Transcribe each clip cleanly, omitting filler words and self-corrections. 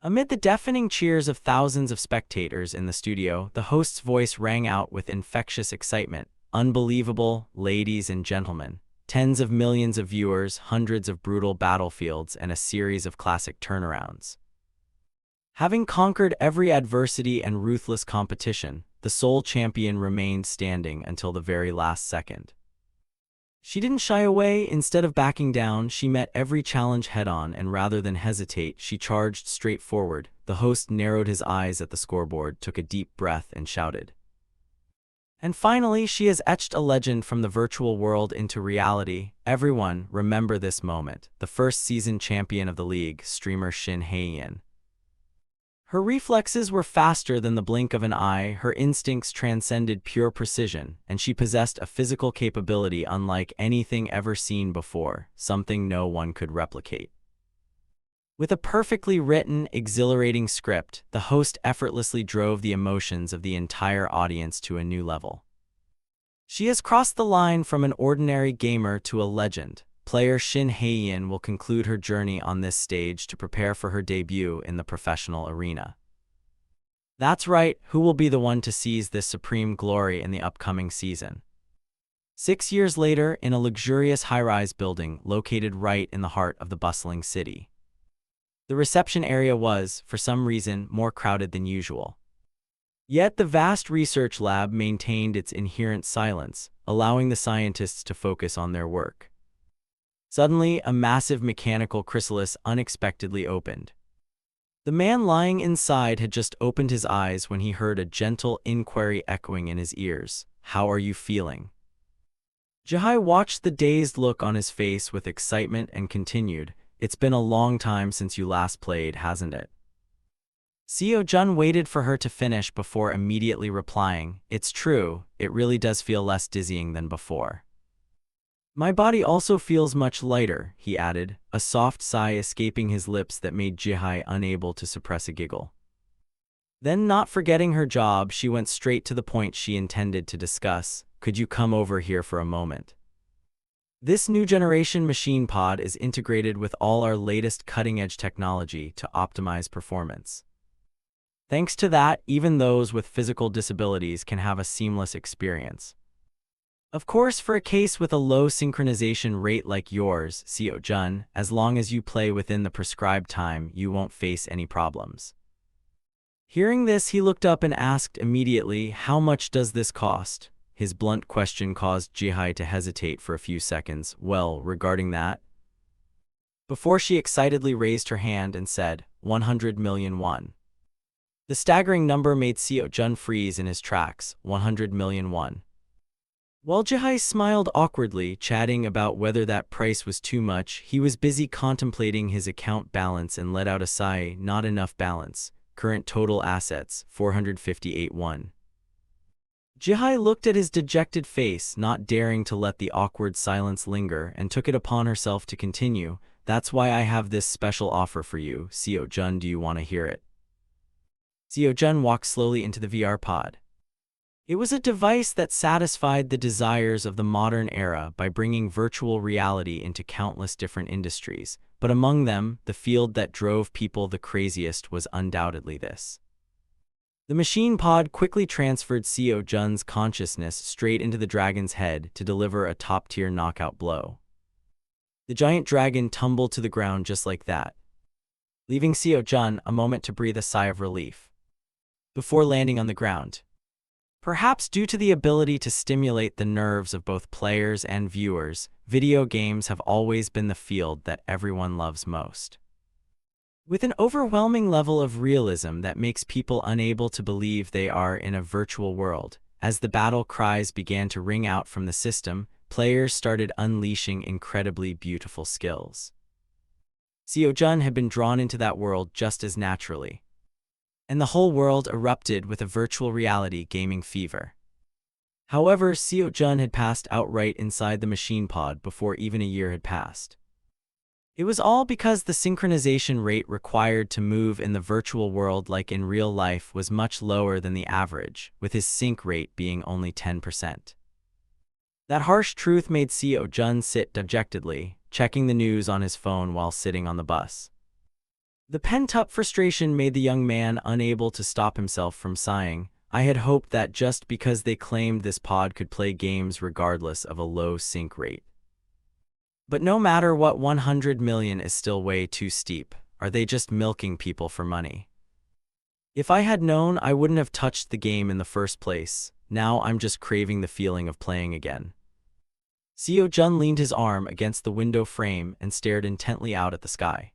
Amid the deafening cheers of thousands of spectators in the studio, the host's voice rang out with infectious excitement. Unbelievable, ladies and gentlemen. Tens of millions of viewers, hundreds of brutal battlefields, and a series of classic turnarounds. Having conquered every adversity and ruthless competition, the sole champion remained standing until the very last second. She didn't shy away. Instead of backing down, she met every challenge head-on, and rather than hesitate, she charged straight forward. The host narrowed his eyes at the scoreboard, took a deep breath, and shouted. And finally, she has etched a legend from the virtual world into reality. Everyone, remember this moment. The first season champion of the league, streamer Shin Hae-in. Her reflexes were faster than the blink of an eye, her instincts transcended pure precision, and she possessed a physical capability unlike anything ever seen before, something no one could replicate. With a perfectly written, exhilarating script, the host effortlessly drove the emotions of the entire audience to a new level. She has crossed the line from an ordinary gamer to a legend. Player Shin Hae-in will conclude her journey on this stage to prepare for her debut in the professional arena. That's right, who will be the one to seize this supreme glory in the upcoming season? 6 years later, in a luxurious high-rise building located right in the heart of the bustling city. The reception area was, for some reason, more crowded than usual. Yet the vast research lab maintained its inherent silence, allowing the scientists to focus on their work. Suddenly, a massive mechanical chrysalis unexpectedly opened. The man lying inside had just opened his eyes when he heard a gentle inquiry echoing in his ears. "How are you feeling?" Jihai watched the dazed look on his face with excitement and continued, "It's been a long time since you last played, hasn't it?" Seo-jun waited for her to finish before immediately replying, "It's true, it really does feel less dizzying than before." "My body also feels much lighter," he added, a soft sigh escaping his lips that made Jihai unable to suppress a giggle. Then, not forgetting her job, she went straight to the point she intended to discuss. "Could you come over here for a moment? This new generation machine pod is integrated with all our latest cutting-edge technology to optimize performance. Thanks to that, even those with physical disabilities can have a seamless experience. Of course, for a case with a low synchronization rate like yours, Seo-jun, as long as you play within the prescribed time, you won't face any problems." Hearing this, he looked up and asked immediately, "How much does this cost?" His blunt question caused Jihai to hesitate for a few seconds. "Well, regarding that," before she excitedly raised her hand and said, 100 million won. The staggering number made Seo-jun freeze in his tracks. 100 million won. While Jihai smiled awkwardly, chatting about whether that price was too much, he was busy contemplating his account balance and let out a sigh. "Not enough balance. Current total assets, 458 won." Jihai looked at his dejected face, not daring to let the awkward silence linger, and took it upon herself to continue, "That's why I have this special offer for you, Seo-jun. Do you want to hear it?" Seo-jun walked slowly into the VR pod. It was a device that satisfied the desires of the modern era by bringing virtual reality into countless different industries, but among them, the field that drove people the craziest was undoubtedly this. The machine pod quickly transferred Seo-jun's consciousness straight into the dragon's head to deliver a top-tier knockout blow. The giant dragon tumbled to the ground just like that, leaving Seo-jun a moment to breathe a sigh of relief before landing on the ground. Perhaps due to the ability to stimulate the nerves of both players and viewers, video games have always been the field that everyone loves most. With an overwhelming level of realism that makes people unable to believe they are in a virtual world, as the battle cries began to ring out from the system, players started unleashing incredibly beautiful skills. Seo-jun had been drawn into that world just as naturally, and the whole world erupted with a virtual reality gaming fever. However, Seo-jun had passed outright inside the machine pod before even a year had passed. It was all because the synchronization rate required to move in the virtual world like in real life was much lower than the average, with his sync rate being only 10%. That harsh truth made Seo-jun sit dejectedly, checking the news on his phone while sitting on the bus. The pent-up frustration made the young man unable to stop himself from sighing. I had hoped that just because they claimed this pod could play games regardless of a low sync rate. But no matter what, 100 million is still way too steep. Are they just milking people for money? If I had known, I wouldn't have touched the game in the first place. Now I'm just craving the feeling of playing again. Seo-jun leaned his arm against the window frame and stared intently out at the sky.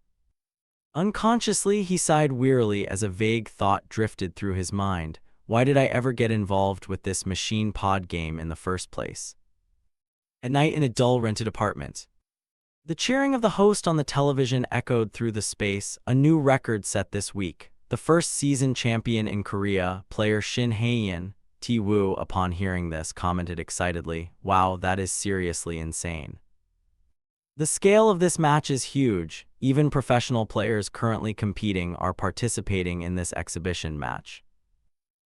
Unconsciously, he sighed wearily as a vague thought drifted through his mind. Why did I ever get involved with this machine pod game in the first place? At night in a dull rented apartment. The cheering of the host on the television echoed through the space. A new record set this week. The first season champion in Korea, player Shin Hae-in, T-woo, upon hearing this, commented excitedly, "Wow, that is seriously insane." The scale of this match is huge. Even professional players currently competing are participating in this exhibition match.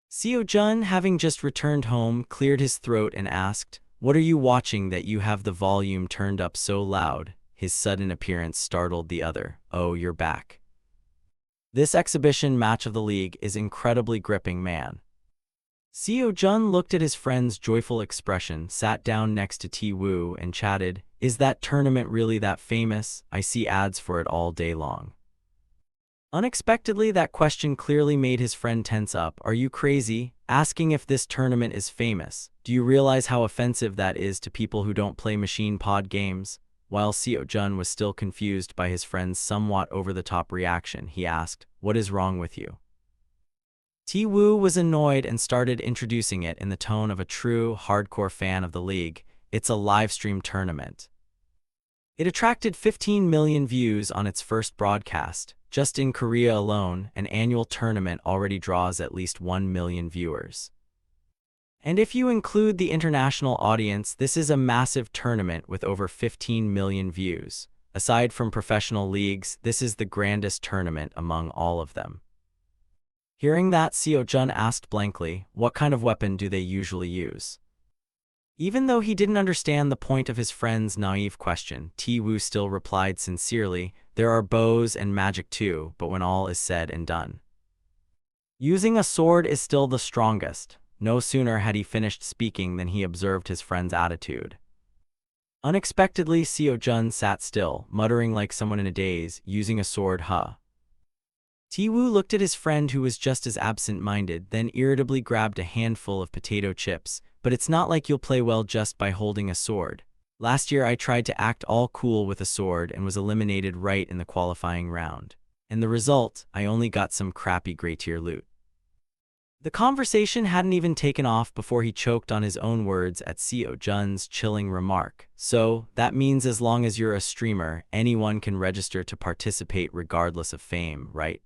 Seo-jun, having just returned home, cleared his throat and asked, "What are you watching that you have the volume turned up so loud?" His sudden appearance startled the other. "Oh, you're back. This exhibition match of the league is incredibly gripping, man." Seo-jun looked at his friend's joyful expression, sat down next to T-woo and chatted, "Is that tournament really that famous? I see ads for it all day long." Unexpectedly, that question clearly made his friend tense up. "Are you crazy? Asking if this tournament is famous? Do you realize how offensive that is to people who don't play machine pod games?" While Seo-jun was still confused by his friend's somewhat over-the-top reaction, he asked, "What is wrong with you?" T-woo was annoyed and started introducing it in the tone of a true, hardcore fan of the league. "It's a live-stream tournament. It attracted 15 million views on its first broadcast. Just in Korea alone, an annual tournament already draws at least 1 million viewers. And if you include the international audience, this is a massive tournament with over 15 million views. Aside from professional leagues, this is the grandest tournament among all of them." Hearing that, Seo-jun asked blankly, "What kind of weapon do they usually use?" Even though he didn't understand the point of his friend's naive question, T-woo still replied sincerely, "There are bows and magic too, but when all is said and done, using a sword is still the strongest." No sooner had he finished speaking than he observed his friend's attitude. Unexpectedly, Seo-jun sat still, muttering like someone in a daze. "Using a sword, huh?" T-woo looked at his friend, who was just as absent-minded, then irritably grabbed a handful of potato chips. "But it's not like you'll play well just by holding a sword. Last year I tried to act all cool with a sword and was eliminated right in the qualifying round. And the result, I only got some crappy gray-tier loot." The conversation hadn't even taken off before he choked on his own words at Seo-jun's chilling remark. "So, that means as long as you're a streamer, anyone can register to participate regardless of fame, right?"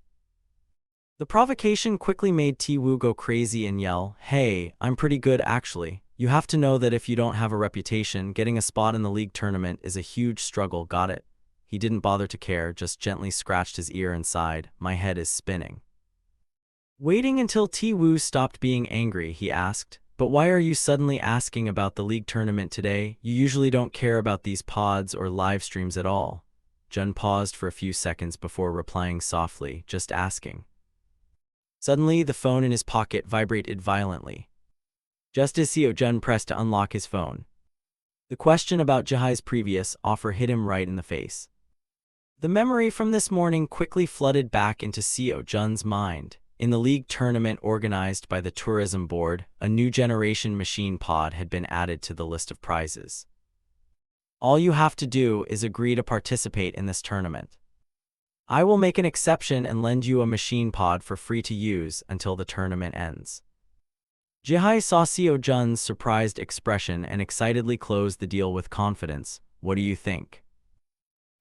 The provocation quickly made T-woo go crazy and yell, "Hey, I'm pretty good actually. You have to know that if you don't have a reputation, getting a spot in the league tournament is a huge struggle, got it?" He didn't bother to care, just gently scratched his ear and sighed, "My head is spinning." Waiting until T-woo stopped being angry, he asked, "But why are you suddenly asking about the league tournament today? You usually don't care about these pods or live streams at all." Jun paused for a few seconds before replying softly, "Just asking." Suddenly, the phone in his pocket vibrated violently. Just as Seo-jun pressed to unlock his phone, the question about Jihai's previous offer hit him right in the face. The memory from this morning quickly flooded back into Seo-jun's mind. In the league tournament organized by the tourism board, a new generation machine pod had been added to the list of prizes. "All you have to do is agree to participate in this tournament. I will make an exception and lend you a machine pod for free to use until the tournament ends." Jihai saw Seo-jun's surprised expression and excitedly closed the deal with confidence. "What do you think?"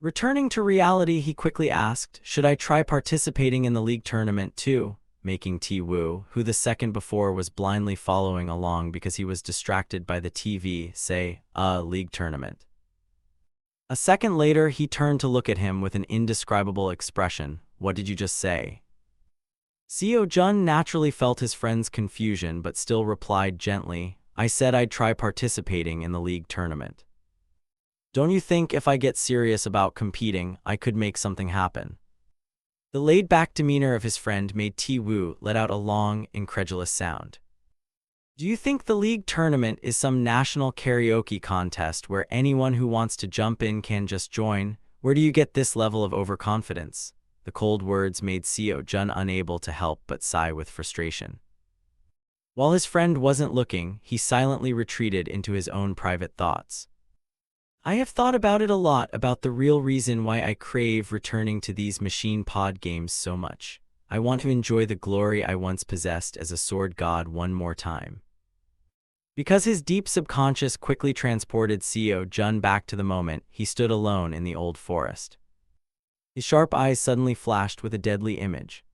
Returning to reality, he quickly asked, "Should I try participating in the league tournament too?" Making T-woo, who the second before was blindly following along because he was distracted by the TV, say, league tournament." A second later, he turned to look at him with an indescribable expression. "What did you just say?" Seo-jun naturally felt his friend's confusion but still replied gently, "I said I'd try participating in the league tournament. Don't you think if I get serious about competing, I could make something happen?" The laid-back demeanor of his friend made Ti-Woo let out a long, incredulous sound. Do you think the league tournament is some national karaoke contest where anyone who wants to jump in can just join? Where do you get this level of overconfidence? The cold words made Seo Jun unable to help but sigh with frustration. While his friend wasn't looking, he silently retreated into his own private thoughts. I have thought about it a lot, about the real reason why I crave returning to these machine pod games so much. I want to enjoy the glory I once possessed as a sword god one more time. Because his deep subconscious quickly transported Seo Jun back to the moment he stood alone in the old forest. His sharp eyes suddenly flashed with a deadly image.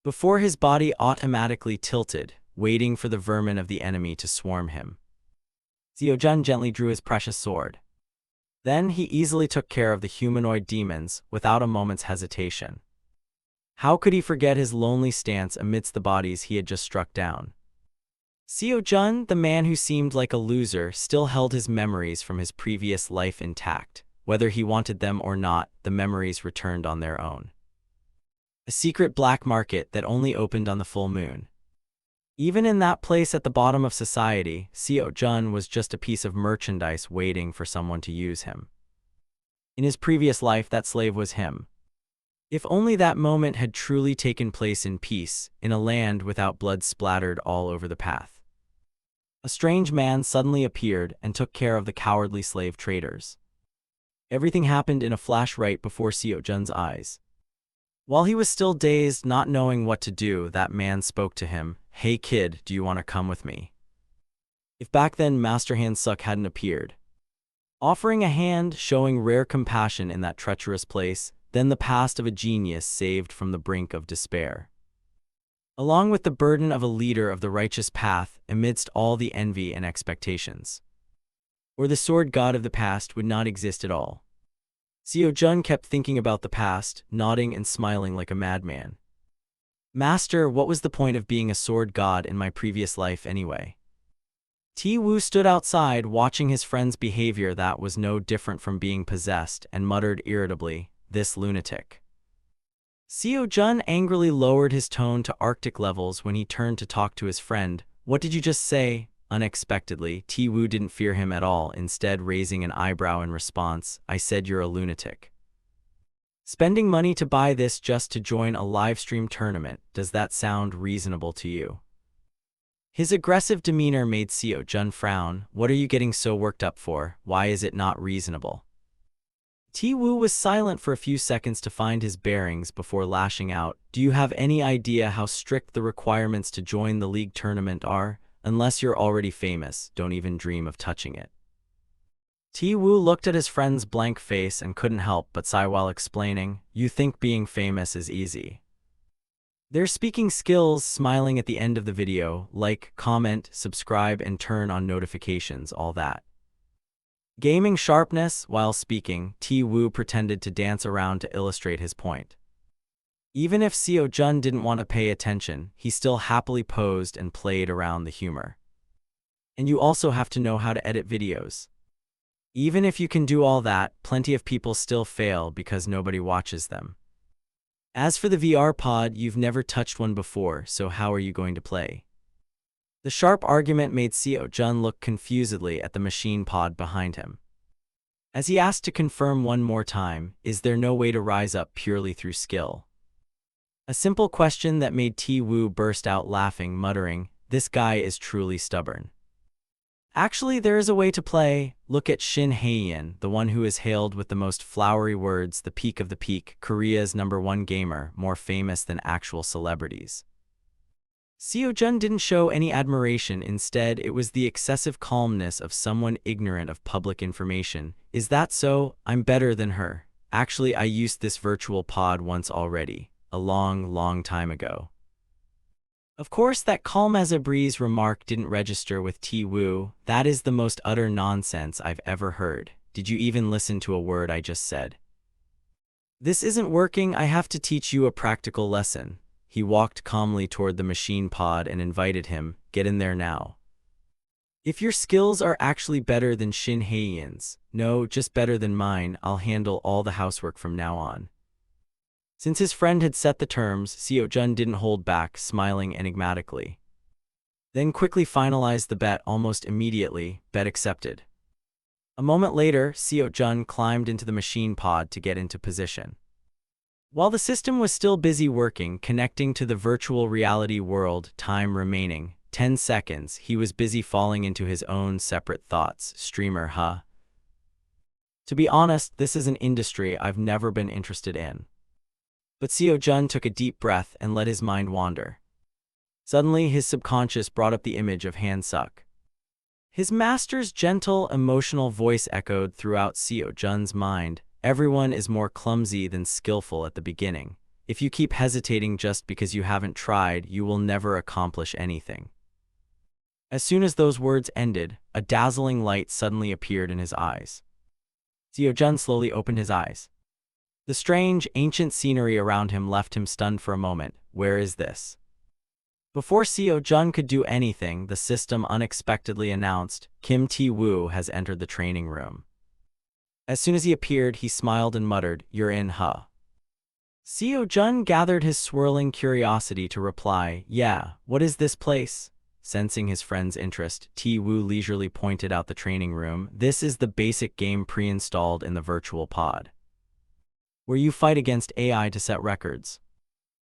Before his body automatically tilted, waiting for the vermin of the enemy to swarm him. Seo Jun gently drew his precious sword. Then he easily took care of the humanoid demons without a moment's hesitation. How could he forget his lonely stance amidst the bodies he had just struck down? Seo Jun, the man who seemed like a loser, still held his memories from his previous life intact. Whether he wanted them or not, the memories returned on their own. A secret black market that only opened on the full moon. Even in that place at the bottom of society, Seo Jun was just a piece of merchandise waiting for someone to use him. In his previous life, that slave was him. If only that moment had truly taken place in peace, in a land without blood splattered all over the path. A strange man suddenly appeared and took care of the cowardly slave traders. Everything happened in a flash right before Seo Jun's eyes. While he was still dazed, not knowing what to do, that man spoke to him. Hey kid, do you want to come with me? If back then Master Handsuk hadn't appeared, offering a hand, showing rare compassion in that treacherous place, then the past of a genius saved from the brink of despair. Along with the burden of a leader of the righteous path amidst all the envy and expectations. Or the sword god of the past would not exist at all. Seo Jun kept thinking about the past, nodding and smiling like a madman. Master, what was the point of being a sword god in my previous life anyway? Ti-Woo stood outside watching his friend's behavior that was no different from being possessed and muttered irritably, this lunatic. Seo Jun angrily lowered his tone to Arctic levels when he turned to talk to his friend. What did you just say? Unexpectedly, Ti-Woo didn't fear him at all, instead raising an eyebrow in response. I said you're a lunatic. Spending money to buy this just to join a livestream tournament, does that sound reasonable to you? His aggressive demeanor made Seo Jun frown. What are you getting so worked up for? Why is it not reasonable? Ti-Woo was silent for a few seconds to find his bearings before lashing out. Do you have any idea how strict the requirements to join the league tournament are? Unless you're already famous, don't even dream of touching it. Ti-Woo looked at his friend's blank face and couldn't help but sigh while explaining, you think being famous is easy. Their speaking skills, smiling at the end of the video, like, comment, subscribe and turn on notifications, all that. Gaming sharpness, while speaking, Ti-Woo pretended to dance around to illustrate his point. Even if Seo Jun didn't want to pay attention, he still happily posed and played around the humor. And you also have to know how to edit videos. Even if you can do all that, plenty of people still fail because nobody watches them. As for the VR pod, you've never touched one before, so how are you going to play? The sharp argument made Seo Jun look confusedly at the machine pod behind him. As he asked to confirm one more time, is there no way to rise up purely through skill? A simple question that made Ti-Woo burst out laughing, muttering, this guy is truly stubborn. Actually, there is a way to play. Look at Shin Hae-in, the one who is hailed with the most flowery words, the peak of the peak, Korea's #1 gamer, more famous than actual celebrities. Seo Jun didn't show any admiration, instead it was the excessive calmness of someone ignorant of public information. Is that so? I'm better than her. Actually, I used this virtual pod once already, a long time ago. Of course, that calm as a breeze remark didn't register with Ti-Woo. That is the most utter nonsense I've ever heard. Did you even listen to a word I just said? This isn't working, I have to teach you a practical lesson. He walked calmly toward the machine pod and invited him, get in there now. If your skills are actually better than Shin Hae-in's, no, just better than mine, I'll handle all the housework from now on. Since his friend had set the terms, Seo Jun didn't hold back, smiling enigmatically. Then quickly finalized the bet almost immediately, bet accepted. A moment later, Seo Jun climbed into the machine pod to get into position. While the system was still busy working, connecting to the virtual reality world, time remaining 10 seconds, he was busy falling into his own separate thoughts. Streamer, huh? To be honest, this is an industry I've never been interested in. But Seo Jun took a deep breath and let his mind wander. Suddenly, his subconscious brought up the image of Han Suk. His master's gentle, emotional voice echoed throughout Seo Jun's mind. Everyone is more clumsy than skillful at the beginning. If you keep hesitating just because you haven't tried, you will never accomplish anything. As soon as those words ended, a dazzling light suddenly appeared in his eyes. Seo Jun slowly opened his eyes. The strange, ancient scenery around him left him stunned for a moment. Where is this? Before Seo Jun could do anything, the system unexpectedly announced, Kim Tae-woo has entered the training room. As soon as he appeared, he smiled and muttered, "You're in, huh?" Seo Jun gathered his swirling curiosity to reply, "Yeah, what is this place?" Sensing his friend's interest, Tae-woo leisurely pointed out the training room. "This is the basic game pre-installed in the virtual pod, where you fight against AI to set records."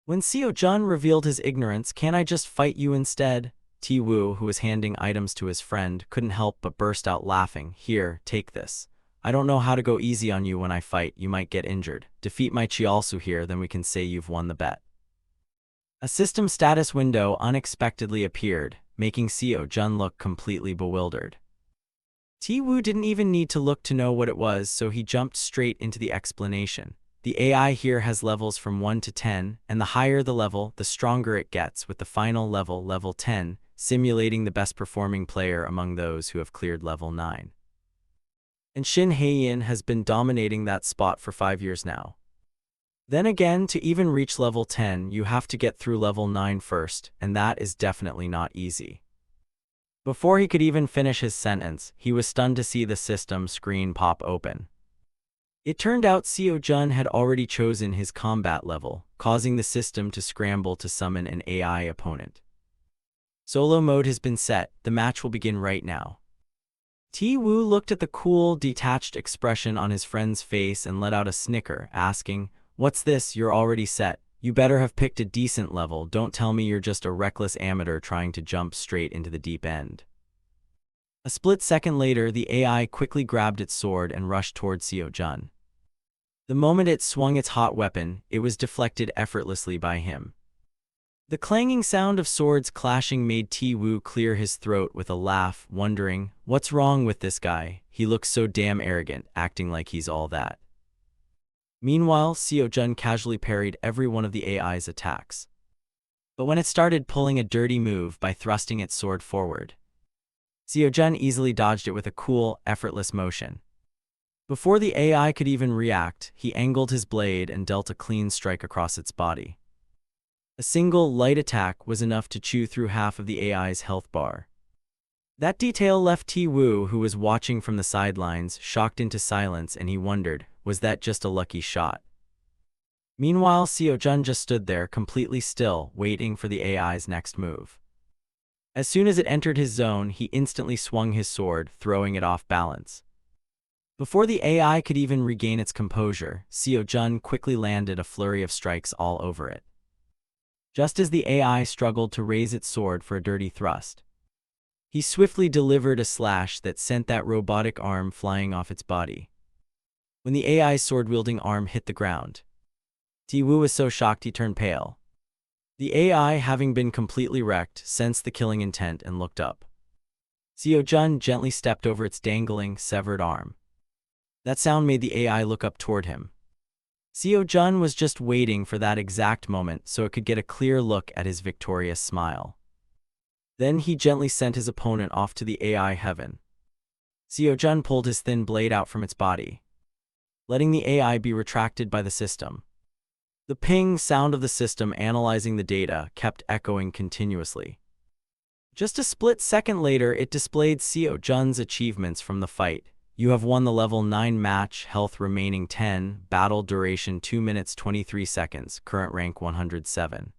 When Seo Jun revealed his ignorance, "Can I just fight you instead?" Tae-woo, who was handing items to his friend, couldn't help but burst out laughing. "Here, take this. I don't know how to go easy on you when I fight, you might get injured. Defeat my Chialsu here, then we can say you've won the bet." A system status window unexpectedly appeared, making Seo Jun look completely bewildered. Tae-woo didn't even need to look to know what it was, so he jumped straight into the explanation. The AI here has levels from 1 to 10, and the higher the level, the stronger it gets, with the final level, level 10, simulating the best performing player among those who have cleared level 9. And Shin Hae-in has been dominating that spot for 5 years now. Then again, to even reach level 10, you have to get through level 9 first, and that is definitely not easy. Before he could even finish his sentence, he was stunned to see the system screen pop open. It turned out Seo Jun had already chosen his combat level, causing the system to scramble to summon an AI opponent. Solo mode has been set, the match will begin right now. Tae-woo looked at the cool, detached expression on his friend's face and let out a snicker, asking, "What's this? You're already set. You better have picked a decent level, don't tell me you're just a reckless amateur trying to jump straight into the deep end." A split second later, the AI quickly grabbed its sword and rushed toward Seo Jun. The moment it swung its hot weapon, it was deflected effortlessly by him. The clanging sound of swords clashing made Tae-woo clear his throat with a laugh, wondering, what's wrong with this guy? He looks so damn arrogant, acting like he's all that. Meanwhile, Seo Jun casually parried every one of the AI's attacks. But when it started pulling a dirty move by thrusting its sword forward, Seo Jun easily dodged it with a cool, effortless motion. Before the AI could even react, he angled his blade and dealt a clean strike across its body. A single, light attack was enough to chew through half of the AI's health bar. That detail left Tae-woo, who was watching from the sidelines, shocked into silence, and he wondered, was that just a lucky shot? Meanwhile, Seo Jun just stood there, completely still, waiting for the AI's next move. As soon as it entered his zone, he instantly swung his sword, throwing it off balance. Before the AI could even regain its composure, Seo Jun quickly landed a flurry of strikes all over it. Just as the AI struggled to raise its sword for a dirty thrust, he swiftly delivered a slash that sent that robotic arm flying off its body. When the AI's sword-wielding arm hit the ground, Tae-woo was so shocked he turned pale. The AI, having been completely wrecked, sensed the killing intent and looked up. Seo Jun gently stepped over its dangling, severed arm. That sound made the AI look up toward him. Seo Jun was just waiting for that exact moment so it could get a clear look at his victorious smile. Then he gently sent his opponent off to the AI heaven. Seo Jun pulled his thin blade out from its body, letting the AI be retracted by the system. The ping sound of the system analyzing the data kept echoing continuously. Just a split second later, it displayed Seo Jun's achievements from the fight. You have won the level 9 match, health remaining 10, battle duration 2 minutes 23 seconds, current rank 107.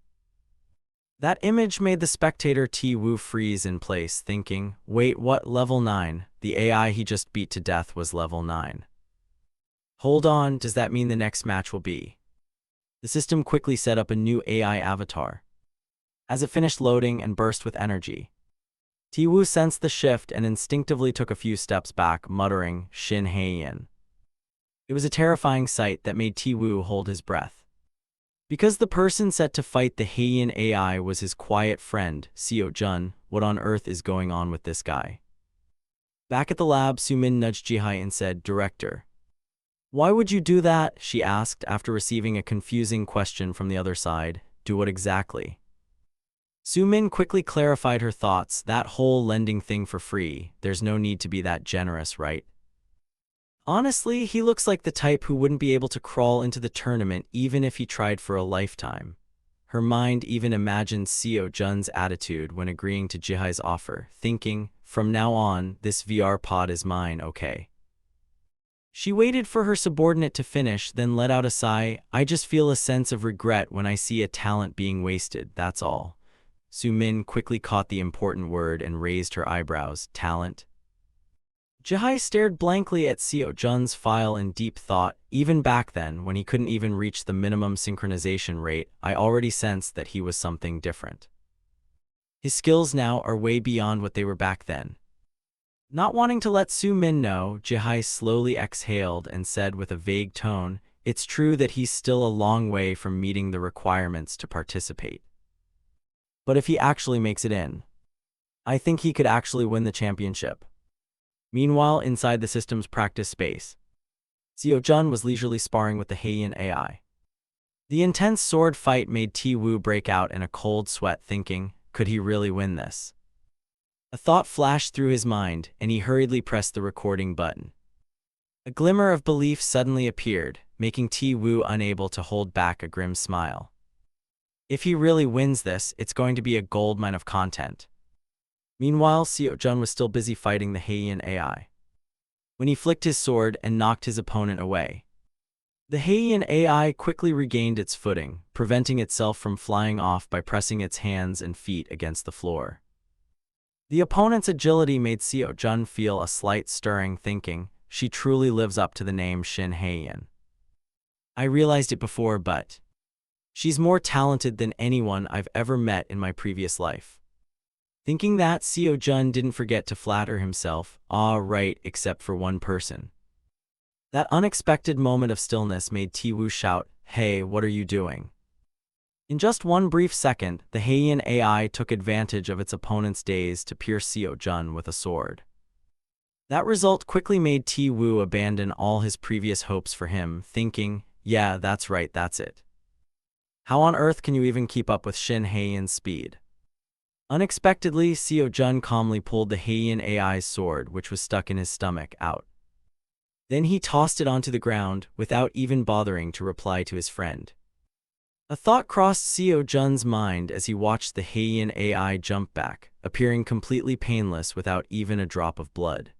That image made the spectator T-Woo freeze in place, thinking, wait, what, level 9? The AI he just beat to death was level 9. Hold on, does that mean the next match will be? The system quickly set up a new AI avatar. As it finished loading and burst with energy, T-Woo sensed the shift and instinctively took a few steps back, muttering, Shin Hei-yin. It was a terrifying sight that made T-Woo hold his breath. Because the person set to fight the Heian AI was his quiet friend, Seo-jun, what on earth is going on with this guy? Back at the lab, Soo-min nudged Ji-hye and said, Director. Why would you do that? She asked after receiving a confusing question from the other side. Do what exactly? Soo-min quickly clarified her thoughts. That whole lending thing for free, there's no need to be that generous, right? Honestly, he looks like the type who wouldn't be able to crawl into the tournament even if he tried for a lifetime. Her mind even imagined Seo-jun's attitude when agreeing to Ji-hye's offer, thinking, from now on, this VR pod is mine, okay? She waited for her subordinate to finish, then let out a sigh. I just feel a sense of regret when I see a talent being wasted, that's all. Soo-min quickly caught the important word and raised her eyebrows. Talent? Ji-hye stared blankly at Seo-jun's file in deep thought. Even back then, when he couldn't even reach the minimum synchronization rate, I already sensed that he was something different. His skills now are way beyond what they were back then. Not wanting to let Soo-min know, Ji-hye slowly exhaled and said with a vague tone, it's true that he's still a long way from meeting the requirements to participate. But if he actually makes it in, I think he could actually win the championship. Meanwhile, inside the system's practice space, Seo-jun was leisurely sparring with the Heian AI. The intense sword fight made T-Woo break out in a cold sweat, thinking, could he really win this? A thought flashed through his mind, and he hurriedly pressed the recording button. A glimmer of belief suddenly appeared, making T-Woo unable to hold back a grim smile. If he really wins this, it's going to be a goldmine of content. Meanwhile, Seo-jun was still busy fighting the Heian AI. When he flicked his sword and knocked his opponent away, the Heian AI quickly regained its footing, preventing itself from flying off by pressing its hands and feet against the floor. The opponent's agility made Seo-jun feel a slight stirring, thinking, she truly lives up to the name Shin Hei-yin. I realized it before, but she's more talented than anyone I've ever met in my previous life. Thinking that, Seo-jun didn't forget to flatter himself, right, except for one person. That unexpected moment of stillness made T-Woo shout, hey, what are you doing? In just one brief second, the Heian AI took advantage of its opponent's daze to pierce Seo-jun with a sword. That result quickly made T-Woo abandon all his previous hopes for him, thinking, yeah, that's right, that's it. How on earth can you even keep up with Shin Hei-yin's speed? Unexpectedly, Seo-jun calmly pulled the Heian AI's sword, which was stuck in his stomach, out. Then he tossed it onto the ground, without even bothering to reply to his friend. A thought crossed Seo-jun's mind as he watched the Heian AI jump back, appearing completely painless without even a drop of blood.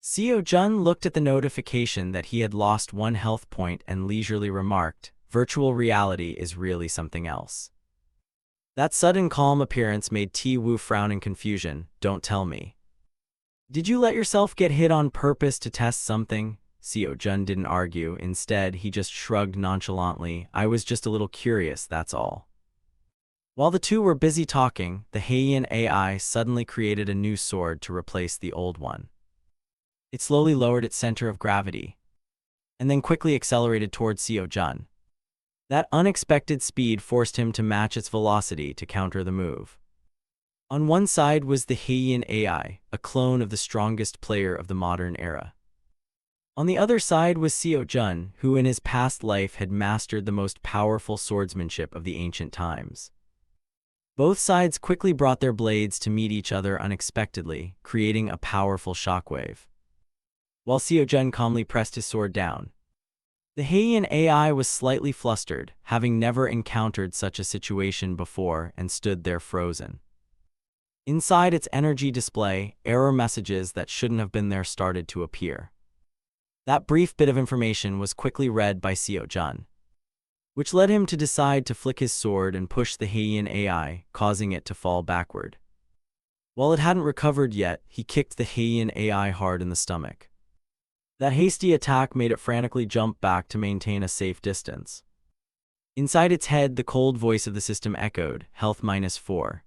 Seo-jun looked at the notification that he had lost 1 health point and leisurely remarked, virtual reality is really something else. That sudden calm appearance made T-Woo frown in confusion. Don't tell me. Did you let yourself get hit on purpose to test something? Seo-jun didn't argue. Instead, he just shrugged nonchalantly. I was just a little curious, that's all. While the two were busy talking, the Heian AI suddenly created a new sword to replace the old one. It slowly lowered its center of gravity, and then quickly accelerated towards Seo-jun. That unexpected speed forced him to match its velocity to counter the move. On one side was the Heian AI, a clone of the strongest player of the modern era. On the other side was Seo-jun, who in his past life had mastered the most powerful swordsmanship of the ancient times. Both sides quickly brought their blades to meet each other unexpectedly, creating a powerful shockwave. While Seo-jun calmly pressed his sword down, the Heian AI was slightly flustered, having never encountered such a situation before, and stood there frozen. Inside its energy display, error messages that shouldn't have been there started to appear. That brief bit of information was quickly read by Seo Jun, which led him to decide to flick his sword and push the Heian AI, causing it to fall backward. While it hadn't recovered yet, he kicked the Heian AI hard in the stomach. That hasty attack made it frantically jump back to maintain a safe distance. Inside its head, the cold voice of the system echoed, health -4.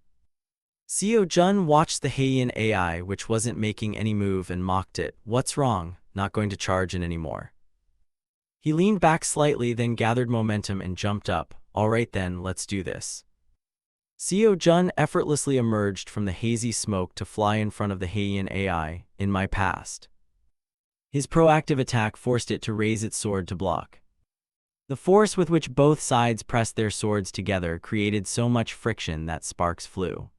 Seo Jun watched the Heian AI, which wasn't making any move, and mocked it. What's wrong? Not going to charge in anymore. He leaned back slightly, then gathered momentum and jumped up. All right then, let's do this. Seo Jun effortlessly emerged from the hazy smoke to fly in front of the Heian AI, in my past. His proactive attack forced it to raise its sword to block. The force with which both sides pressed their swords together created so much friction that sparks flew.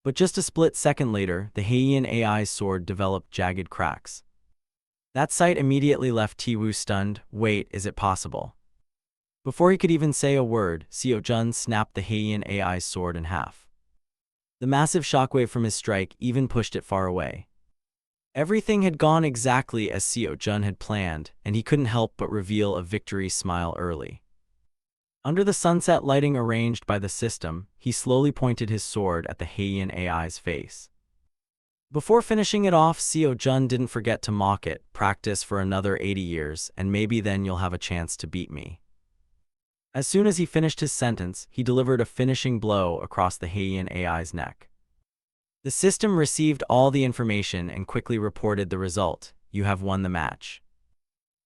But just a split second later, the Heian AI's sword developed jagged cracks. That sight immediately left Tiwoo stunned. Wait, is it possible? Before he could even say a word, Seo Jun snapped the Heian AI's sword in half. The massive shockwave from his strike even pushed it far away. Everything had gone exactly as Seo Jun had planned, and he couldn't help but reveal a victory smile early. Under the sunset lighting arranged by the system, he slowly pointed his sword at the Heian AI's face. Before finishing it off, Seo Jun didn't forget to mock it. Practice for another 80 years, and maybe then you'll have a chance to beat me. As soon as he finished his sentence, he delivered a finishing blow across the Heian AI's neck. The system received all the information and quickly reported the result. You have won the match.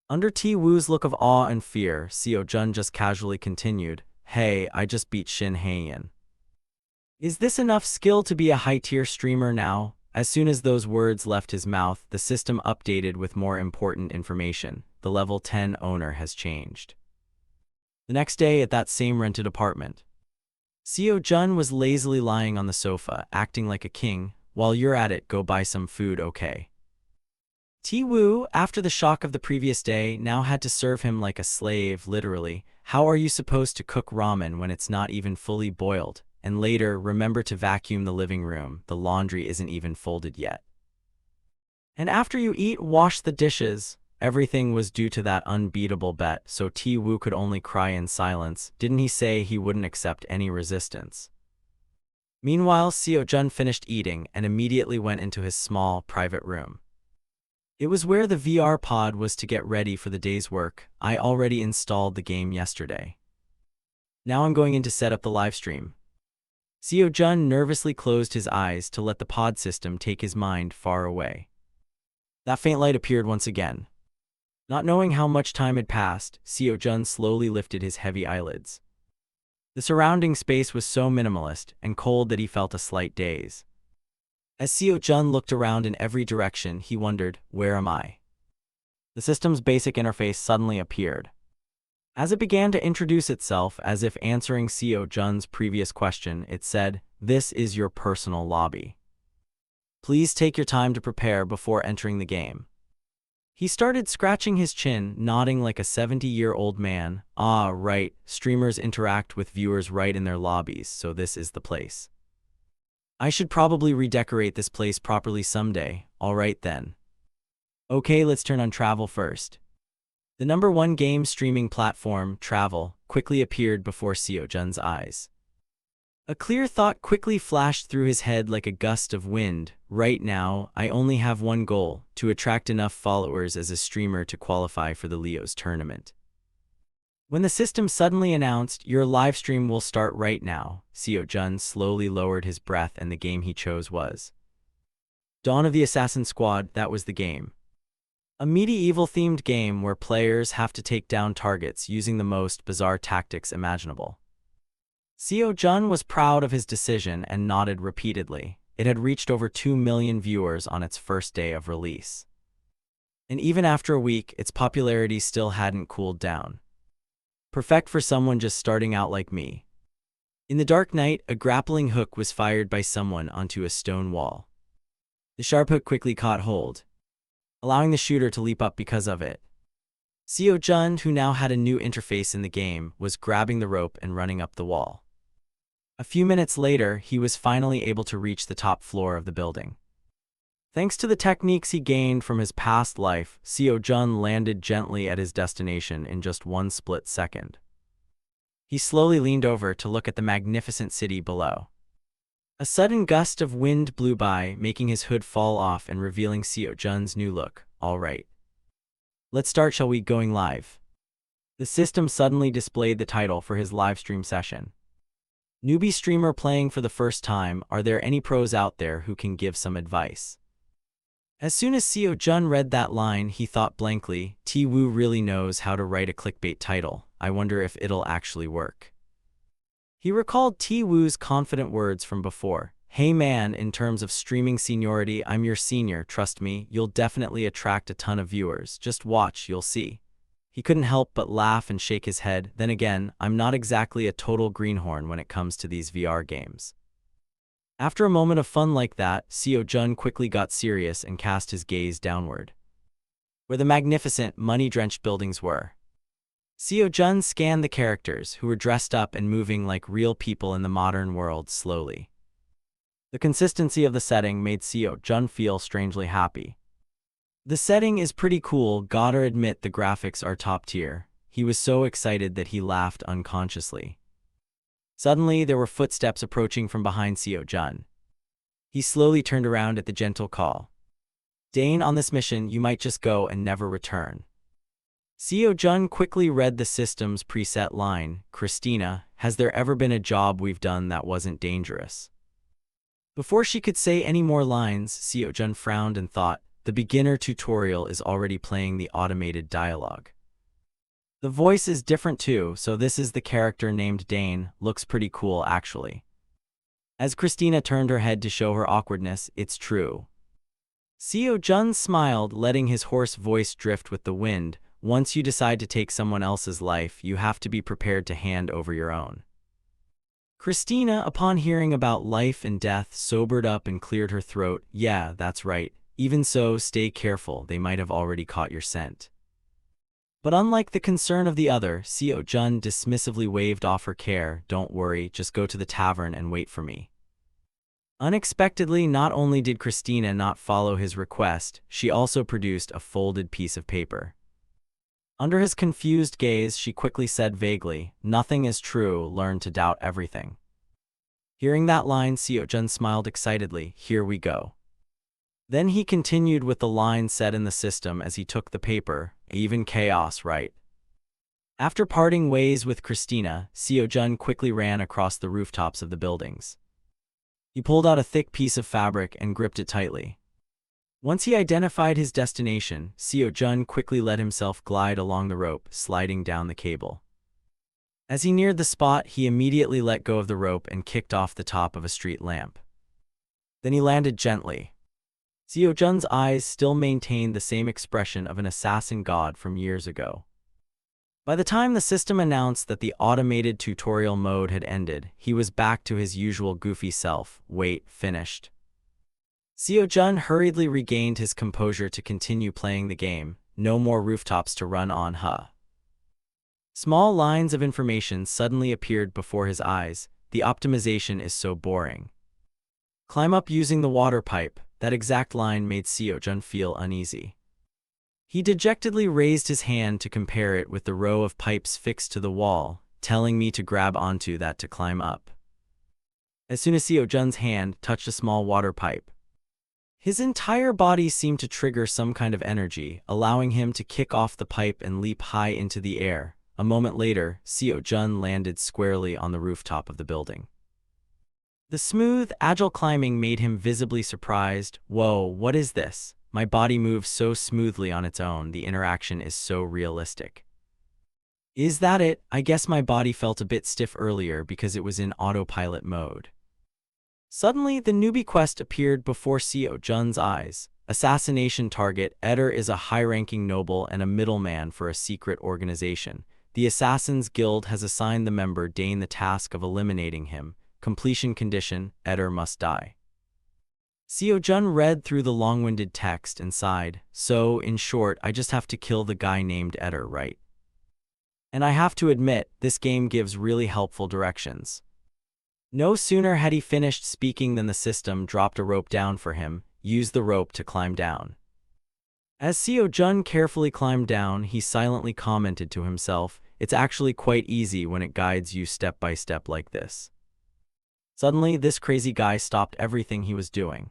Under Ti-Woo's look of awe and fear, Seo Jun just casually continued, Hey, I just beat Shin Heian. Is this enough skill to be a high-tier streamer now? As soon as those words left his mouth, the system updated with more important information. The level 10 owner has changed. The next day at that same rented apartment, Seo Jun was lazily lying on the sofa, acting like a king. While you're at it, go buy some food, okay? Ti-Woo, after the shock of the previous day, now had to serve him like a slave, literally. How are you supposed to cook ramen when it's not even fully boiled? And later, remember to vacuum the living room, the laundry isn't even folded yet. And after you eat, wash the dishes. Everything was due to that unbeatable bet, so Ti-Woo could only cry in silence. Didn't he say he wouldn't accept any resistance? Meanwhile, Seo Jun finished eating and immediately went into his small, private room. It was where the VR pod was to get ready for the day's work. I already installed the game yesterday. Now I'm going in to set up the livestream. Seo Jun nervously closed his eyes to let the pod system take his mind far away. That faint light appeared once again. Not knowing how much time had passed, Seo Jun slowly lifted his heavy eyelids. The surrounding space was so minimalist and cold that he felt a slight daze. As Seo Jun looked around in every direction, he wondered, where am I? The system's basic interface suddenly appeared. As it began to introduce itself, as if answering Seo Jun's previous question, it said, This is your personal lobby. Please take your time to prepare before entering the game. He started scratching his chin, nodding like a 70-year-old man. Ah, right, streamers interact with viewers right in their lobbies, so this is the place. I should probably redecorate this place properly someday. Alright then. Okay, let's turn on travel first. The #1 game streaming platform, Travel, quickly appeared before Seo Jun's eyes. A clear thought quickly flashed through his head like a gust of wind. Right now, I only have one goal, to attract enough followers as a streamer to qualify for the Leo's tournament. When the system suddenly announced, Your livestream will start right now, Seo Jun slowly lowered his breath, and the game he chose was Dawn of the Assassin Squad. That was the game. A medieval-themed game where players have to take down targets using the most bizarre tactics imaginable. Seo Jun was proud of his decision and nodded repeatedly. It had reached over 2 million viewers on its first day of release. And even after a week, its popularity still hadn't cooled down. Perfect for someone just starting out like me. In the dark night, a grappling hook was fired by someone onto a stone wall. The sharp hook quickly caught hold, allowing the shooter to leap up because of it. Seo Jun, who now had a new interface in the game, was grabbing the rope and running up the wall. A few minutes later, he was finally able to reach the top floor of the building. Thanks to the techniques he gained from his past life, Seo Jun landed gently at his destination in just one split second. He slowly leaned over to look at the magnificent city below. A sudden gust of wind blew by, making his hood fall off and revealing Seo Jun's new look. All right. Let's start, shall we? Going live. The system suddenly displayed the title for his livestream session. Newbie streamer playing for the first time. Are there any pros out there who can give some advice? As soon as Seo Jun read that line, he thought blankly, T-Woo really knows how to write a clickbait title. I wonder if it'll actually work. He recalled T-Woo's confident words from before. Hey man, in terms of streaming seniority, I'm your senior, trust me, you'll definitely attract a ton of viewers. Just watch, you'll see. He couldn't help but laugh and shake his head. Then again, I'm not exactly a total greenhorn when it comes to these VR games. After a moment of fun like that, Seo Jun quickly got serious and cast his gaze downward, where the magnificent, money-drenched buildings were. Seo Jun scanned the characters, who were dressed up and moving like real people in the modern world, slowly. The consistency of the setting made Seo Jun feel strangely happy. The setting is pretty cool, gotta admit the graphics are top tier. He was so excited that he laughed unconsciously. Suddenly, there were footsteps approaching from behind Seo Jun. He slowly turned around at the gentle call. Dane, on this mission, you might just go and never return. Seo Jun quickly read the system's preset line, Christina, has there ever been a job we've done that wasn't dangerous? Before she could say any more lines, Seo Jun frowned and thought, the beginner tutorial is already playing the automated dialogue. The voice is different too, so this is the character named Dane. Looks pretty cool, actually. As Christina turned her head to show her awkwardness, it's true. Seo Jun smiled, letting his hoarse voice drift with the wind. Once you decide to take someone else's life, you have to be prepared to hand over your own. Christina, upon hearing about life and death, sobered up and cleared her throat. Yeah, that's right. Even so, stay careful, they might have already caught your scent. But unlike the concern of the other, Seo Jun dismissively waved off her care. Don't worry, just go to the tavern and wait for me. Unexpectedly, not only did Christina not follow his request, she also produced a folded piece of paper. Under his confused gaze, she quickly said vaguely, nothing is true, learn to doubt everything. Hearing that line, Seo Jun smiled excitedly. Here we go. Then he continued with the line said in the system as he took the paper, even chaos, right? After parting ways with Christina, Seo Jun quickly ran across the rooftops of the buildings. He pulled out a thick piece of fabric and gripped it tightly. Once he identified his destination, Seo Jun quickly let himself glide along the rope, sliding down the cable. As he neared the spot, he immediately let go of the rope and kicked off the top of a street lamp. Then he landed gently. Seo Jun's eyes still maintained the same expression of an assassin god from years ago. By the time the system announced that the automated tutorial mode had ended, he was back to his usual goofy self. Wait, finished. Seo Jun hurriedly regained his composure to continue playing the game. No more rooftops to run on, huh? Small lines of information suddenly appeared before his eyes. The optimization is so boring. Climb up using the water pipe. That exact line made Seo Jun feel uneasy. He dejectedly raised his hand to compare it with the row of pipes fixed to the wall, telling me to grab onto that to climb up. As soon as Seo Jun's hand touched a small water pipe, his entire body seemed to trigger some kind of energy, allowing him to kick off the pipe and leap high into the air. A moment later, Seo Jun landed squarely on the rooftop of the building. The smooth, agile climbing made him visibly surprised. Whoa, what is this? My body moves so smoothly on its own, the interaction is so realistic. Is that it? I guess my body felt a bit stiff earlier because it was in autopilot mode. Suddenly, the newbie quest appeared before Seo Jun's eyes. Assassination target, Eder is a high-ranking noble and a middleman for a secret organization. The Assassin's Guild has assigned the member Dane the task of eliminating him. Completion condition, Eder must die. Seo Jun read through the long-winded text and sighed. So, in short, I just have to kill the guy named Eder, right? And I have to admit, this game gives really helpful directions. No sooner had he finished speaking than the system dropped a rope down for him. Use the rope to climb down. As Seo Jun carefully climbed down, he silently commented to himself, "It's actually quite easy when it guides you step by step like this." Suddenly, this crazy guy stopped everything he was doing.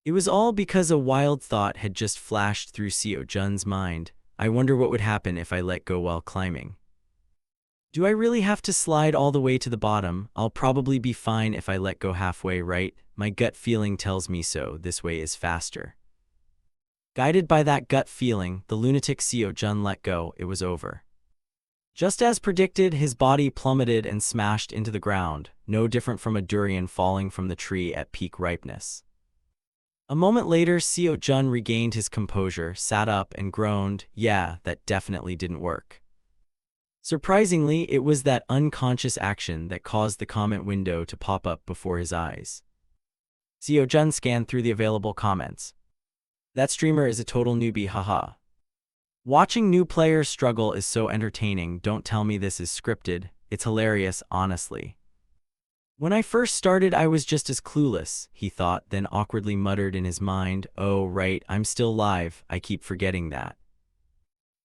It was all because a wild thought had just flashed through Seo Jun's mind. I wonder what would happen if I let go while climbing. Do I really have to slide all the way to the bottom? I'll probably be fine if I let go halfway, right? My gut feeling tells me so. This way is faster. Guided by that gut feeling, the lunatic Seo Jun let go. It was over. Just as predicted, his body plummeted and smashed into the ground, no different from a durian falling from the tree at peak ripeness. A moment later, Seo Jun regained his composure, sat up, and groaned, "Yeah, that definitely didn't work." Surprisingly, it was that unconscious action that caused the comment window to pop up before his eyes. Seo Jun scanned through the available comments. "That streamer is a total newbie, haha. Watching new players struggle is so entertaining. Don't tell me this is scripted. It's hilarious, honestly. When I first started, I was just as clueless," he thought, then awkwardly muttered in his mind, "Oh, right, I'm still live. I keep forgetting that.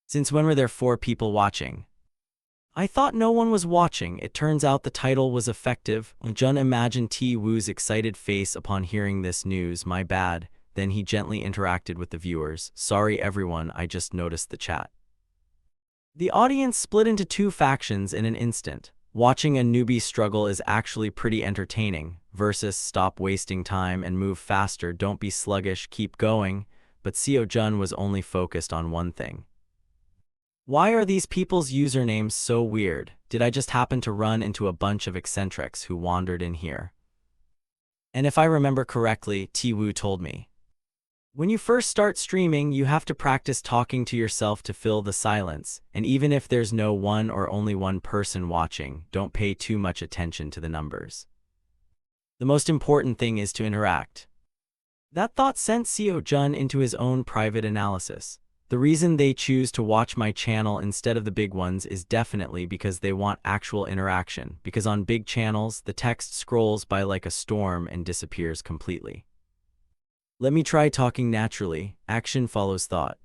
Since when were there 4 people watching? I thought no one was watching." It turns out the title was effective. Jun imagined T-Woo's excited face upon hearing this news. "My bad." Then he gently interacted with the viewers. "Sorry everyone, I just noticed the chat." The audience split into 2 factions in an instant. Watching a newbie struggle is actually pretty entertaining, versus "Stop wasting time and move faster, don't be sluggish, keep going." But Seo Jun was only focused on one thing. Why are these people's usernames so weird? Did I just happen to run into a bunch of eccentrics who wandered in here? And if I remember correctly, T-Woo told me, when you first start streaming, you have to practice talking to yourself to fill the silence, and even if there's no one or only one person watching, don't pay too much attention to the numbers. The most important thing is to interact. That thought sent Seo Jun into his own private analysis. The reason they choose to watch my channel instead of the big ones is definitely because they want actual interaction, because on big channels, the text scrolls by like a storm and disappears completely. Let me try talking naturally. Action follows thought.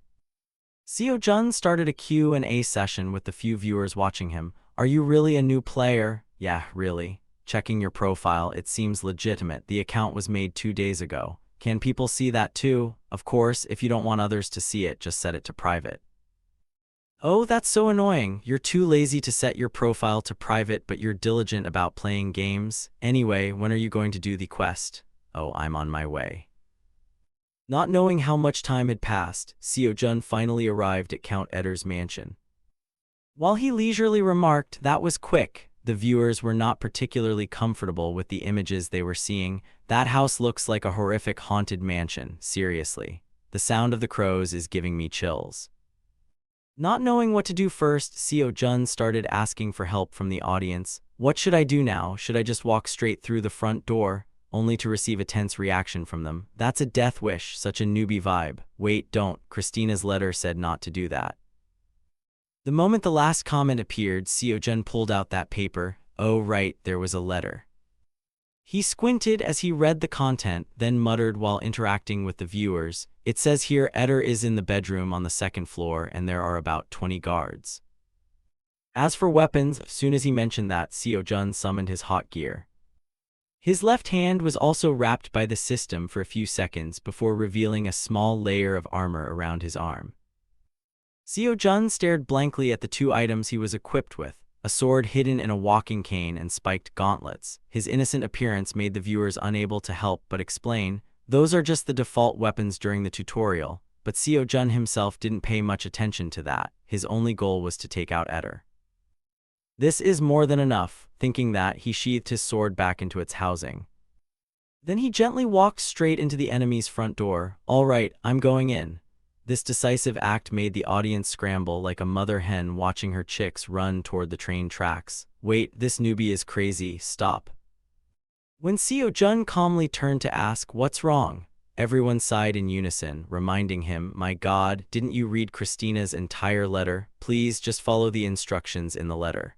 Seo Jun started a Q&A session with the few viewers watching him. "Are you really a new player?" "Yeah, really. Checking your profile, it seems legitimate. The account was made 2 days ago. Can people see that too?" "Of course, if you don't want others to see it, just set it to private." "Oh, that's so annoying. You're too lazy to set your profile to private, but you're diligent about playing games. Anyway, when are you going to do the quest?" "Oh, I'm on my way." Not knowing how much time had passed, Seo Jun finally arrived at Count Eder's mansion. While he leisurely remarked, "That was quick," the viewers were not particularly comfortable with the images they were seeing. "That house looks like a horrific haunted mansion, seriously. The sound of the crows is giving me chills." Not knowing what to do first, Seo Jun started asking for help from the audience. "What should I do now? Should I just walk straight through the front door?" Only to receive a tense reaction from them. "That's a death wish, such a newbie vibe." "Wait, don't. Christina's letter said not to do that." The moment the last comment appeared, Seo Jun pulled out that paper. Oh right, there was a letter. He squinted as he read the content, then muttered while interacting with the viewers, "It says here Eder is in the bedroom on the 2nd floor and there are about 20 guards." As for weapons, as soon as he mentioned that, Seo Jun summoned his hot gear. His left hand was also wrapped by the system for a few seconds before revealing a small layer of armor around his arm. Seo Jun stared blankly at the 2 items he was equipped with, a sword hidden in a walking cane and spiked gauntlets. His innocent appearance made the viewers unable to help but explain, "Those are just the default weapons during the tutorial," but Seo Jun himself didn't pay much attention to that. His only goal was to take out Eder. "This is more than enough." Thinking that, he sheathed his sword back into its housing. Then he gently walked straight into the enemy's front door. "All right, I'm going in." This decisive act made the audience scramble like a mother hen watching her chicks run toward the train tracks. "Wait, this newbie is crazy, stop." When Seo Jun calmly turned to ask, "What's wrong?" everyone sighed in unison, reminding him, "My God, didn't you read Christina's entire letter? Please just follow the instructions in the letter."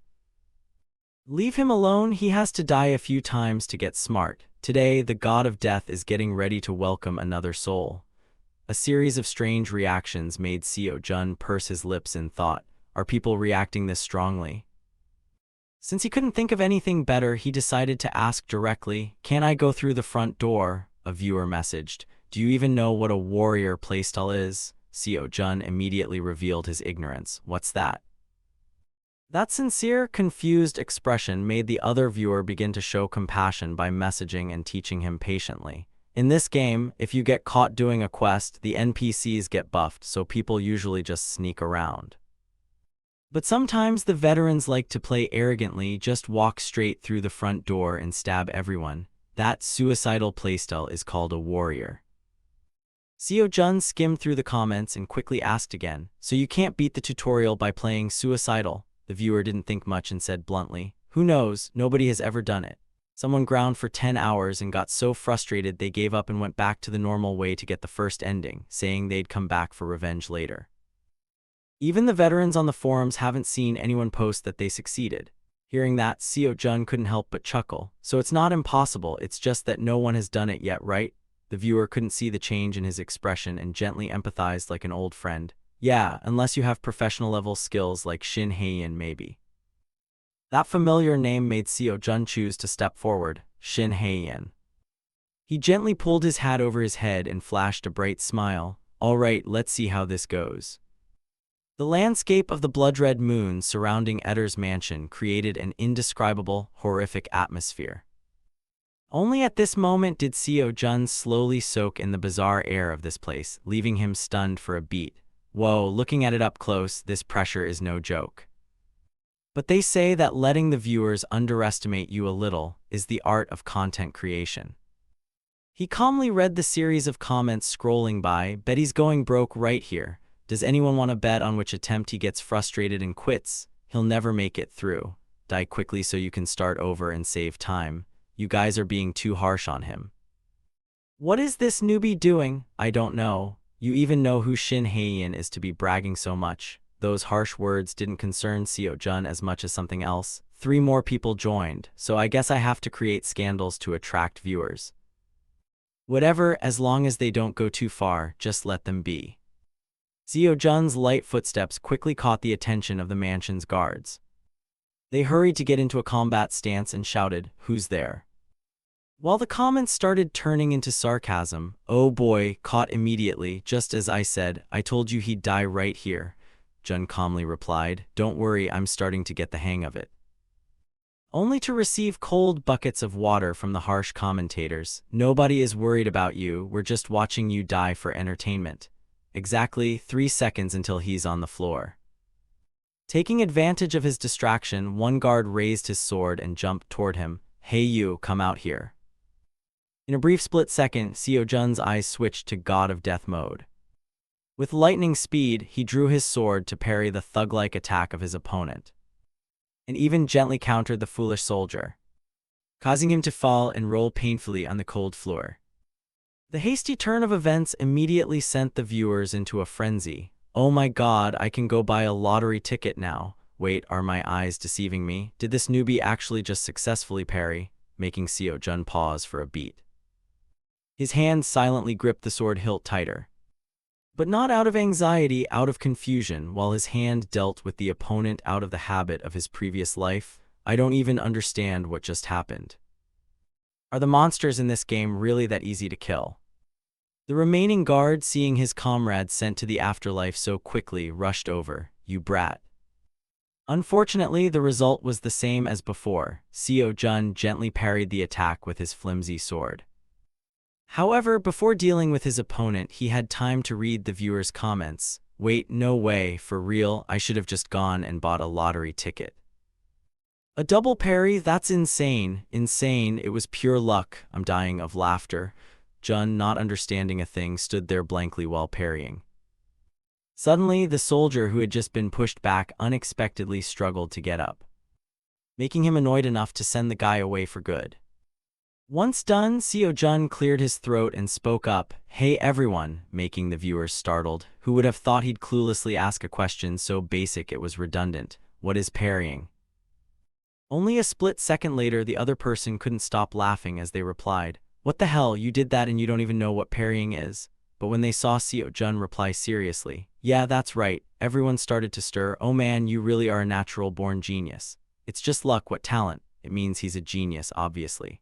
Leave him alone, he has to die a few times to get smart. Today, the god of death is getting ready to welcome another soul. A series of strange reactions made Seo Jun purse his lips in thought. Are people reacting this strongly? Since he couldn't think of anything better, he decided to ask directly, "Can I go through the front door?" A viewer messaged. "Do you even know what a warrior playstyle is?" Seo Jun immediately revealed his ignorance. What's that? That sincere, confused expression made the other viewer begin to show compassion by messaging and teaching him patiently. In this game, if you get caught doing a quest, the NPCs get buffed, so people usually just sneak around. But sometimes the veterans like to play arrogantly, just walk straight through the front door and stab everyone. That suicidal playstyle is called a warrior. Seo Jun skimmed through the comments and quickly asked again, "So you can't beat the tutorial by playing suicidal?" The viewer didn't think much and said bluntly, "Who knows? Nobody has ever done it. Someone ground for 10 hours and got so frustrated they gave up and went back to the normal way to get the first ending, saying they'd come back for revenge later." Even the veterans on the forums haven't seen anyone post that they succeeded. Hearing that, Seo Jun couldn't help but chuckle. "So it's not impossible, it's just that no one has done it yet, right?" The viewer couldn't see the change in his expression and gently empathized like an old friend. "Yeah, unless you have professional level skills like Shin Hae-in maybe." That familiar name made Seo Jun choose to step forward. Shin Hae-in. He gently pulled his hat over his head and flashed a bright smile. "All right, let's see how this goes." The landscape of the blood-red moon surrounding Eder's mansion created an indescribable, horrific atmosphere. Only at this moment did Seo Jun slowly soak in the bizarre air of this place, leaving him stunned for a beat. Whoa, looking at it up close, this pressure is no joke. But they say that letting the viewers underestimate you a little is the art of content creation. He calmly read the series of comments scrolling by. "Bet he's going broke right here. Does anyone want to bet on which attempt he gets frustrated and quits? He'll never make it through. Die quickly so you can start over and save time. You guys are being too harsh on him." "What is this newbie doing? I don't know. You even know who Shin Hae-in is to be bragging so much." Those harsh words didn't concern Seo Jun as much as something else. 3 more people joined, so I guess I have to create scandals to attract viewers. Whatever, as long as they don't go too far, just let them be. Seo Jun's light footsteps quickly caught the attention of the mansion's guards. They hurried to get into a combat stance and shouted, "Who's there?" While the comments started turning into sarcasm, "Oh boy, caught immediately, just as I said, I told you he'd die right here," Jun calmly replied. "Don't worry, I'm starting to get the hang of it." Only to receive cold buckets of water from the harsh commentators. "Nobody is worried about you, we're just watching you die for entertainment." Exactly 3 seconds until he's on the floor. Taking advantage of his distraction, one guard raised his sword and jumped toward him. "Hey you, come out here." In a brief split second, Seo Jun's eyes switched to God of Death mode. With lightning speed, he drew his sword to parry the thug-like attack of his opponent, and even gently countered the foolish soldier, causing him to fall and roll painfully on the cold floor. The hasty turn of events immediately sent the viewers into a frenzy. "Oh my god, I can go buy a lottery ticket now. Wait, are my eyes deceiving me? Did this newbie actually just successfully parry?" Making Seo Jun pause for a beat. His hand silently gripped the sword hilt tighter. But not out of anxiety, out of confusion, while his hand dealt with the opponent out of the habit of his previous life. "I don't even understand what just happened. Are the monsters in this game really that easy to kill?" The remaining guard, seeing his comrade sent to the afterlife so quickly, rushed over. "You brat." Unfortunately, the result was the same as before. Seo Jun gently parried the attack with his flimsy sword. However, before dealing with his opponent, he had time to read the viewers' comments. "Wait, no way, for real, I should have just gone and bought a lottery ticket. A double parry, that's insane, insane, it was pure luck, I'm dying of laughter." Jun, not understanding a thing, stood there blankly while parrying. Suddenly, the soldier who had just been pushed back unexpectedly struggled to get up, making him annoyed enough to send the guy away for good. Once done, Seo Jun cleared his throat and spoke up, "Hey everyone," making the viewers startled. Who would have thought he'd cluelessly ask a question so basic it was redundant? "What is parrying?" Only a split second later, the other person couldn't stop laughing as they replied, "What the hell, you did that and you don't even know what parrying is?" But when they saw Seo Jun reply seriously, "Yeah, that's right," everyone started to stir. "Oh man, you really are a natural-born genius. It's just luck, what talent? It means he's a genius, obviously."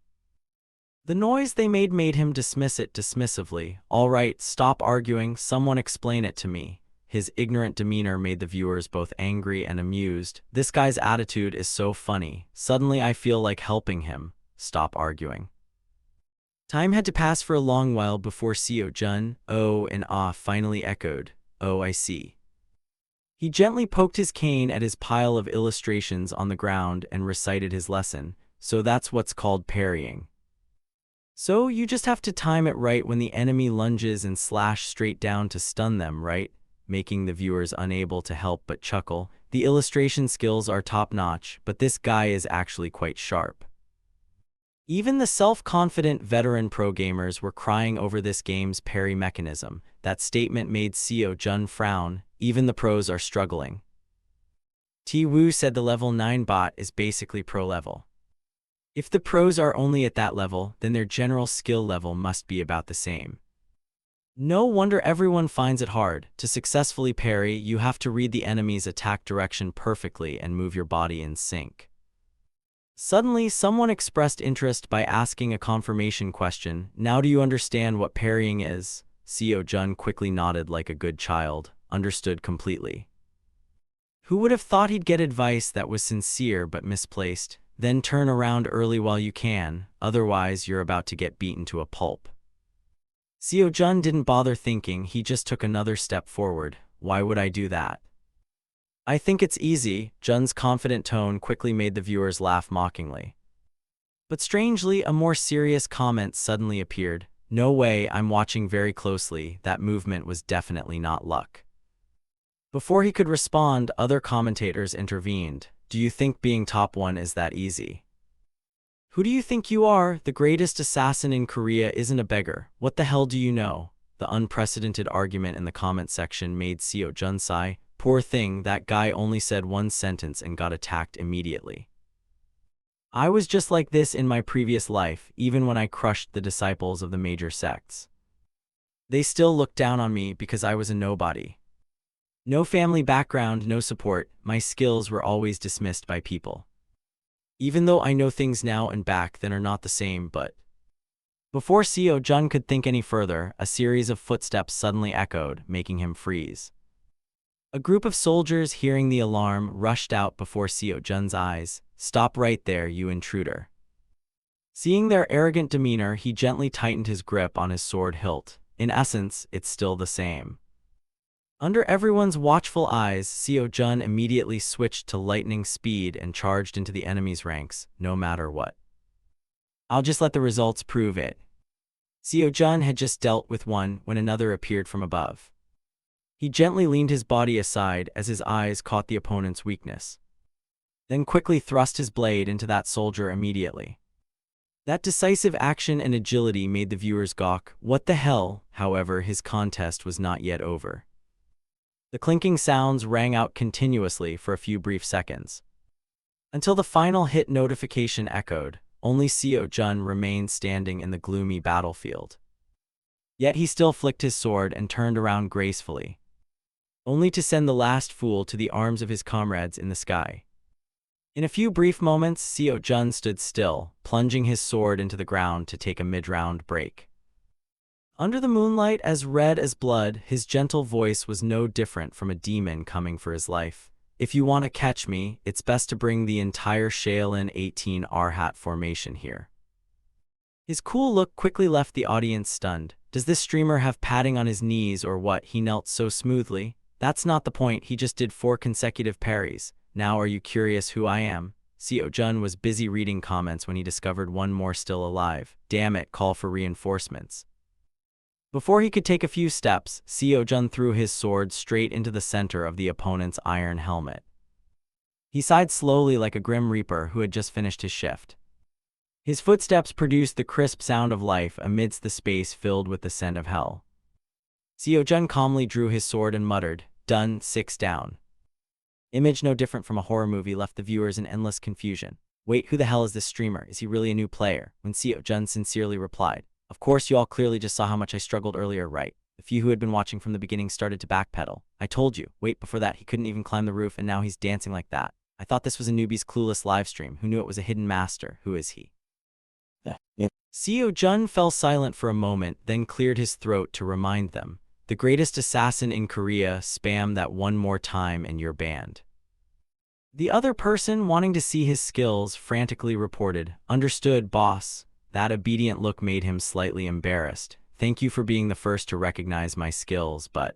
The noise they made him dismiss it dismissively. "All right, stop arguing, someone explain it to me." His ignorant demeanor made the viewers both angry and amused. "This guy's attitude is so funny. Suddenly I feel like helping him. Stop arguing." Time had to pass for a long while before Seo Jun, oh and ah, finally echoed, "Oh, I see." He gently poked his cane at his pile of illustrations on the ground and recited his lesson. "So that's what's called parrying. So you just have to time it right when the enemy lunges and slash straight down to stun them, right?" Making the viewers unable to help but chuckle. The illustration skills are top-notch, but this guy is actually quite sharp. Even the self-confident veteran pro gamers were crying over this game's parry mechanism. That statement made Seo Jun frown. Even the pros are struggling. T Wu said the level 9 bot is basically pro level. If the pros are only at that level, then their general skill level must be about the same. No wonder everyone finds it hard. To successfully parry, you have to read the enemy's attack direction perfectly and move your body in sync. Suddenly, someone expressed interest by asking a confirmation question. "Now do you understand what parrying is?" Seo Jun quickly nodded like a good child, understood completely. Who would have thought he'd get advice that was sincere but misplaced? Then turn around early while you can, otherwise you're about to get beaten to a pulp. Seo Jun didn't bother thinking, he just took another step forward. "Why would I do that?" "I think it's easy." Jun's confident tone quickly made the viewers laugh mockingly. But strangely, a more serious comment suddenly appeared. "No way, I'm watching very closely. That movement was definitely not luck." Before he could respond, other commentators intervened. "Do you think being top 1 is that easy? Who do you think you are? The greatest assassin in Korea isn't a beggar. What the hell do you know?" The unprecedented argument in the comment section made Seo Jun sigh. Poor thing, that guy only said one sentence and got attacked immediately. "I was just like this in my previous life, even when I crushed the disciples of the major sects. They still looked down on me because I was a nobody. No family background, no support, my skills were always dismissed by people. Even though I know things now and back then are not the same, but..." Before Seo Jun could think any further, a series of footsteps suddenly echoed, making him freeze. A group of soldiers, hearing the alarm, rushed out before Seo Jun's eyes. "Stop right there, you intruder." Seeing their arrogant demeanor, he gently tightened his grip on his sword hilt. In essence, it's still the same. Under everyone's watchful eyes, Seo Jun immediately switched to lightning speed and charged into the enemy's ranks, no matter what. "I'll just let the results prove it." Seo Jun had just dealt with one when another appeared from above. He gently leaned his body aside as his eyes caught the opponent's weakness, then quickly thrust his blade into that soldier immediately. That decisive action and agility made the viewers gawk. What the hell? However, his contest was not yet over. The clinking sounds rang out continuously for a few brief seconds, until the final hit notification echoed. Only Seo Jun remained standing in the gloomy battlefield. Yet he still flicked his sword and turned around gracefully, only to send the last fool to the arms of his comrades in the sky. In a few brief moments, Seo Jun stood still, plunging his sword into the ground to take a mid-round break. Under the moonlight, as red as blood, his gentle voice was no different from a demon coming for his life. "If you want to catch me, it's best to bring the entire Shaolin 18 R-hat formation here." His cool look quickly left the audience stunned. Does this streamer have padding on his knees or what? He knelt so smoothly. That's not the point, he just did 4 consecutive parries. Now are you curious who I am? Seo Jun was busy reading comments when he discovered one more still alive. Damn it, call for reinforcements. Before he could take a few steps, Seo Jun threw his sword straight into the center of the opponent's iron helmet. He sighed slowly like a grim reaper who had just finished his shift. His footsteps produced the crisp sound of life amidst the space filled with the scent of hell. Seo Jun calmly drew his sword and muttered, "Done, 6 down." Image no different from a horror movie left the viewers in endless confusion. Wait, who the hell is this streamer? Is he really a new player? When Seo Jun sincerely replied, of course you all clearly just saw how much I struggled earlier, right? The few who had been watching from the beginning started to backpedal. I told you. Wait, before that he couldn't even climb the roof and now he's dancing like that. I thought this was a newbie's clueless livestream. Who knew it was a hidden master? Who is he? Seo Jun fell silent for a moment, then cleared his throat to remind them. The greatest assassin in Korea, spam that one more time and you're banned. The other person, wanting to see his skills, frantically reported, understood, boss. That obedient look made him slightly embarrassed. Thank you for being the first to recognize my skills, but...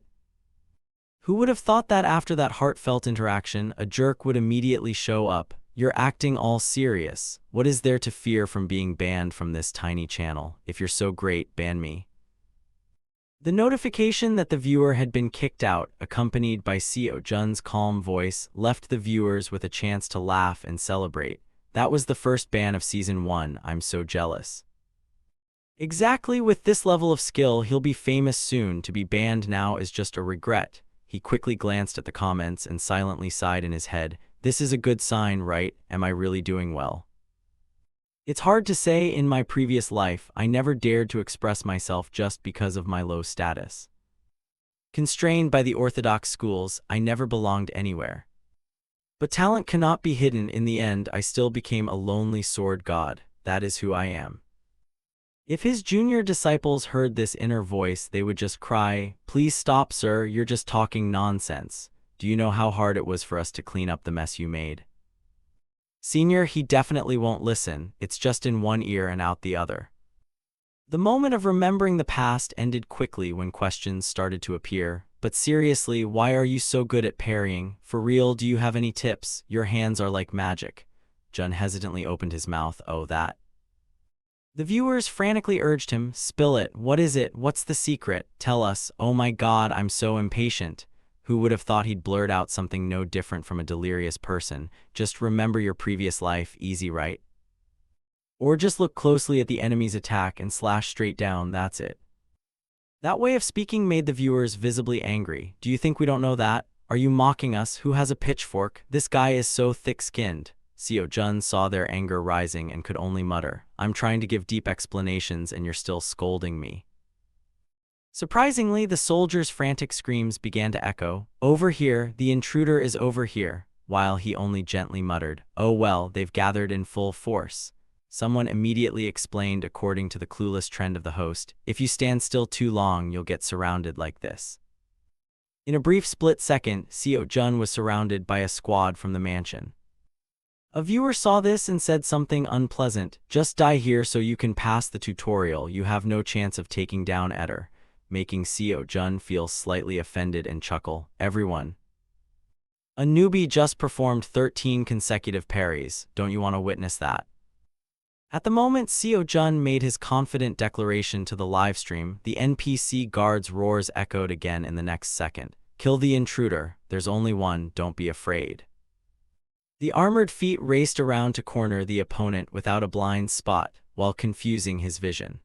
Who would have thought that after that heartfelt interaction, a jerk would immediately show up? You're acting all serious. What is there to fear from being banned from this tiny channel? If you're so great, ban me. The notification that the viewer had been kicked out, accompanied by Seo Jun's calm voice, left the viewers with a chance to laugh and celebrate. That was the first ban of Season 1, I'm so jealous. Exactly, with this level of skill, he'll be famous soon. To be banned now is just a regret. He quickly glanced at the comments and silently sighed in his head. This is a good sign, right? Am I really doing well? It's hard to say. In my previous life, I never dared to express myself just because of my low status. Constrained by the orthodox schools, I never belonged anywhere. But talent cannot be hidden. In the end, I still became a lonely sword god. That is who I am. If his junior disciples heard this inner voice, they would just cry, "Please stop, sir, you're just talking nonsense. Do you know how hard it was for us to clean up the mess you made?" Senior, he definitely won't listen. It's just in one ear and out the other. The moment of remembering the past ended quickly when questions started to appear. But seriously, why are you so good at parrying? For real, do you have any tips? Your hands are like magic. Jun hesitantly opened his mouth. Oh, that. The viewers frantically urged him, spill it. What is it? What's the secret? Tell us. Oh my god, I'm so impatient. Who would have thought he'd blurt out something no different from a delirious person? Just remember your previous life, easy, right? Or just look closely at the enemy's attack and slash straight down, that's it. That way of speaking made the viewers visibly angry. Do you think we don't know that? Are you mocking us? Who has a pitchfork? This guy is so thick-skinned. Seo Jun saw their anger rising and could only mutter, I'm trying to give deep explanations and you're still scolding me. Surprisingly, the soldiers' frantic screams began to echo. Over here, the intruder is over here, while he only gently muttered, oh well, they've gathered in full force. Someone immediately explained, according to the clueless trend of the host, if you stand still too long, you'll get surrounded like this. In a brief split second, Seo Jun was surrounded by a squad from the mansion. A viewer saw this and said something unpleasant. Just die here so you can pass the tutorial. You have no chance of taking down Eder, making Seo Jun feel slightly offended and chuckle. Everyone. A newbie just performed 13 consecutive parries. Don't you want to witness that? At the moment Seo Jun made his confident declaration to the livestream, the NPC guard's roars echoed again in the next second. Kill the intruder. There's only one. Don't be afraid. The armored feet raced around to corner the opponent without a blind spot, while confusing his vision.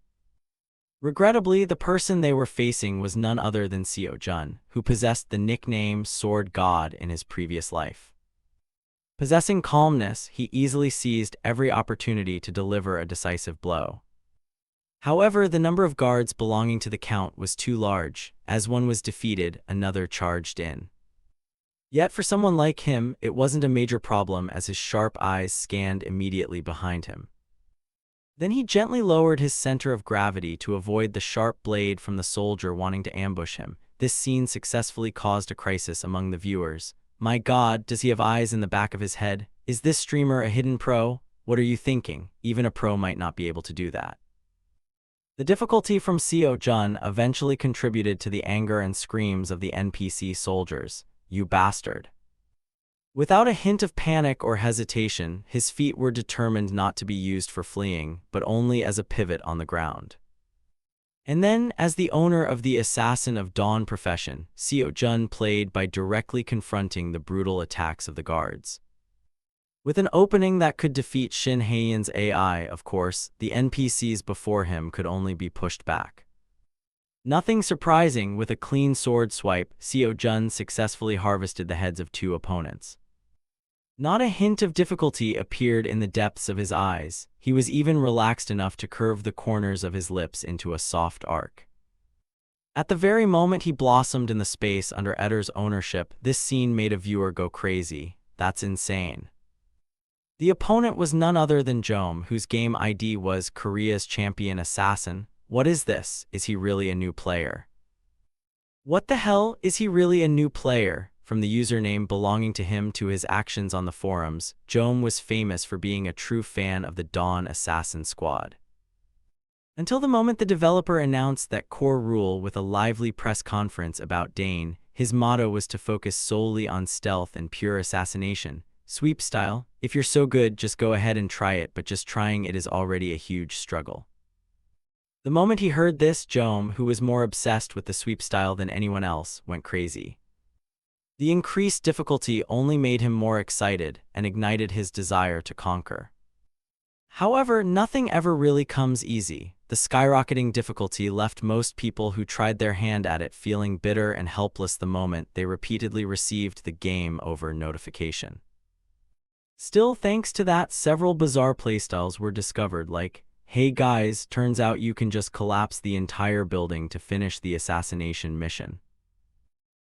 Regrettably, the person they were facing was none other than Seo Jun, who possessed the nickname Sword God in his previous life. Possessing calmness, he easily seized every opportunity to deliver a decisive blow. However, the number of guards belonging to the count was too large. As one was defeated, another charged in. Yet for someone like him, it wasn't a major problem as his sharp eyes scanned immediately behind him. Then he gently lowered his center of gravity to avoid the sharp blade from the soldier wanting to ambush him. This scene successfully caused a crisis among the viewers. My god, does he have eyes in the back of his head? Is this streamer a hidden pro? What are you thinking? Even a pro might not be able to do that. The difficulty from Seo Jun eventually contributed to the anger and screams of the NPC soldiers. You bastard. Without a hint of panic or hesitation, his feet were determined not to be used for fleeing, but only as a pivot on the ground. And then, as the owner of the Assassin of Dawn profession, Seo Jun played by directly confronting the brutal attacks of the guards. With an opening that could defeat Shin Haeyeon's AI, of course, the NPCs before him could only be pushed back. Nothing surprising, with a clean sword swipe, Seo Jun successfully harvested the heads of two opponents. Not a hint of difficulty appeared in the depths of his eyes. He was even relaxed enough to curve the corners of his lips into a soft arc. At the very moment he blossomed in the space under Eder's ownership, this scene made a viewer go crazy. That's insane. The opponent was none other than Jom, whose game ID was Korea's champion assassin. What is this? Is he really a new player? What the hell? Is he really a new player? From the username belonging to him to his actions on the forums, Jom was famous for being a true fan of the Dawn Assassin Squad. Until the moment the developer announced that core rule with a lively press conference about Dane, his motto was to focus solely on stealth and pure assassination. Sweep style, if you're so good, just go ahead and try it, but just trying it is already a huge struggle. The moment he heard this, Jom, who was more obsessed with the sweep style than anyone else, went crazy. The increased difficulty only made him more excited and ignited his desire to conquer. However, nothing ever really comes easy. The skyrocketing difficulty left most people who tried their hand at it feeling bitter and helpless the moment they repeatedly received the game over notification. Still, thanks to that, several bizarre playstyles were discovered, like, hey guys, turns out you can just collapse the entire building to finish the assassination mission.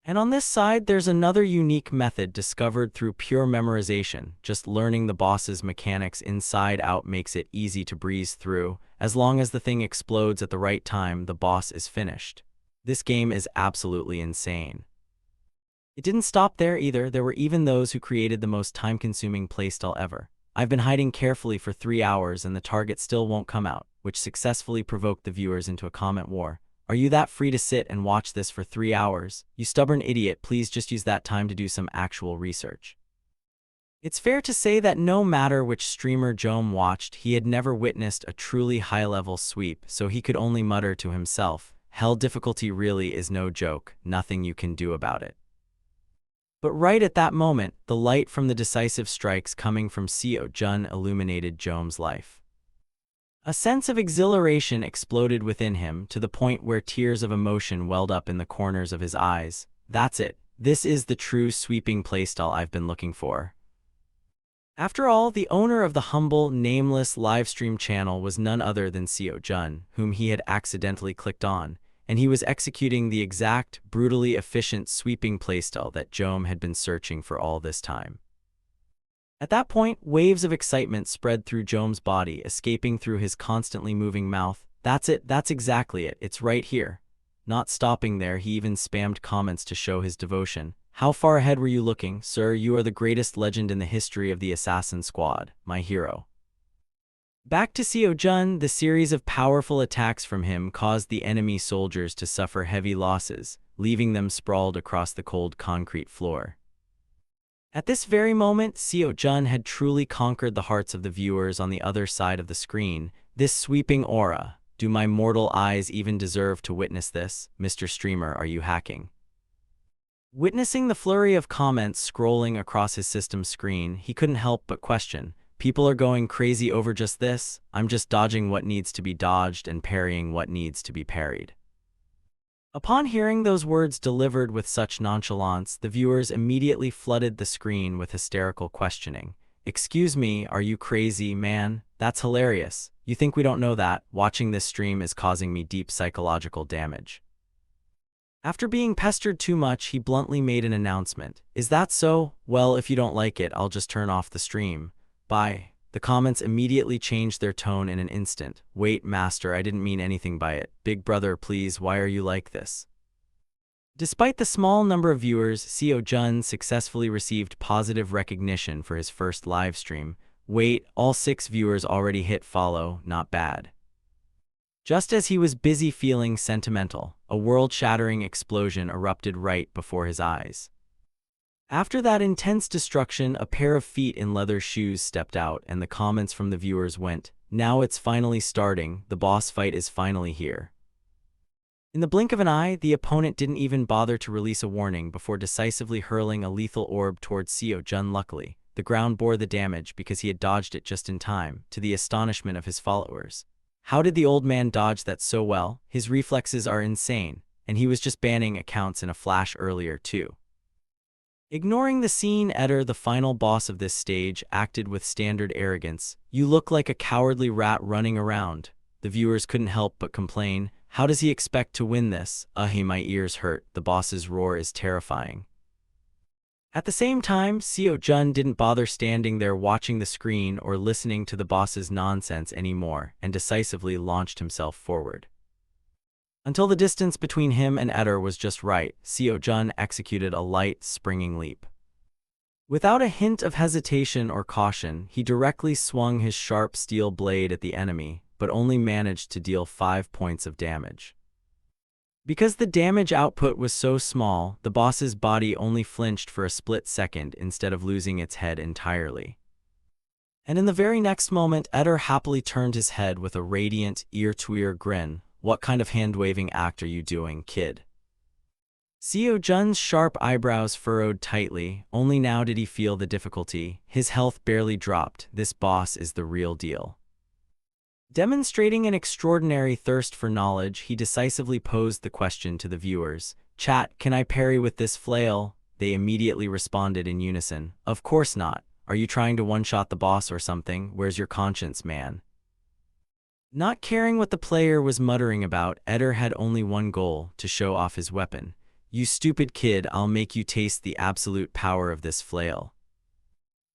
And on this side, there's another unique method discovered through pure memorization. Just learning the boss's mechanics inside out makes it easy to breeze through. As long as the thing explodes at the right time, the boss is finished. This game is absolutely insane. It didn't stop there either. There were even those who created the most time-consuming playstyle ever. I've been hiding carefully for 3 hours and the target still won't come out, which successfully provoked the viewers into a comment war. Are you that free to sit and watch this for 3 hours? You stubborn idiot, please just use that time to do some actual research. It's fair to say that no matter which streamer Jom watched, he had never witnessed a truly high-level sweep, so he could only mutter to himself, hell, difficulty really is no joke, nothing you can do about it. But right at that moment, the light from the decisive strikes coming from Seo Jun illuminated Jom's life. A sense of exhilaration exploded within him to the point where tears of emotion welled up in the corners of his eyes. That's it. This is the true sweeping playstyle I've been looking for. After all, the owner of the humble, nameless livestream channel was none other than Seo Jun, whom he had accidentally clicked on, and he was executing the exact, brutally efficient sweeping playstyle that Jom had been searching for all this time. At that point, waves of excitement spread through Jom's body, escaping through his constantly moving mouth. That's it, that's exactly it, it's right here. Not stopping there, he even spammed comments to show his devotion. How far ahead were you looking, sir? You are the greatest legend in the history of the Assassin Squad, my hero. Back to Seo Jun, the series of powerful attacks from him caused the enemy soldiers to suffer heavy losses, leaving them sprawled across the cold concrete floor. At this very moment, Seo Jun had truly conquered the hearts of the viewers on the other side of the screen. This sweeping aura. Do my mortal eyes even deserve to witness this? Mr. Streamer, are you hacking? Witnessing the flurry of comments scrolling across his system screen, he couldn't help but question. People are going crazy over just this. I'm just dodging what needs to be dodged and parrying what needs to be parried. Upon hearing those words delivered with such nonchalance, the viewers immediately flooded the screen with hysterical questioning. Excuse me, are you crazy, man? That's hilarious. You think we don't know that? Watching this stream is causing me deep psychological damage. After being pestered too much, he bluntly made an announcement. Is that so? Well, if you don't like it, I'll just turn off the stream. Bye. The comments immediately changed their tone in an instant. Wait, master, I didn't mean anything by it. Big brother, please, why are you like this? Despite the small number of viewers, Seo Jun successfully received positive recognition for his first live stream. Wait, all 6 viewers already hit follow, not bad. Just as he was busy feeling sentimental, a world-shattering explosion erupted right before his eyes. After that intense destruction, a pair of feet in leather shoes stepped out, and the comments from the viewers went, now it's finally starting, the boss fight is finally here. In the blink of an eye, the opponent didn't even bother to release a warning before decisively hurling a lethal orb towards Seo Jun. Luckily, the ground bore the damage because he had dodged it just in time, to the astonishment of his followers. How did the old man dodge that so well? His reflexes are insane, and he was just banning accounts in a flash earlier too. Ignoring the scene, Eder, the final boss of this stage, acted with standard arrogance. "You look like a cowardly rat running around." The viewers couldn't help but complain. How does he expect to win this? Hey, my ears hurt. The boss's roar is terrifying. At the same time, Seo Jun didn't bother standing there watching the screen or listening to the boss's nonsense anymore, and decisively launched himself forward. Until the distance between him and Eder was just right, Seo Jun executed a light, springing leap. Without a hint of hesitation or caution, he directly swung his sharp steel blade at the enemy, but only managed to deal 5 points of damage. Because the damage output was so small, the boss's body only flinched for a split second instead of losing its head entirely. And in the very next moment, Eder happily turned his head with a radiant, ear-to-ear grin. "What kind of hand-waving act are you doing, kid?" Seo Jun's sharp eyebrows furrowed tightly. Only now did he feel the difficulty. His health barely dropped. This boss is the real deal. Demonstrating an extraordinary thirst for knowledge, he decisively posed the question to the viewers. "Chat, can I parry with this flail?" They immediately responded in unison. "Of course not. Are you trying to one-shot the boss or something? Where's your conscience, man?" Not caring what the player was muttering about, Eder had only one goal: to show off his weapon. "You stupid kid, I'll make you taste the absolute power of this flail."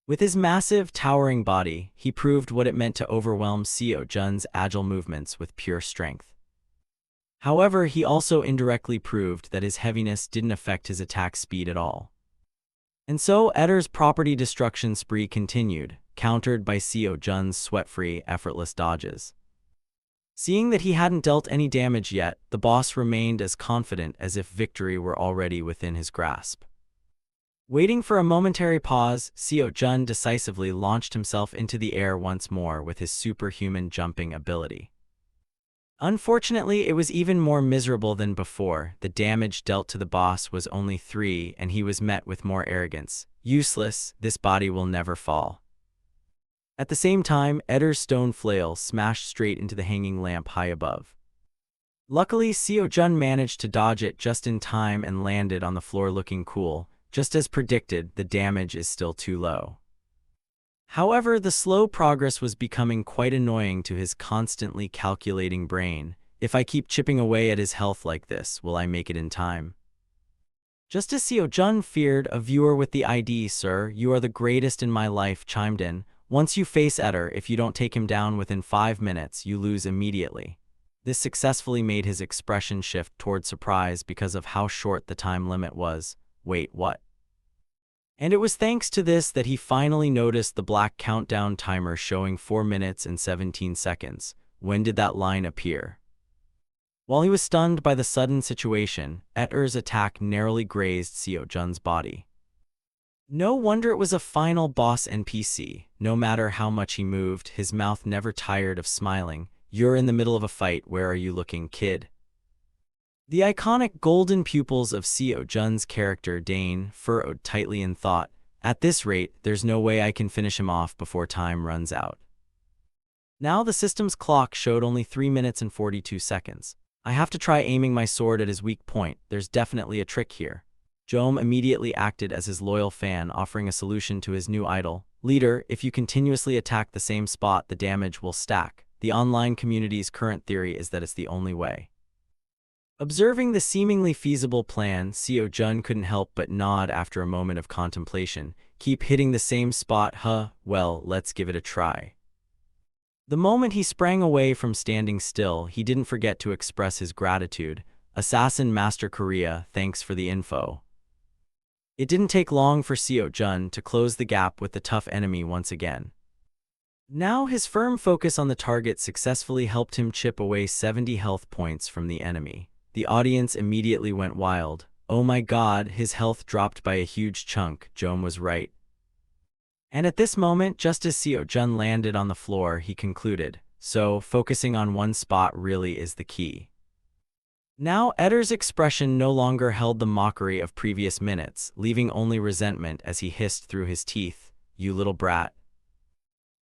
With his massive, towering body, he proved what it meant to overwhelm Seo Jun's agile movements with pure strength. However, he also indirectly proved that his heaviness didn't affect his attack speed at all. And so, Eder's property destruction spree continued, countered by Seo Jun's sweat-free, effortless dodges. Seeing that he hadn't dealt any damage yet, the boss remained as confident as if victory were already within his grasp. Waiting for a momentary pause, Seo Jun decisively launched himself into the air once more with his superhuman jumping ability. Unfortunately, it was even more miserable than before. The damage dealt to the boss was only 3, and he was met with more arrogance. "Useless, this body will never fall." At the same time, Eder's stone flail smashed straight into the hanging lamp high above. Luckily, Seo Jun managed to dodge it just in time and landed on the floor looking cool. Just as predicted, the damage is still too low. However, the slow progress was becoming quite annoying to his constantly calculating brain. "If I keep chipping away at his health like this, will I make it in time?" Just as Seo Jun feared, a viewer with the ID, "Sir, you are the greatest in my life," chimed in. "Once you face Eder, if you don't take him down within 5 minutes, you lose immediately." This successfully made his expression shift toward surprise because of how short the time limit was. "Wait, what?" And it was thanks to this that he finally noticed the black countdown timer showing 4 minutes and 17 seconds. When did that line appear? While he was stunned by the sudden situation, Eder's attack narrowly grazed Seo Jun's body. No wonder it was a final boss NPC. No matter how much he moved, his mouth never tired of smiling. "You're in the middle of a fight. Where are you looking, kid?" The iconic golden pupils of Seo Jun's character Dane furrowed tightly in thought. "At this rate, there's no way I can finish him off before time runs out." Now the system's clock showed only 3 minutes and 42 seconds. "I have to try aiming my sword at his weak point. There's definitely a trick here." Jom immediately acted as his loyal fan, offering a solution to his new idol. "Leader, if you continuously attack the same spot, the damage will stack. The online community's current theory is that it's the only way." Observing the seemingly feasible plan, Seo Jun couldn't help but nod after a moment of contemplation. "Keep hitting the same spot, huh? Well, let's give it a try." The moment he sprang away from standing still, he didn't forget to express his gratitude. "Assassin Master Korea, thanks for the info." It didn't take long for Seo Jun to close the gap with the tough enemy once again. Now his firm focus on the target successfully helped him chip away 70 health points from the enemy. The audience immediately went wild. "Oh my god, his health dropped by a huge chunk." Jom was right. And at this moment, just as Seo Jun landed on the floor, he concluded, "So, focusing on one spot really is the key." Now Eder's expression no longer held the mockery of previous minutes, leaving only resentment as he hissed through his teeth, "You little brat."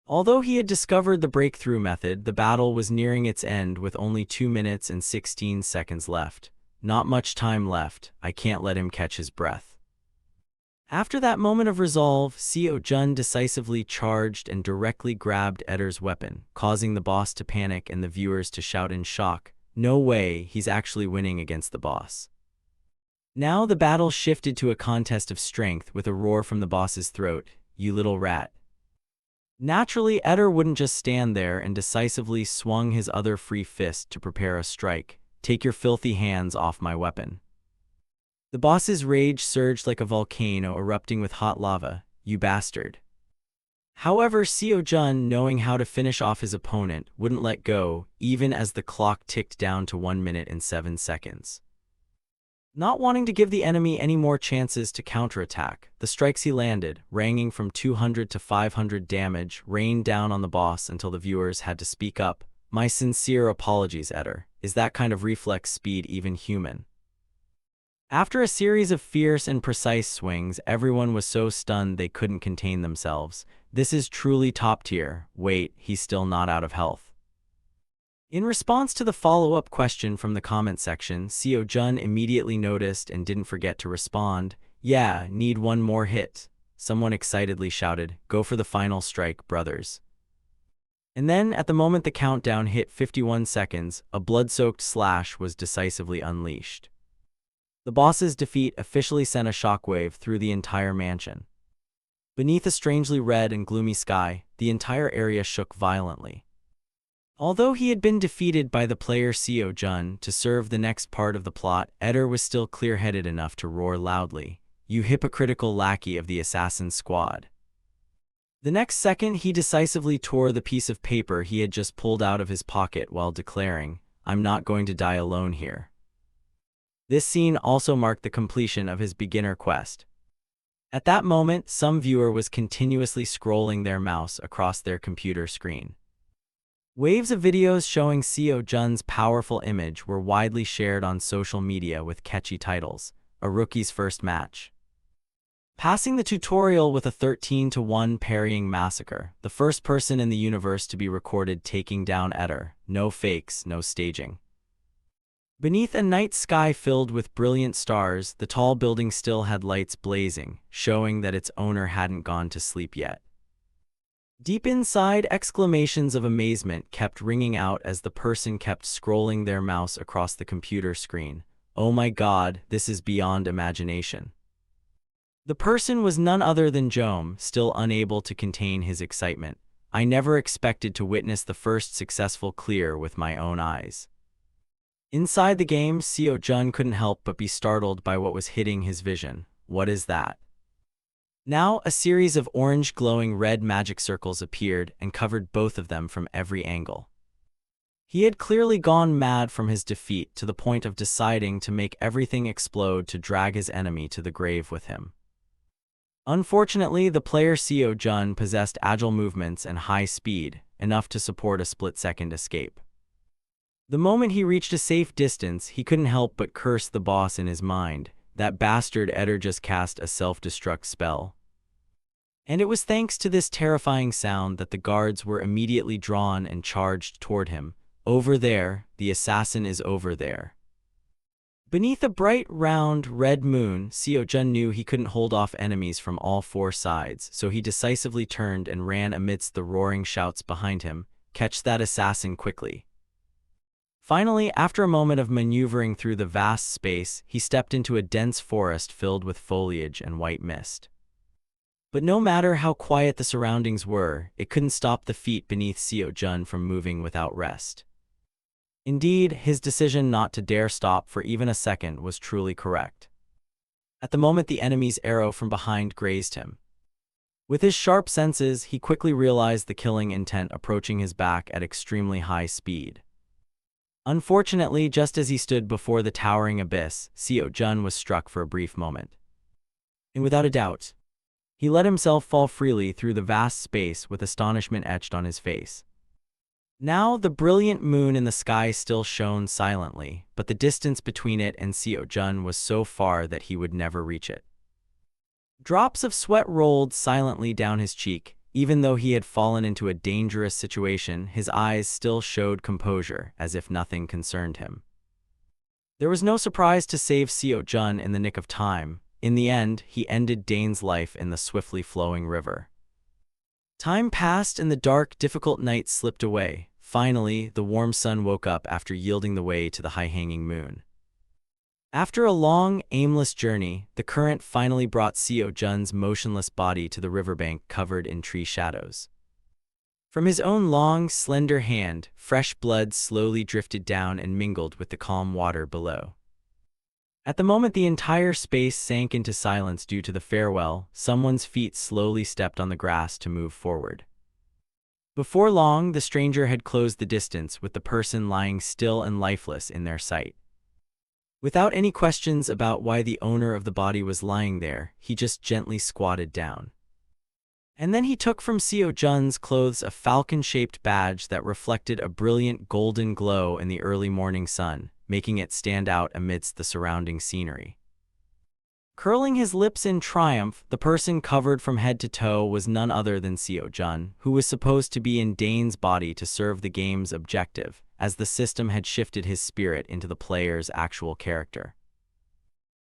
Although he had discovered the breakthrough method, the battle was nearing its end with only 2 minutes and 16 seconds left. "Not much time left. I can't let him catch his breath." After that moment of resolve, Seo Jun decisively charged and directly grabbed Eder's weapon, causing the boss to panic and the viewers to shout in shock, "No way, he's actually winning against the boss." Now the battle shifted to a contest of strength with a roar from the boss's throat, "You little rat." Naturally, Eder wouldn't just stand there and decisively swung his other free fist to prepare a strike. "Take your filthy hands off my weapon." The boss's rage surged like a volcano erupting with hot lava. "You bastard." However, Seo Jun, knowing how to finish off his opponent, wouldn't let go, even as the clock ticked down to 1 minute and 7 seconds. Not wanting to give the enemy any more chances to counterattack, the strikes he landed, ranging from 200 to 500 damage, rained down on the boss until the viewers had to speak up. "My sincere apologies, Eder. Is that kind of reflex speed even human?" After a series of fierce and precise swings, everyone was so stunned they couldn't contain themselves. "This is truly top tier. Wait, he's still not out of health." In response to the follow-up question from the comment section, Seo Jun immediately noticed and didn't forget to respond. "Yeah, need one more hit." Someone excitedly shouted, "Go for the final strike, brothers." And then, at the moment the countdown hit 51 seconds, a blood-soaked slash was decisively unleashed. The boss's defeat officially sent a shockwave through the entire mansion. Beneath a strangely red and gloomy sky, the entire area shook violently. Although he had been defeated by the player Seo Jun to serve the next part of the plot, Eder was still clear-headed enough to roar loudly, "You hypocritical lackey of the assassin squad." The next second, he decisively tore the piece of paper he had just pulled out of his pocket while declaring, "I'm not going to die alone here." This scene also marked the completion of his beginner quest. At that moment, some viewer was continuously scrolling their mouse across their computer screen. Waves of videos showing Seo Jun's powerful image were widely shared on social media with catchy titles, "A Rookie's First Match," "Passing the Tutorial with a 13-to-1 Parrying Massacre," "The First Person in the Universe to be Recorded Taking Down Eder," "No Fakes, No Staging." Beneath a night sky filled with brilliant stars, the tall building still had lights blazing, showing that its owner hadn't gone to sleep yet. Deep inside, exclamations of amazement kept ringing out as the person kept scrolling their mouse across the computer screen. "Oh my god, this is beyond imagination." The person was none other than Jom, still unable to contain his excitement. "I never expected to witness the first successful clear with my own eyes." Inside the game, Seo Jun couldn't help but be startled by what was hitting his vision. What is that? Now, a series of orange glowing red magic circles appeared and covered both of them from every angle. He had clearly gone mad from his defeat to the point of deciding to make everything explode to drag his enemy to the grave with him. Unfortunately, the player Seo Jun possessed agile movements and high speed, enough to support a split-second escape. The moment he reached a safe distance, he couldn't help but curse the boss in his mind. That bastard Eder just cast a self-destruct spell. And it was thanks to this terrifying sound that the guards were immediately drawn and charged toward him. "Over there, the assassin is over there." Beneath a bright, round, red moon, Seo Jun knew he couldn't hold off enemies from all four sides, so he decisively turned and ran amidst the roaring shouts behind him. "Catch that assassin quickly." Finally, after a moment of maneuvering through the vast space, he stepped into a dense forest filled with foliage and white mist. But no matter how quiet the surroundings were, it couldn't stop the feet beneath Seo Jun from moving without rest. Indeed, his decision not to dare stop for even a second was truly correct. At the moment the enemy's arrow from behind grazed him. With his sharp senses, he quickly realized the killing intent approaching his back at extremely high speed. Unfortunately, just as he stood before the towering abyss, Seo Jun was struck for a brief moment. And without a doubt, he let himself fall freely through the vast space with astonishment etched on his face. Now, the brilliant moon in the sky still shone silently, but the distance between it and Seo Jun was so far that he would never reach it. Drops of sweat rolled silently down his cheek. Even though he had fallen into a dangerous situation, his eyes still showed composure, as if nothing concerned him. There was no surprise to save Seo Jun in the nick of time. In the end, he ended Dane's life in the swiftly flowing river. Time passed and the dark, difficult night slipped away. Finally, the warm sun woke up after yielding the way to the high-hanging moon. After a long, aimless journey, the current finally brought Seo-jun's motionless body to the riverbank covered in tree shadows. From his own long, slender hand, fresh blood slowly drifted down and mingled with the calm water below. At the moment the entire space sank into silence due to the farewell, someone's feet slowly stepped on the grass to move forward. Before long, the stranger had closed the distance with the person lying still and lifeless in their sight. Without any questions about why the owner of the body was lying there, he just gently squatted down. And then he took from Seo-jun's clothes a falcon-shaped badge that reflected a brilliant golden glow in the early morning sun, making it stand out amidst the surrounding scenery. Curling his lips in triumph, the person covered from head to toe was none other than Seo-jun, who was supposed to be in Dane's body to serve the game's objective, as the system had shifted his spirit into the player's actual character.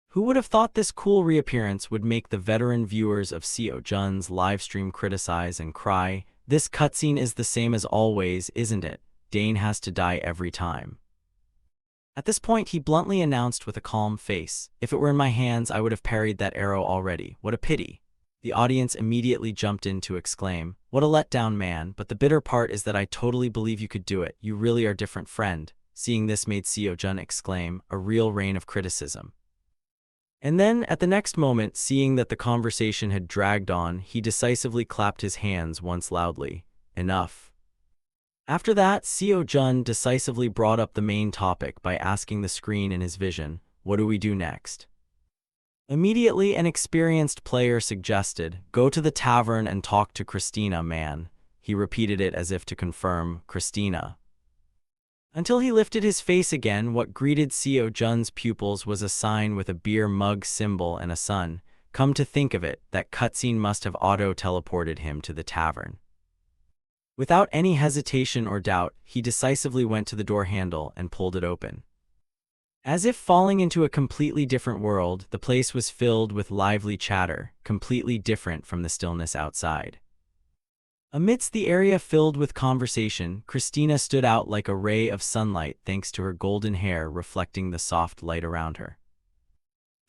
Who would have thought this cool reappearance would make the veteran viewers of Seo-jun's livestream criticize and cry, "This cutscene is the same as always, isn't it? Dane has to die every time." At this point, he bluntly announced with a calm face, "If it were in my hands, I would have parried that arrow already. What a pity." The audience immediately jumped in to exclaim, "What a letdown, man, but the bitter part is that I totally believe you could do it. You really are different, friend." Seeing this made Seo-jun exclaim, a real rain of criticism. And then, at the next moment, seeing that the conversation had dragged on, he decisively clapped his hands once loudly. "Enough." After that, Seo-jun decisively brought up the main topic by asking the screen in his vision, "What do we do next?" Immediately, an experienced player suggested, "Go to the tavern and talk to Christina, man." He repeated it as if to confirm, "Christina." Until he lifted his face again, what greeted Seo-jun's pupils was a sign with a beer mug symbol and a sun. Come to think of it, that cutscene must have auto-teleported him to the tavern. Without any hesitation or doubt, he decisively went to the door handle and pulled it open. As if falling into a completely different world, the place was filled with lively chatter, completely different from the stillness outside. Amidst the area filled with conversation, Christina stood out like a ray of sunlight thanks to her golden hair reflecting the soft light around her.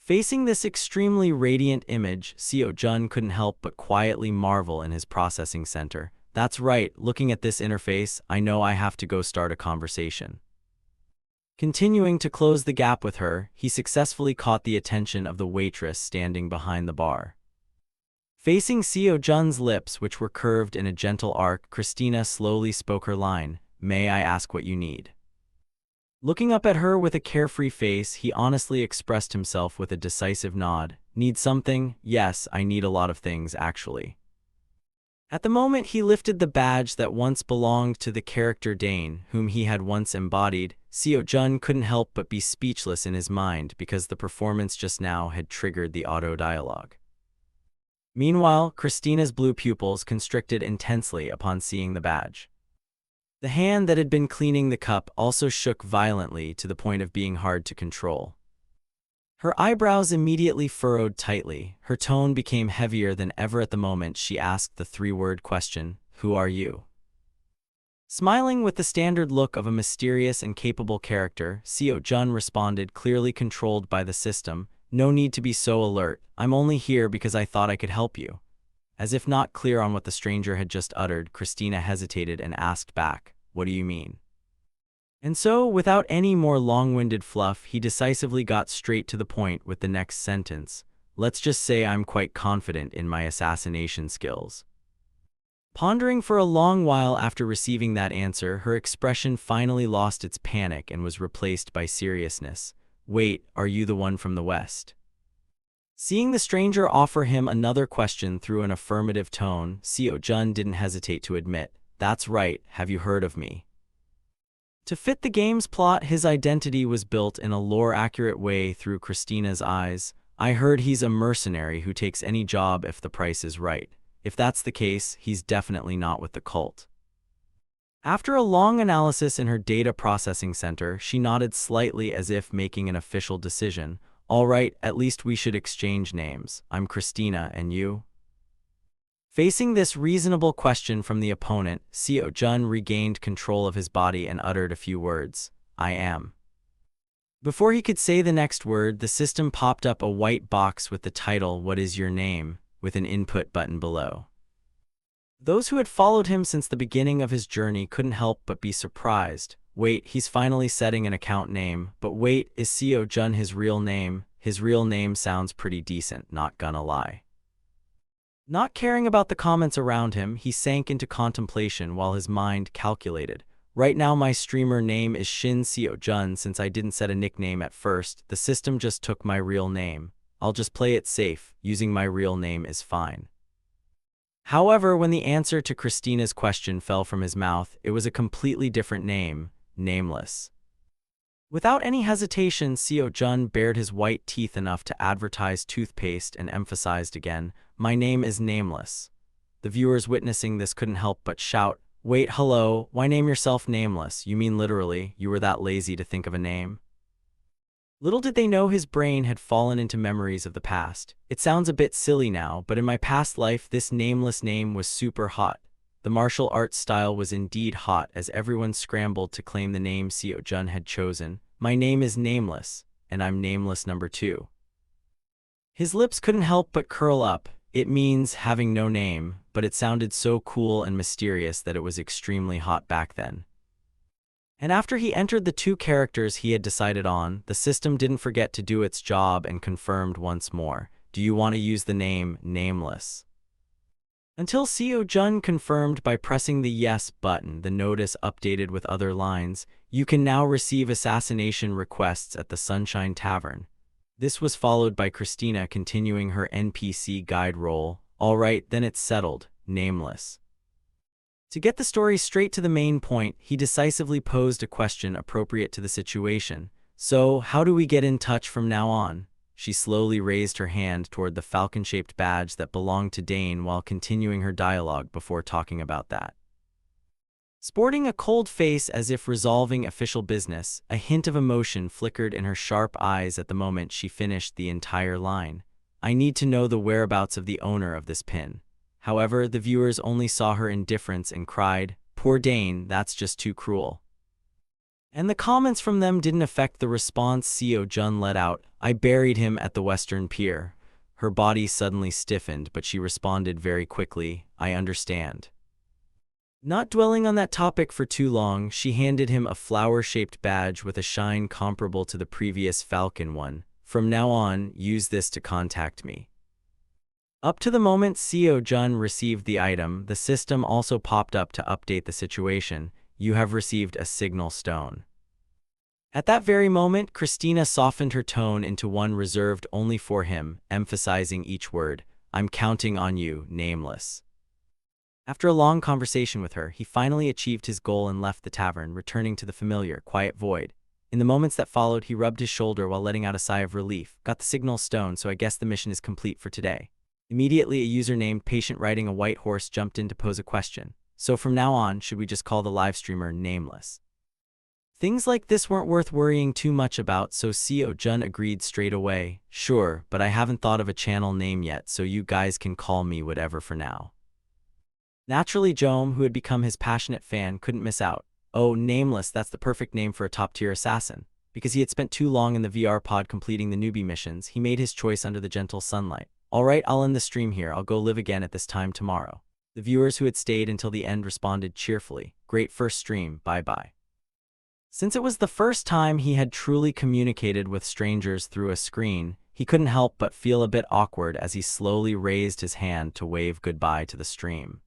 Facing this extremely radiant image, Seo-jun couldn't help but quietly marvel in his processing center. "That's right, looking at this interface, I know I have to go start a conversation." Continuing to close the gap with her, he successfully caught the attention of the waitress standing behind the bar. Facing Seo-jun's lips, which were curved in a gentle arc, Christina slowly spoke her line, "May I ask what you need?" Looking up at her with a carefree face, he honestly expressed himself with a decisive nod. "Need something? Yes, I need a lot of things, actually." At the moment he lifted the badge that once belonged to the character Dane, whom he had once embodied, Seo-jun couldn't help but be speechless in his mind because the performance just now had triggered the auto-dialogue. Meanwhile, Christina's blue pupils constricted intensely upon seeing the badge. The hand that had been cleaning the cup also shook violently to the point of being hard to control. Her eyebrows immediately furrowed tightly. Her tone became heavier than ever at the moment she asked the three-word question, "Who are you?" Smiling with the standard look of a mysterious and capable character, Seo-jun responded, clearly controlled by the system, "No need to be so alert. I'm only here because I thought I could help you." As if not clear on what the stranger had just uttered, Christina hesitated and asked back, "What do you mean?" And so, without any more long-winded fluff, he decisively got straight to the point with the next sentence. "Let's just say I'm quite confident in my assassination skills." Pondering for a long while after receiving that answer, her expression finally lost its panic and was replaced by seriousness. "Wait, are you the one from the West?" Seeing the stranger offer him another question through an affirmative tone, Seo-jun didn't hesitate to admit, "That's right, have you heard of me?" To fit the game's plot, his identity was built in a lore-accurate way through Christina's eyes. "I heard he's a mercenary who takes any job if the price is right. If that's the case, he's definitely not with the cult." After a long analysis in her data processing center, she nodded slightly as if making an official decision. Alright, at least we should exchange names. I'm Christina, and you? Facing this reasonable question from the opponent, Seo Jun regained control of his body and uttered a few words. I am. Before he could say the next word, the system popped up a white box with the title, What is your name?, with an input button below. Those who had followed him since the beginning of his journey couldn't help but be surprised. Wait, he's finally setting an account name. But wait, is Seo Jun his real name? His real name sounds pretty decent, not gonna lie. Not caring about the comments around him, he sank into contemplation while his mind calculated. Right now my streamer name is Shin Seo Jun. Since I didn't set a nickname at first, the system just took my real name. I'll just play it safe, using my real name is fine. However, when the answer to Christina's question fell from his mouth, it was a completely different name, Nameless. Without any hesitation, Seo Jun bared his white teeth enough to advertise toothpaste and emphasized again, my name is Nameless. The viewers witnessing this couldn't help but shout, wait, hello, why name yourself Nameless? You mean literally, you were that lazy to think of a name? Little did they know his brain had fallen into memories of the past. It sounds a bit silly now, but in my past life, this nameless name was super hot. The martial arts style was indeed hot as everyone scrambled to claim the name Seo Jun had chosen. My name is Nameless, and I'm Nameless number 2. His lips couldn't help but curl up. It means having no name, but it sounded so cool and mysterious that it was extremely hot back then. And after he entered the 2 characters he had decided on, the system didn't forget to do its job and confirmed once more, do you want to use the name Nameless? Until Seo Jun confirmed by pressing the yes button, the notice updated with other lines, you can now receive assassination requests at the Sunshine Tavern. This was followed by Christina continuing her NPC guide role. Alright, then it's settled, Nameless. To get the story straight to the main point, he decisively posed a question appropriate to the situation. So, how do we get in touch from now on? She slowly raised her hand toward the falcon-shaped badge that belonged to Dane while continuing her dialogue before talking about that. Sporting a cold face as if resolving official business, a hint of emotion flickered in her sharp eyes at the moment she finished the entire line. I need to know the whereabouts of the owner of this pin. However, the viewers only saw her indifference and cried, poor Dane, that's just too cruel. And the comments from them didn't affect the response Seo Jun let out. I buried him at the Western Pier. Her body suddenly stiffened, but she responded very quickly, I understand. Not dwelling on that topic for too long, she handed him a flower-shaped badge with a shine comparable to the previous falcon one. From now on, use this to contact me. Up to the moment Seo Jun received the item, the system also popped up to update the situation. You have received a signal stone. At that very moment, Christina softened her tone into one reserved only for him, emphasizing each word. I'm counting on you, Nameless. After a long conversation with her, he finally achieved his goal and left the tavern, returning to the familiar, quiet void. In the moments that followed, he rubbed his shoulder while letting out a sigh of relief. Got the signal stone, so I guess the mission is complete for today. Immediately, a user named Patient riding a white horse jumped in to pose a question. So from now on, should we just call the live streamer Nameless? Things like this weren't worth worrying too much about, so Seo Jun agreed straight away. Sure, but I haven't thought of a channel name yet, so you guys can call me whatever for now. Naturally, Jom, who had become his passionate fan, couldn't miss out. Oh, Nameless, that's the perfect name for a top-tier assassin. Because he had spent too long in the VR pod completing the newbie missions, he made his choice under the gentle sunlight. Alright, I'll end the stream here. I'll go live again at this time tomorrow. The viewers who had stayed until the end responded cheerfully. Great first stream, bye-bye. Since it was the first time he had truly communicated with strangers through a screen, he couldn't help but feel a bit awkward as he slowly raised his hand to wave goodbye to the stream.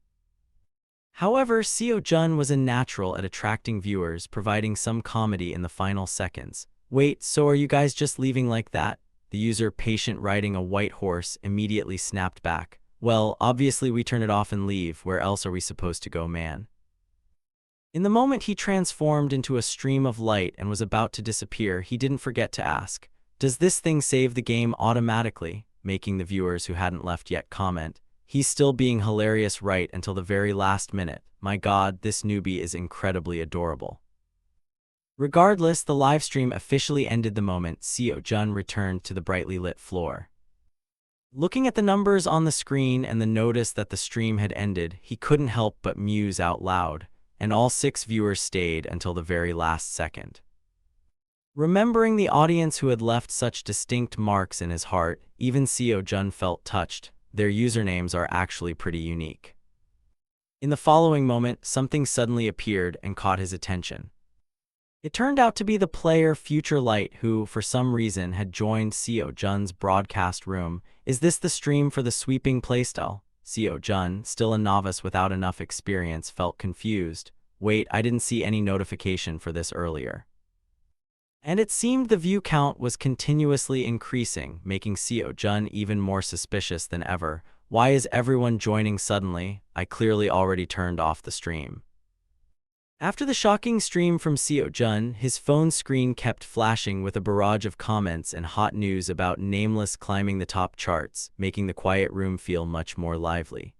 However, Seo Jun was a natural at attracting viewers, providing some comedy in the final seconds. Wait, so are you guys just leaving like that? The user Patient riding a white horse immediately snapped back. Well, obviously we turn it off and leave. Where else are we supposed to go, man? In the moment he transformed into a stream of light and was about to disappear, he didn't forget to ask, does this thing save the game automatically? Making the viewers who hadn't left yet comment, he's still being hilarious right until the very last minute. My god, this newbie is incredibly adorable. Regardless, the livestream officially ended the moment Seo Jun returned to the brightly lit floor. Looking at the numbers on the screen and the notice that the stream had ended, he couldn't help but muse out loud, and all 6 viewers stayed until the very last second. Remembering the audience who had left such distinct marks in his heart, even Seo Jun felt touched. Their usernames are actually pretty unique. In the following moment, something suddenly appeared and caught his attention. It turned out to be the player Future Light who, for some reason, had joined Seo Jun's broadcast room. Is this the stream for the sweeping playstyle? Seo Jun, still a novice without enough experience, felt confused. Wait, I didn't see any notification for this earlier. And it seemed the view count was continuously increasing, making Seo Jun even more suspicious than ever. Why is everyone joining suddenly? I clearly already turned off the stream. After the shocking stream from Seo Jun, his phone screen kept flashing with a barrage of comments and hot news about Nameless climbing the top charts, making the quiet room feel much more lively.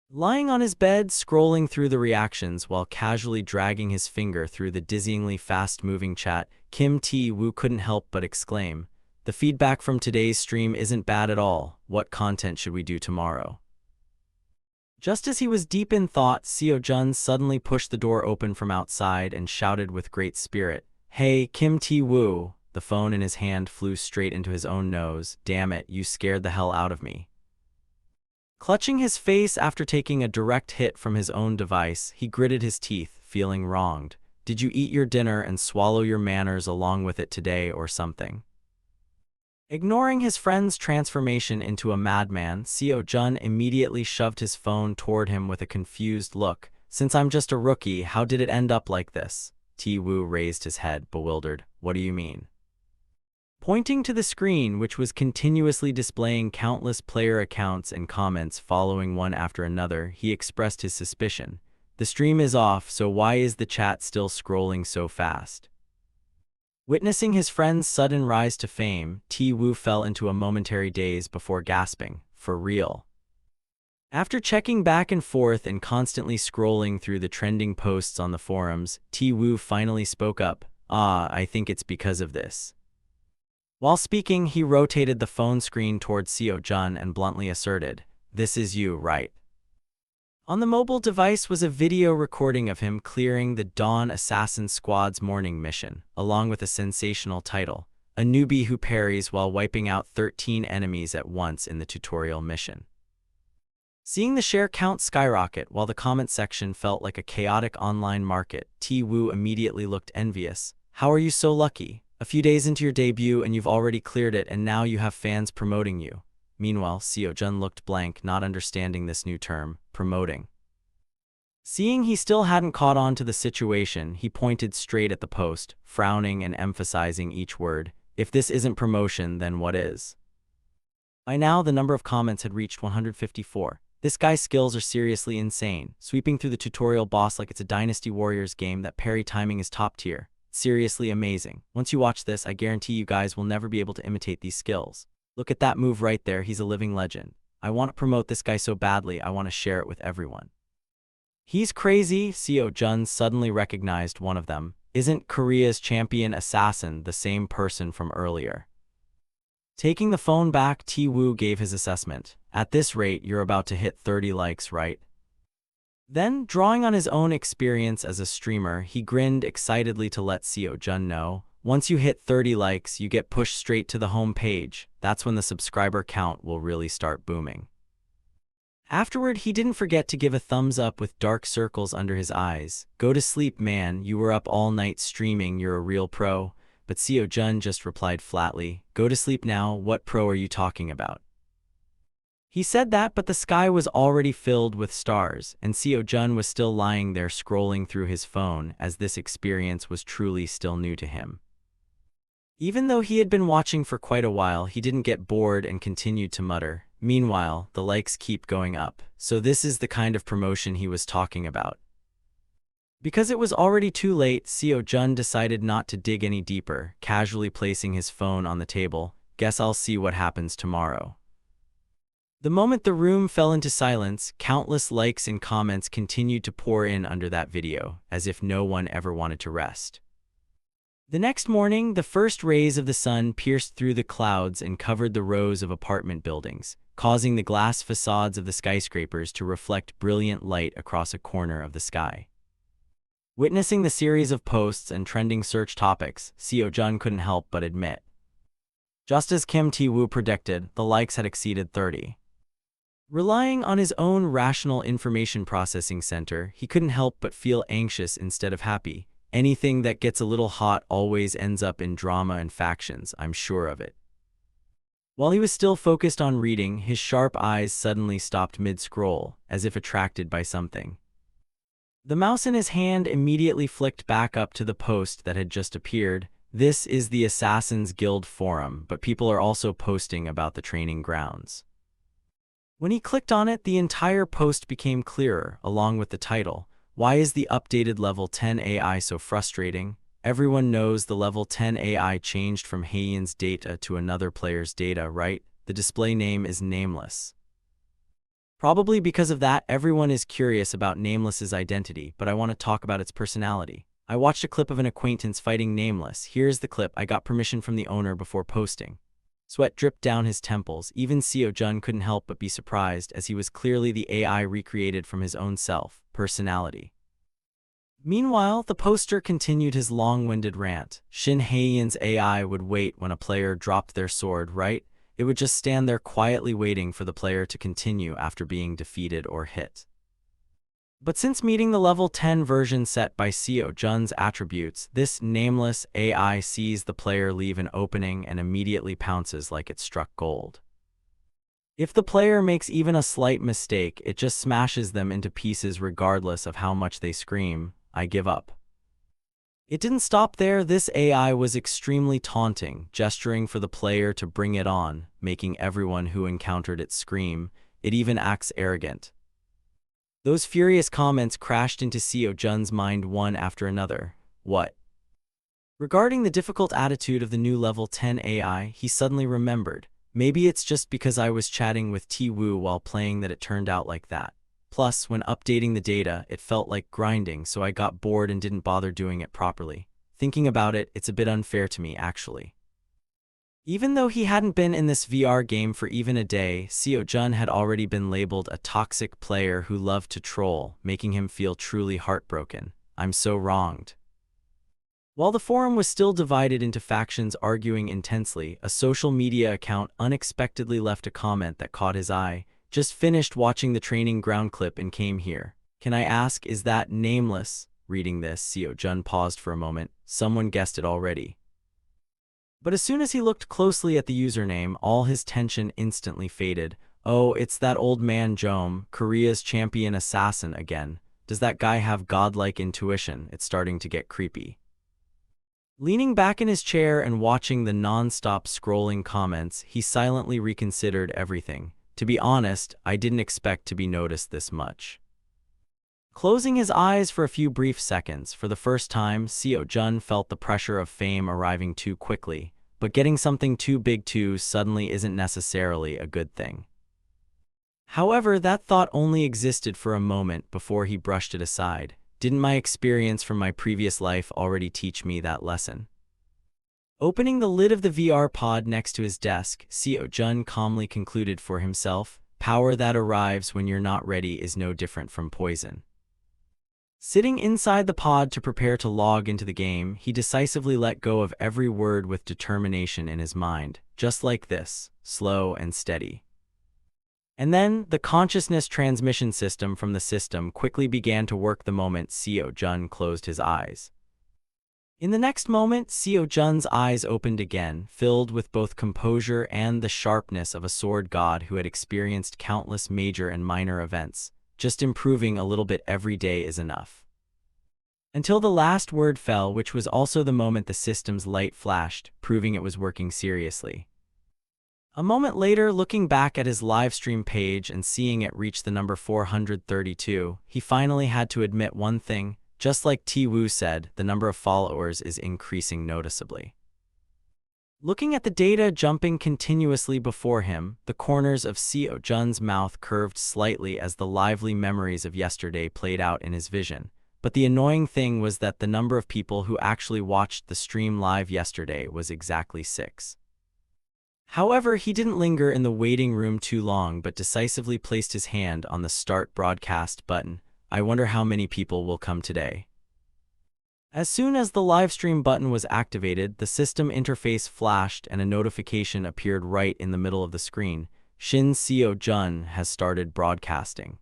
Lying on his bed, scrolling through the reactions while casually dragging his finger through the dizzyingly fast-moving chat, Kim Tae-woo couldn't help but exclaim, "The feedback from today's stream isn't bad at all. What content should we do tomorrow?" Just as he was deep in thought, Seo Jun suddenly pushed the door open from outside and shouted with great spirit, "Hey, Kim Tae-woo!" The phone in his hand flew straight into his own nose. "Damn it, you scared the hell out of me." Clutching his face after taking a direct hit from his own device, he gritted his teeth, feeling wronged. Did you eat your dinner and swallow your manners along with it today or something? Ignoring his friend's transformation into a madman, Seo Jun immediately shoved his phone toward him with a confused look. "Since I'm just a rookie, how did it end up like this?" Tae-woo raised his head, bewildered. "What do you mean?" Pointing to the screen, which was continuously displaying countless player accounts and comments following one after another, he expressed his suspicion. "The stream is off, so why is the chat still scrolling so fast?" Witnessing his friend's sudden rise to fame, Tae-woo fell into a momentary daze before gasping, "For real?" After checking back and forth and constantly scrolling through the trending posts on the forums, Tae-woo finally spoke up, I think it's because of this." While speaking, he rotated the phone screen towards Seo Jun and bluntly asserted, "This is you, right?" On the mobile device was a video recording of him clearing the Dawn Assassin Squad's morning mission, along with a sensational title, "A newbie who parries while wiping out 13 enemies at once in the tutorial mission." Seeing the share count skyrocket while the comment section felt like a chaotic online market, Tae-woo immediately looked envious. "How are you so lucky? A few days into your debut and you've already cleared it, and now you have fans promoting you." Meanwhile, Seo Jun looked blank, not understanding this new term, promoting. Seeing he still hadn't caught on to the situation, he pointed straight at the post, frowning and emphasizing each word. "If this isn't promotion, then what is?" By now, the number of comments had reached 154. "This guy's skills are seriously insane. Sweeping through the tutorial boss like it's a Dynasty Warriors game. That parry timing is top tier. Seriously amazing. Once you watch this, I guarantee you guys will never be able to imitate these skills. Look at that move right there, he's a living legend. I want to promote this guy so badly, I want to share it with everyone." "He's crazy," Seo Jun suddenly recognized one of them. "Isn't Korea's champion assassin the same person from earlier?" Taking the phone back, Tae-woo gave his assessment. "At this rate, you're about to hit 30 likes, right?" Then, drawing on his own experience as a streamer, he grinned excitedly to let Seo Jun know, "Once you hit 30 likes, you get pushed straight to the home page. That's when the subscriber count will really start booming." Afterward, he didn't forget to give a thumbs up with dark circles under his eyes. "Go to sleep, man. You were up all night streaming. You're a real pro." But Seo Jun just replied flatly, "Go to sleep now. What pro are you talking about?" He said that, but the sky was already filled with stars, and Seo Jun was still lying there scrolling through his phone, as this experience was truly still new to him. Even though he had been watching for quite a while, he didn't get bored and continued to mutter, "Meanwhile, the likes keep going up. So this is the kind of promotion he was talking about." Because it was already too late, Seo Jun decided not to dig any deeper, casually placing his phone on the table. "Guess I'll see what happens tomorrow." The moment the room fell into silence, countless likes and comments continued to pour in under that video, as if no one ever wanted to rest. The next morning, the first rays of the sun pierced through the clouds and covered the rows of apartment buildings, causing the glass facades of the skyscrapers to reflect brilliant light across a corner of the sky. Witnessing the series of posts and trending search topics, Seo-jun couldn't help but admit. Just as Kim Tae-woo predicted, the likes had exceeded 30. Relying on his own rational information processing center, he couldn't help but feel anxious instead of happy. Anything that gets a little hot always ends up in drama and factions, I'm sure of it. While he was still focused on reading, his sharp eyes suddenly stopped mid-scroll, as if attracted by something. The mouse in his hand immediately flicked back up to the post that had just appeared. This is the Assassin's Guild forum, but people are also posting about the training grounds. When he clicked on it, the entire post became clearer, along with the title. Why is the updated level 10 AI so frustrating? Everyone knows the level 10 AI changed from Haeyeon's data to another player's data, right? The display name is Nameless. Probably because of that, everyone is curious about Nameless's identity, but I want to talk about its personality. I watched a clip of an acquaintance fighting Nameless. Here's the clip. I got permission from the owner before posting. Sweat dripped down his temples. Even Seo-jun couldn't help but be surprised, as he was clearly the AI recreated from his own personality. Meanwhile, the poster continued his long-winded rant. Shin Haeyeon's AI would wait when a player dropped their sword, right? It would just stand there quietly waiting for the player to continue after being defeated or hit. But since meeting the level 10 version set by Seo-jun's attributes, this Nameless AI sees the player leave an opening and immediately pounces like it struck gold. If the player makes even a slight mistake, it just smashes them into pieces regardless of how much they scream, "I give up." It didn't stop there. This AI was extremely taunting, gesturing for the player to bring it on, making everyone who encountered it scream. It even acts arrogant. Those furious comments crashed into Seo-jun's mind one after another. What? Regarding the difficult attitude of the new level 10 AI, he suddenly remembered. Maybe it's just because I was chatting with Tae-woo while playing that it turned out like that. Plus, when updating the data, it felt like grinding, so I got bored and didn't bother doing it properly. Thinking about it, it's a bit unfair to me, actually. Even though he hadn't been in this VR game for even a day, Seo-jun had already been labeled a toxic player who loved to troll, making him feel truly heartbroken. I'm so wronged. While the forum was still divided into factions arguing intensely, a social media account unexpectedly left a comment that caught his eye. Just finished watching the training ground clip and came here. Can I ask, is that Nameless? Reading this, Seo-jun paused for a moment. Someone guessed it already. But as soon as he looked closely at the username, all his tension instantly faded. Oh, it's that old man Jom, Korea's champion assassin again. Does that guy have godlike intuition? It's starting to get creepy. Leaning back in his chair and watching the non-stop scrolling comments, he silently reconsidered everything. To be honest, I didn't expect to be noticed this much. Closing his eyes for a few brief seconds, for the first time, Seo-jun felt the pressure of fame arriving too quickly, but getting something too big too suddenly isn't necessarily a good thing. However, that thought only existed for a moment before he brushed it aside. Didn't my experience from my previous life already teach me that lesson? Opening the lid of the VR pod next to his desk, Seo-jun calmly concluded for himself, power that arrives when you're not ready is no different from poison. Sitting inside the pod to prepare to log into the game, he decisively let go of every word with determination in his mind, just like this, slow and steady. And then, the consciousness transmission system from the system quickly began to work the moment Seo-jun closed his eyes. In the next moment, Seo-jun's eyes opened again, filled with both composure and the sharpness of a sword god who had experienced countless major and minor events. Just improving a little bit every day is enough. Until the last word fell, which was also the moment the system's light flashed, proving it was working seriously. A moment later, looking back at his livestream page and seeing it reach the number 432, he finally had to admit one thing. Just like Tae-woo said, the number of followers is increasing noticeably. Looking at the data jumping continuously before him, the corners of Seo-jun's mouth curved slightly as the lively memories of yesterday played out in his vision. But the annoying thing was that the number of people who actually watched the stream live yesterday was exactly 6. However, he didn't linger in the waiting room too long but decisively placed his hand on the Start Broadcast button. I wonder how many people will come today. As soon as the livestream button was activated, the system interface flashed and a notification appeared right in the middle of the screen. Shin Seo-jun has started broadcasting.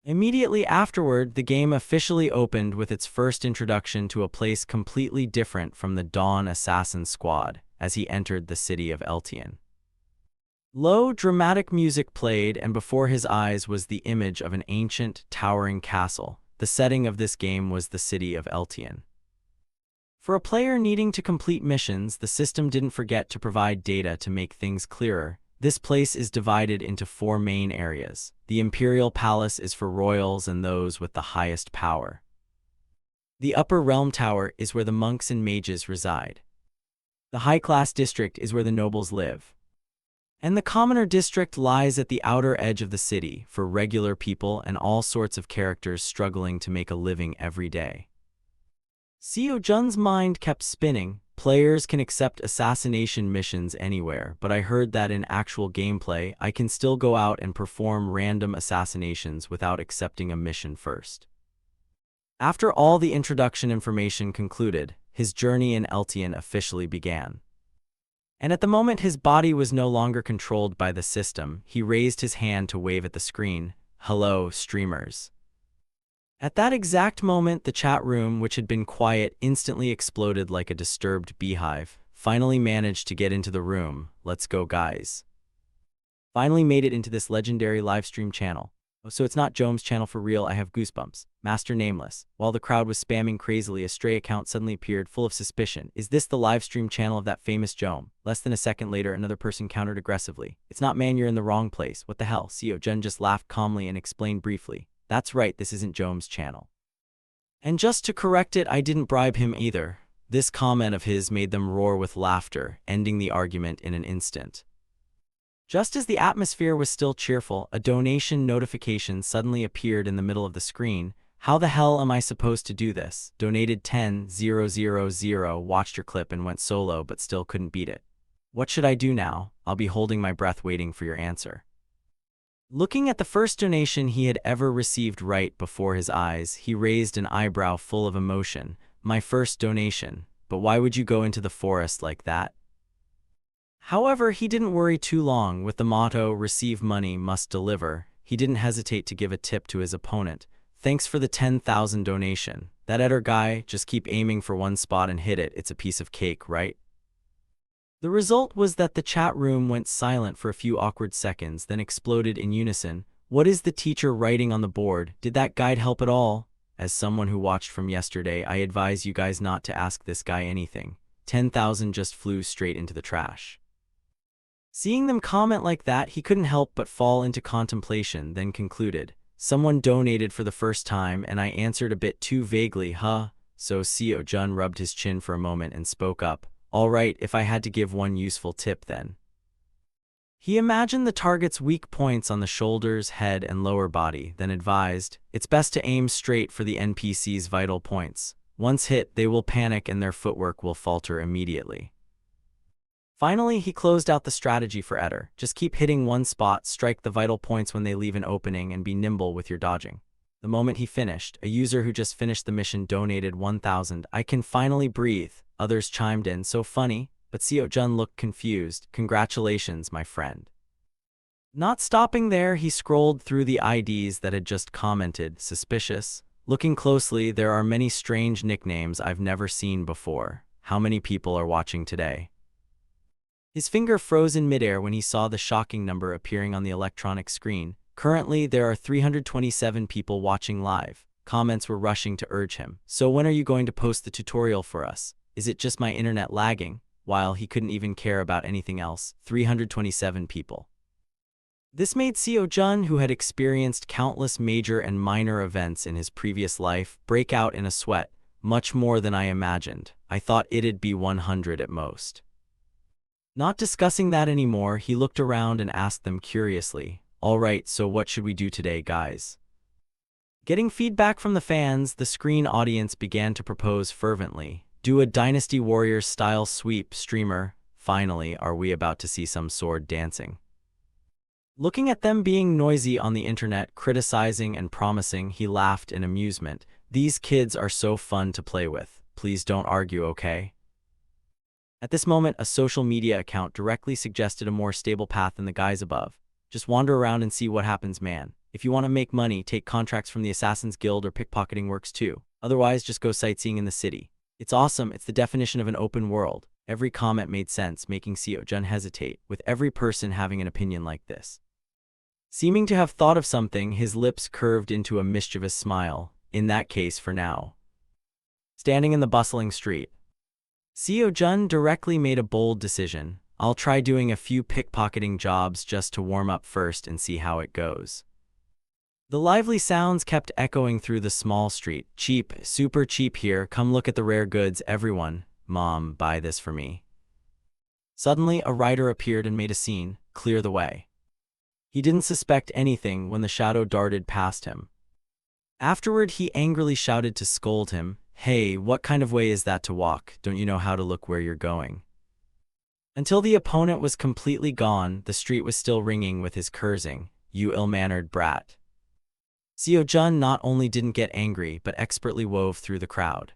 Immediately afterward, the game officially opened with its first introduction to a place completely different from the Dawn Assassin Squad as he entered the city of Eltian. Low, dramatic music played, and before his eyes was the image of an ancient, towering castle. The setting of this game was the city of Eltian. For a player needing to complete missions, the system didn't forget to provide data to make things clearer. This place is divided into 4 main areas. The Imperial Palace is for royals and those with the highest power. The Upper Realm Tower is where the monks and mages reside. The high-class district is where the nobles live. And the commoner district lies at the outer edge of the city for regular people and all sorts of characters struggling to make a living every day. Seo-jun's mind kept spinning. Players can accept assassination missions anywhere, but I heard that in actual gameplay, I can still go out and perform random assassinations without accepting a mission first. After all the introduction information concluded, his journey in Eltian officially began. And at the moment his body was no longer controlled by the system, he raised his hand to wave at the screen. "Hello, streamers." At that exact moment, the chat room, which had been quiet, instantly exploded like a disturbed beehive. Finally managed to get into the room. Let's go, guys. Finally made it into this legendary livestream channel. Oh, so it's not Jome's channel for real, I have goosebumps. Master Nameless. While the crowd was spamming crazily, a stray account suddenly appeared, full of suspicion. Is this the livestream channel of that famous Jome? Less than a second later, another person countered aggressively. It's not, man, you're in the wrong place. What the hell? Seo-jun just laughed calmly and explained briefly. That's right, this isn't Jome's channel. And just to correct it, I didn't bribe him either. This comment of his made them roar with laughter, ending the argument in an instant. Just as the atmosphere was still cheerful, a donation notification suddenly appeared in the middle of the screen. How the hell am I supposed to do this? Donated 10,000, watched your clip and went solo but still couldn't beat it. What should I do now? I'll be holding my breath waiting for your answer. Looking at the first donation he had ever received right before his eyes, he raised an eyebrow full of emotion. My first donation. But why would you go into the forest like that? However, he didn't worry too long. With the motto, receive money, must deliver, he didn't hesitate to give a tip to his opponent. Thanks for the 10,000 donation. That Eder guy, just keep aiming for one spot and hit it, it's a piece of cake, right? The result was that the chat room went silent for a few awkward seconds, then exploded in unison. What is the teacher writing on the board? Did that guide help at all? As someone who watched from yesterday, I advise you guys not to ask this guy anything. 10,000 just flew straight into the trash. Seeing them comment like that, he couldn't help but fall into contemplation, then concluded. Someone donated for the first time, and I answered a bit too vaguely, huh? So Seo-jun rubbed his chin for a moment and spoke up. All right, if I had to give one useful tip then. He imagined the target's weak points on the shoulders, head, and lower body, then advised, it's best to aim straight for the NPC's vital points. Once hit, they will panic and their footwork will falter immediately. Finally, he closed out the strategy for Eder. Just keep hitting one spot, strike the vital points when they leave an opening, and be nimble with your dodging. The moment he finished, a user who just finished the mission donated 1,000. I can finally breathe. Others chimed in, so funny, but Seo-jun looked confused. Congratulations, my friend. Not stopping there, he scrolled through the IDs that had just commented. Suspicious. Looking closely, there are many strange nicknames I've never seen before. How many people are watching today? His finger froze in midair when he saw the shocking number appearing on the electronic screen. Currently, there are 327 people watching live. Comments were rushing to urge him. So when are you going to post the tutorial for us? Is it just my internet lagging? While he couldn't even care about anything else. 327 people. This made Seo-jun, who had experienced countless major and minor events in his previous life, break out in a sweat. Much more than I imagined. I thought it'd be 100 at most. Not discussing that anymore, he looked around and asked them curiously, all right, so what should we do today, guys? Getting feedback from the fans, the screen audience began to propose fervently. Do a Dynasty Warriors-style sweep, streamer. Finally, are we about to see some sword dancing? Looking at them being noisy on the internet, criticizing and promising, he laughed in amusement. These kids are so fun to play with. Please don't argue, okay? At this moment, a social media account directly suggested a more stable path than the guys above. Just wander around and see what happens, man. If you want to make money, take contracts from the Assassin's Guild or pickpocketing works too. Otherwise, just go sightseeing in the city. It's awesome. It's the definition of an open world. Every comment made sense, making Seo Jun hesitate, with every person having an opinion like this. Seeming to have thought of something, his lips curved into a mischievous smile. In that case, for now. Standing in the bustling street, Seo Jun directly made a bold decision. I'll try doing a few pickpocketing jobs just to warm up first and see how it goes. The lively sounds kept echoing through the small street. Cheap, super cheap here. Come look at the rare goods, everyone. Mom, buy this for me. Suddenly, a rider appeared and made a scene. Clear the way. He didn't suspect anything when the shadow darted past him. Afterward, he angrily shouted to scold him. Hey, what kind of way is that to walk? Don't you know how to look where you're going? Until the opponent was completely gone, the street was still ringing with his cursing. You ill-mannered brat. Seo Jun not only didn't get angry, but expertly wove through the crowd.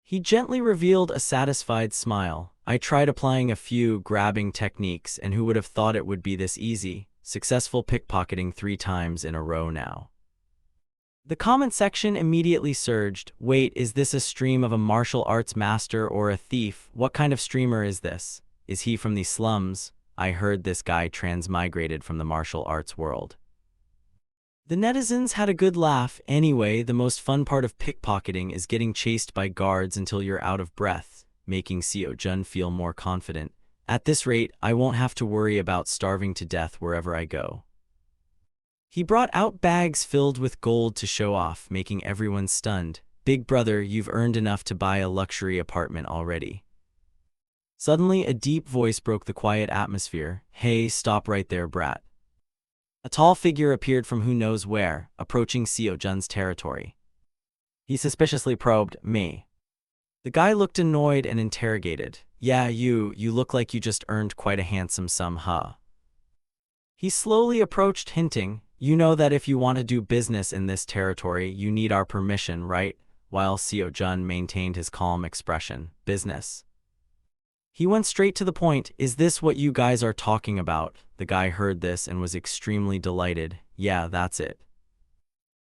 He gently revealed a satisfied smile. I tried applying a few grabbing techniques, and who would have thought it would be this easy? Successful pickpocketing 3 times in a row now. The comment section immediately surged. Wait, is this a stream of a martial arts master or a thief? What kind of streamer is this? Is he from the slums? I heard this guy transmigrated from the martial arts world. The netizens had a good laugh. Anyway, the most fun part of pickpocketing is getting chased by guards until you're out of breath, making Seo Jun feel more confident. At this rate, I won't have to worry about starving to death wherever I go. He brought out bags filled with gold to show off, making everyone stunned. Big brother, you've earned enough to buy a luxury apartment already. Suddenly, a deep voice broke the quiet atmosphere. Hey, stop right there, brat. A tall figure appeared from who knows where, approaching Seo Jun's territory. He suspiciously probed, me. The guy looked annoyed and interrogated. Yeah, you look like you just earned quite a handsome sum, huh? He slowly approached, hinting, you know that if you want to do business in this territory, you need our permission, right? While Seo Jun maintained his calm expression. Business. He went straight to the point. Is this what you guys are talking about? The guy heard this and was extremely delighted. Yeah, that's it.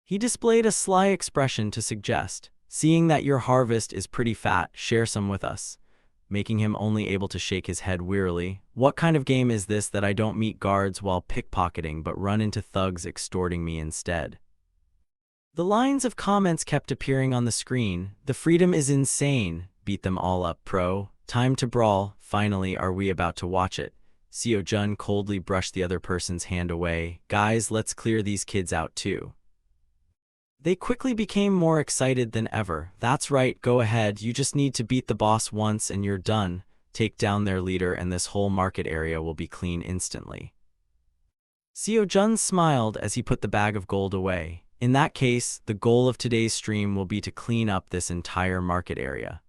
He displayed a sly expression to suggest, seeing that your harvest is pretty fat, share some with us, making him only able to shake his head wearily. What kind of game is this that I don't meet guards while pickpocketing but run into thugs extorting me instead? The lines of comments kept appearing on the screen. The freedom is insane. Beat them all up, pro. Time to brawl. Finally, are we about to watch it? Seo Jun coldly brushed the other person's hand away. Guys, let's clear these kids out too. They quickly became more excited than ever. That's right, go ahead, you just need to beat the boss once and you're done. Take down their leader and this whole market area will be clean instantly. Seo Jun smiled as he put the bag of gold away. In that case, the goal of today's stream will be to clean up this entire market area.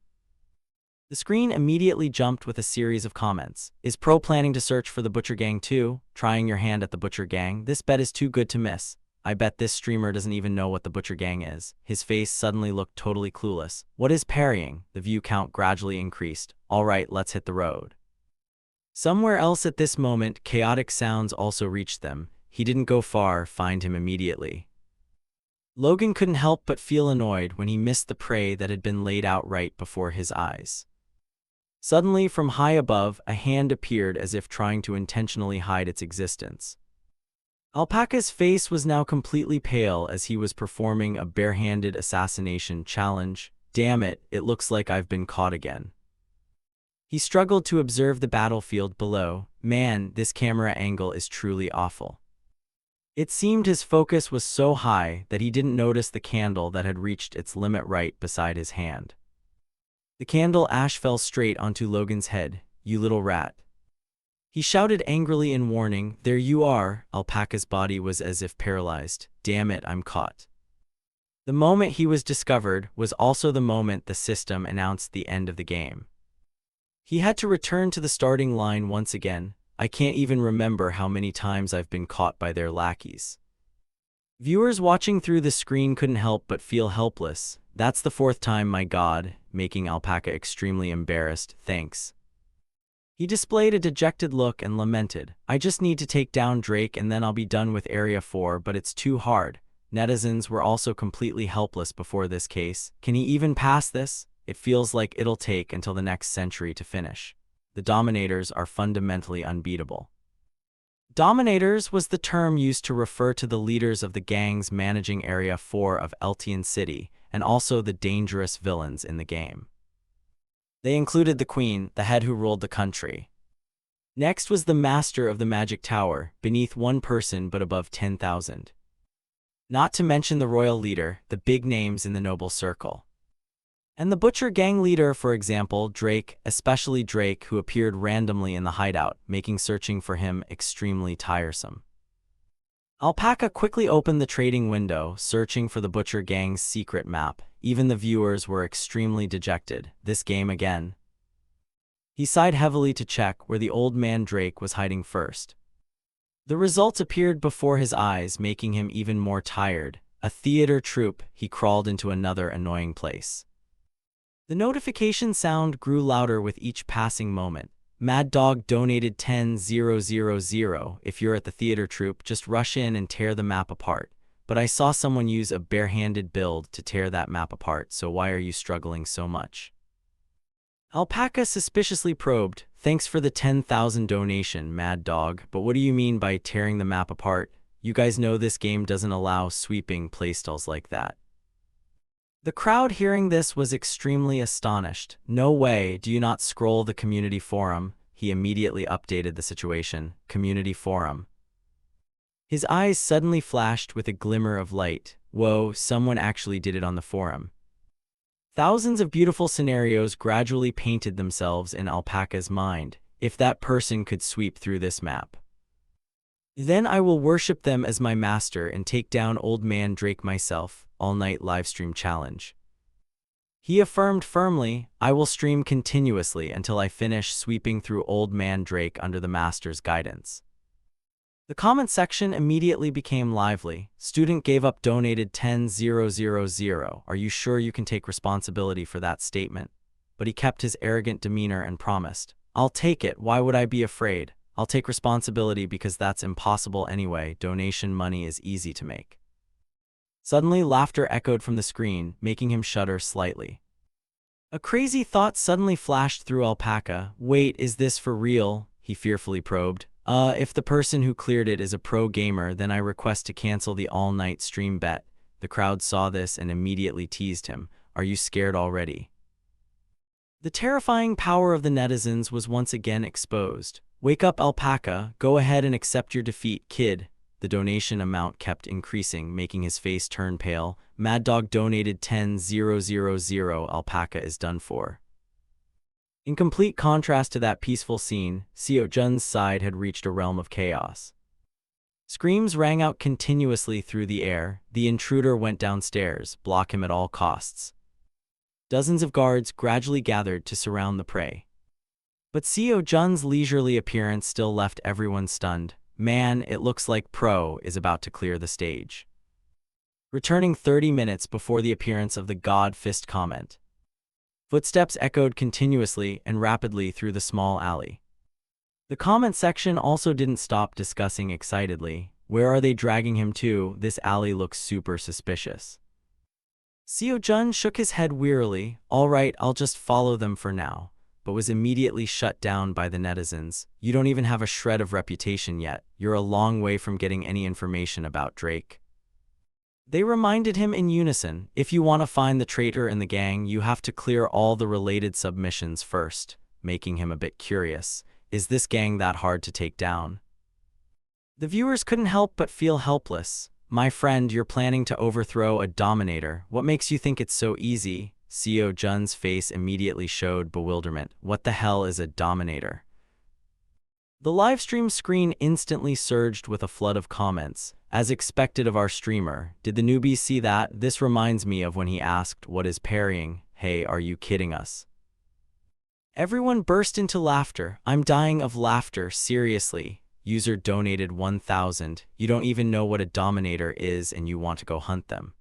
The screen immediately jumped with a series of comments. Is Pro planning to search for the Butcher Gang too? Trying your hand at the Butcher Gang? This bet is too good to miss. I bet this streamer doesn't even know what the Butcher Gang is. His face suddenly looked totally clueless. What is parrying? The view count gradually increased. Alright, let's hit the road. Somewhere else at this moment, chaotic sounds also reached them. He didn't go far, find him immediately. Logan couldn't help but feel annoyed when he missed the prey that had been laid out right before his eyes. Suddenly, from high above, a hand appeared as if trying to intentionally hide its existence. Alpaca's face was now completely pale as he was performing a barehanded assassination challenge. Damn it, it looks like I've been caught again. He struggled to observe the battlefield below. Man, this camera angle is truly awful. It seemed his focus was so high that he didn't notice the candle that had reached its limit right beside his hand. The candle ash fell straight onto Logan's head. You little rat. He shouted angrily in warning. There you are. Alpaca's body was as if paralyzed. Damn it, I'm caught. The moment he was discovered was also the moment the system announced the end of the game. He had to return to the starting line once again. I can't even remember how many times I've been caught by their lackeys. Viewers watching through the screen couldn't help but feel helpless. That's the fourth time, my God, making Alpaca extremely embarrassed. Thanks. He displayed a dejected look and lamented, I just need to take down Drake and then I'll be done with Area 4, but it's too hard. Netizens were also completely helpless before this case. Can he even pass this? It feels like it'll take until the next century to finish. The Dominators are fundamentally unbeatable. Dominators was the term used to refer to the leaders of the gangs managing Area 4 of Eltian City, and also the dangerous villains in the game. They included the Queen, the head who ruled the country. Next was the Master of the Magic Tower, beneath one person but above 10,000. Not to mention the Royal Leader, the big names in the noble circle. And the Butcher Gang leader, for example, Drake, especially Drake, who appeared randomly in the hideout, making searching for him extremely tiresome. Alpaca quickly opened the trading window, searching for the Butcher Gang's secret map. Even the viewers were extremely dejected. This game again. He sighed heavily to check where the old man Drake was hiding first. The results appeared before his eyes, making him even more tired. A theater troupe, he crawled into another annoying place. The notification sound grew louder with each passing moment. Mad Dog donated 10,000. If you're at the theater troupe, just rush in and tear the map apart. But I saw someone use a barehanded build to tear that map apart, so why are you struggling so much? Alpaca suspiciously probed, thanks for the 10,000 donation, Mad Dog, but what do you mean by tearing the map apart? You guys know this game doesn't allow sweeping playstyles like that. The crowd hearing this was extremely astonished. No way, do you not scroll the community forum? He immediately updated the situation. Community forum. His eyes suddenly flashed with a glimmer of light. Whoa, someone actually did it on the forum. Thousands of beautiful scenarios gradually painted themselves in Alpaca's mind. If that person could sweep through this map, then I will worship them as my master and take down Old Man Drake myself. All-night livestream challenge. He affirmed firmly, I will stream continuously until I finish sweeping through Old Man Drake under the master's guidance. The comment section immediately became lively. Student gave up donated 10,000. Are you sure you can take responsibility for that statement? But he kept his arrogant demeanor and promised, I'll take it, why would I be afraid? I'll take responsibility because that's impossible anyway. Donation money is easy to make. Suddenly, laughter echoed from the screen, making him shudder slightly. A crazy thought suddenly flashed through Alpaca. Wait, is this for real? He fearfully probed. If the person who cleared it is a pro gamer, then I request to cancel the all-night stream bet. The crowd saw this and immediately teased him. Are you scared already? The terrifying power of the netizens was once again exposed. Wake up, Alpaca. Go ahead and accept your defeat, kid. The donation amount kept increasing, making his face turn pale. Mad Dog donated 10,000. Alpaca is done for. In complete contrast to that peaceful scene, Seo Jun's side had reached a realm of chaos. Screams rang out continuously through the air. The intruder went downstairs, block him at all costs. Dozens of guards gradually gathered to surround the prey. But Seo Jun's leisurely appearance still left everyone stunned. Man, it looks like Pro is about to clear the stage. Returning 30 minutes before the appearance of the God Fist comment. Footsteps echoed continuously and rapidly through the small alley. The comment section also didn't stop discussing excitedly. Where are they dragging him to? This alley looks super suspicious. Seo Jun shook his head wearily. All right, I'll just follow them for now, but was immediately shut down by the netizens. You don't even have a shred of reputation yet. You're a long way from getting any information about Drake. They reminded him in unison, if you want to find the traitor in the gang, you have to clear all the related submissions first, making him a bit curious. Is this gang that hard to take down? The viewers couldn't help but feel helpless. My friend, you're planning to overthrow a dominator. What makes you think it's so easy? Seo Jun's face immediately showed bewilderment. What the hell is a dominator? The livestream screen instantly surged with a flood of comments. As expected of our streamer, did the newbie see that? This reminds me of when he asked, "What is parrying? Hey, are you kidding us?" Everyone burst into laughter. I'm dying of laughter, seriously. User donated 1,000. You don't even know what a dominator is and you want to go hunt them.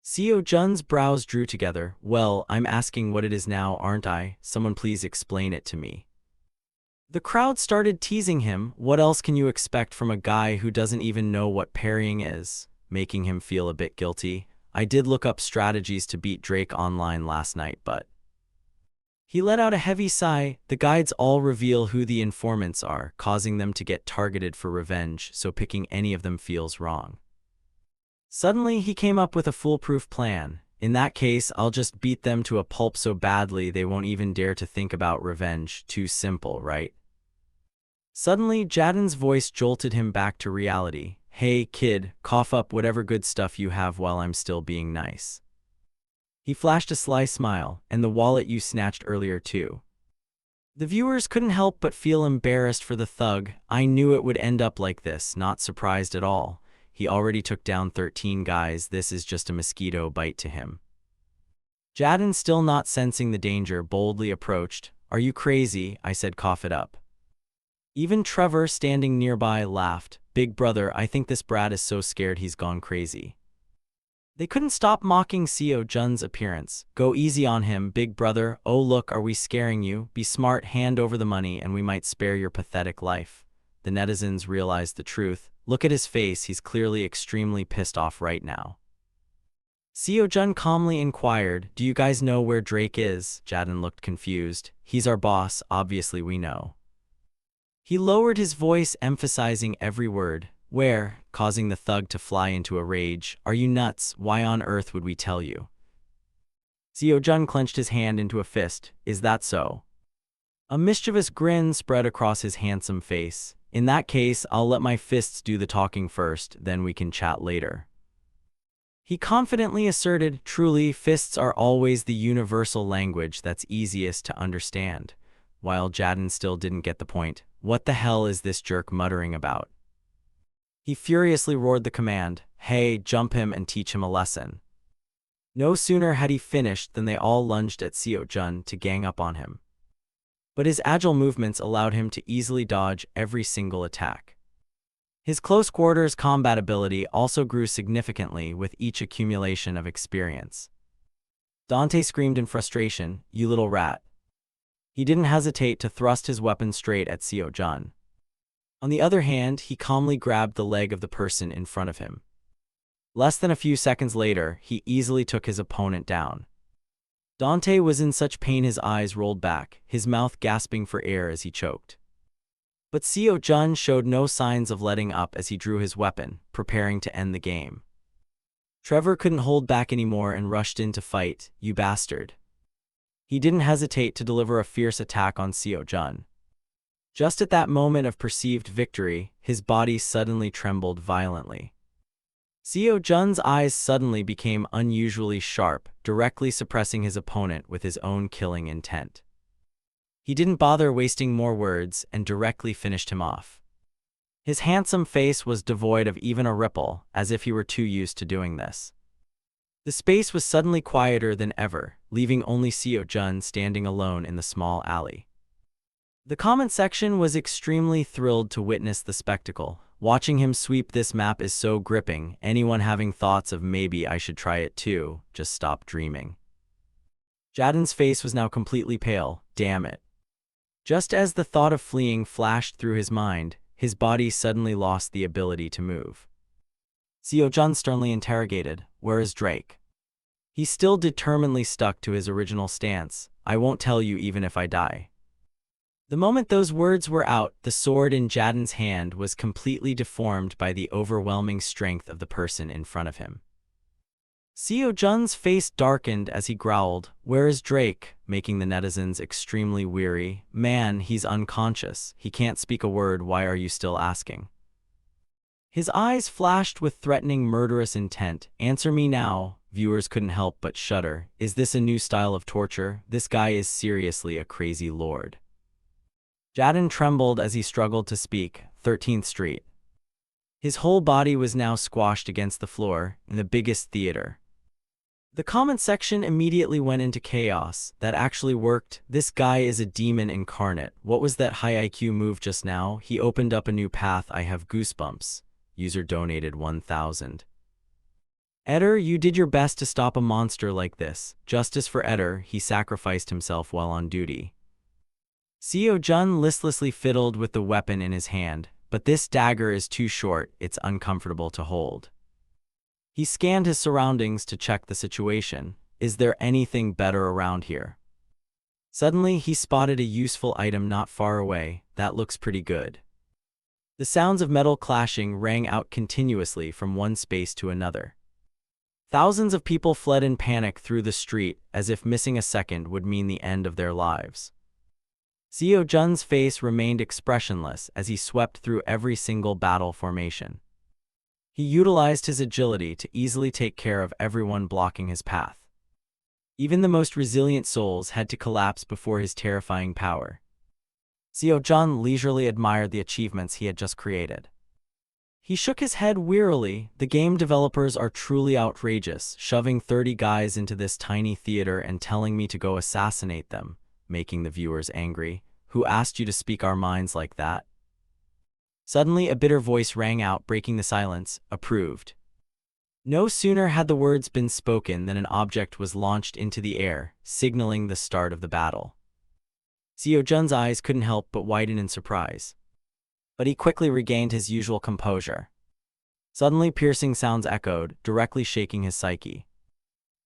Seo Jun's brows drew together. Well, I'm asking what it is now, aren't I? Someone please explain it to me. The crowd started teasing him. What else can you expect from a guy who doesn't even know what parrying is? Making him feel a bit guilty. I did look up strategies to beat Drake online last night, but... He let out a heavy sigh. The guides all reveal who the informants are, causing them to get targeted for revenge, so picking any of them feels wrong. Suddenly, he came up with a foolproof plan. In that case, I'll just beat them to a pulp so badly they won't even dare to think about revenge. Too simple, right? Suddenly, Jaden's voice jolted him back to reality. Hey, kid, cough up whatever good stuff you have while I'm still being nice. He flashed a sly smile, and the wallet you snatched earlier too. The viewers couldn't help but feel embarrassed for the thug. I knew it would end up like this, not surprised at all. He already took down 13 guys, this is just a mosquito bite to him. Jaden, still not sensing the danger, boldly approached. Are you crazy? I said, cough it up. Even Trevor, standing nearby, laughed. Big brother, I think this brat is so scared he's gone crazy. They couldn't stop mocking Seo Jun's appearance. Go easy on him, big brother. Oh look, are we scaring you? Be smart, hand over the money and we might spare your pathetic life. The netizens realized the truth. Look at his face, he's clearly extremely pissed off right now. Seo Jun calmly inquired, do you guys know where Drake is? Jaden looked confused. He's our boss, obviously we know. He lowered his voice, emphasizing every word. Where? Causing the thug to fly into a rage. Are you nuts? Why on earth would we tell you? Seo Jun clenched his hand into a fist. Is that so? A mischievous grin spread across his handsome face. In that case, I'll let my fists do the talking first, then we can chat later. He confidently asserted, truly, fists are always the universal language that's easiest to understand. While Jaden still didn't get the point. What the hell is this jerk muttering about? He furiously roared the command, hey, jump him and teach him a lesson. No sooner had he finished than they all lunged at Seo Jun to gang up on him. But his agile movements allowed him to easily dodge every single attack. His close quarters combat ability also grew significantly with each accumulation of experience. Dante screamed in frustration, you little rat. He didn't hesitate to thrust his weapon straight at Seo Jun. On the other hand, he calmly grabbed the leg of the person in front of him. Less than a few seconds later, he easily took his opponent down. Dante was in such pain his eyes rolled back, his mouth gasping for air as he choked. But Seo Jun showed no signs of letting up as he drew his weapon, preparing to end the game. Trevor couldn't hold back anymore and rushed in to fight. You bastard. He didn't hesitate to deliver a fierce attack on Seo Jun. Just at that moment of perceived victory, his body suddenly trembled violently. Seo Jun's eyes suddenly became unusually sharp, directly suppressing his opponent with his own killing intent. He didn't bother wasting more words and directly finished him off. His handsome face was devoid of even a ripple, as if he were too used to doing this. The space was suddenly quieter than ever, leaving only Seo Jun standing alone in the small alley. The comment section was extremely thrilled to witness the spectacle. Watching him sweep this map is so gripping, anyone having thoughts of maybe I should try it too, just stop dreaming. Jaden's face was now completely pale, damn it. Just as the thought of fleeing flashed through his mind, his body suddenly lost the ability to move. Seo Jun sternly interrogated, where is Drake? He still determinedly stuck to his original stance, I won't tell you even if I die. The moment those words were out, the sword in Jaden's hand was completely deformed by the overwhelming strength of the person in front of him. Seo Jun's face darkened as he growled, where is Drake? Making the netizens extremely weary. Man, he's unconscious. He can't speak a word. Why are you still asking? His eyes flashed with threatening, murderous intent. Answer me now. Viewers couldn't help but shudder. Is this a new style of torture? This guy is seriously a crazy lord. Jadon trembled as he struggled to speak. 13th Street. His whole body was now squashed against the floor in the biggest theater. The comment section immediately went into chaos. That actually worked. This guy is a demon incarnate. What was that high IQ move just now? He opened up a new path. I have goosebumps. User donated 1,000. Eder, you did your best to stop a monster like this. Justice for Eder, he sacrificed himself while on duty. Seo Jun listlessly fiddled with the weapon in his hand, but this dagger is too short, it's uncomfortable to hold. He scanned his surroundings to check the situation. Is there anything better around here? Suddenly, he spotted a useful item not far away. That looks pretty good. The sounds of metal clashing rang out continuously from one space to another. Thousands of people fled in panic through the street, as if missing a second would mean the end of their lives. Seo Jun's face remained expressionless as he swept through every single battle formation. He utilized his agility to easily take care of everyone blocking his path. Even the most resilient souls had to collapse before his terrifying power. Seo Jun leisurely admired the achievements he had just created. He shook his head wearily. The game developers are truly outrageous, shoving 30 guys into this tiny theater and telling me to go assassinate them, making the viewers angry. Who asked you to speak our minds like that? Suddenly, a bitter voice rang out, breaking the silence. Approved. No sooner had the words been spoken than an object was launched into the air, signaling the start of the battle. Seo Jun's eyes couldn't help but widen in surprise. But he quickly regained his usual composure. Suddenly, piercing sounds echoed, directly shaking his psyche.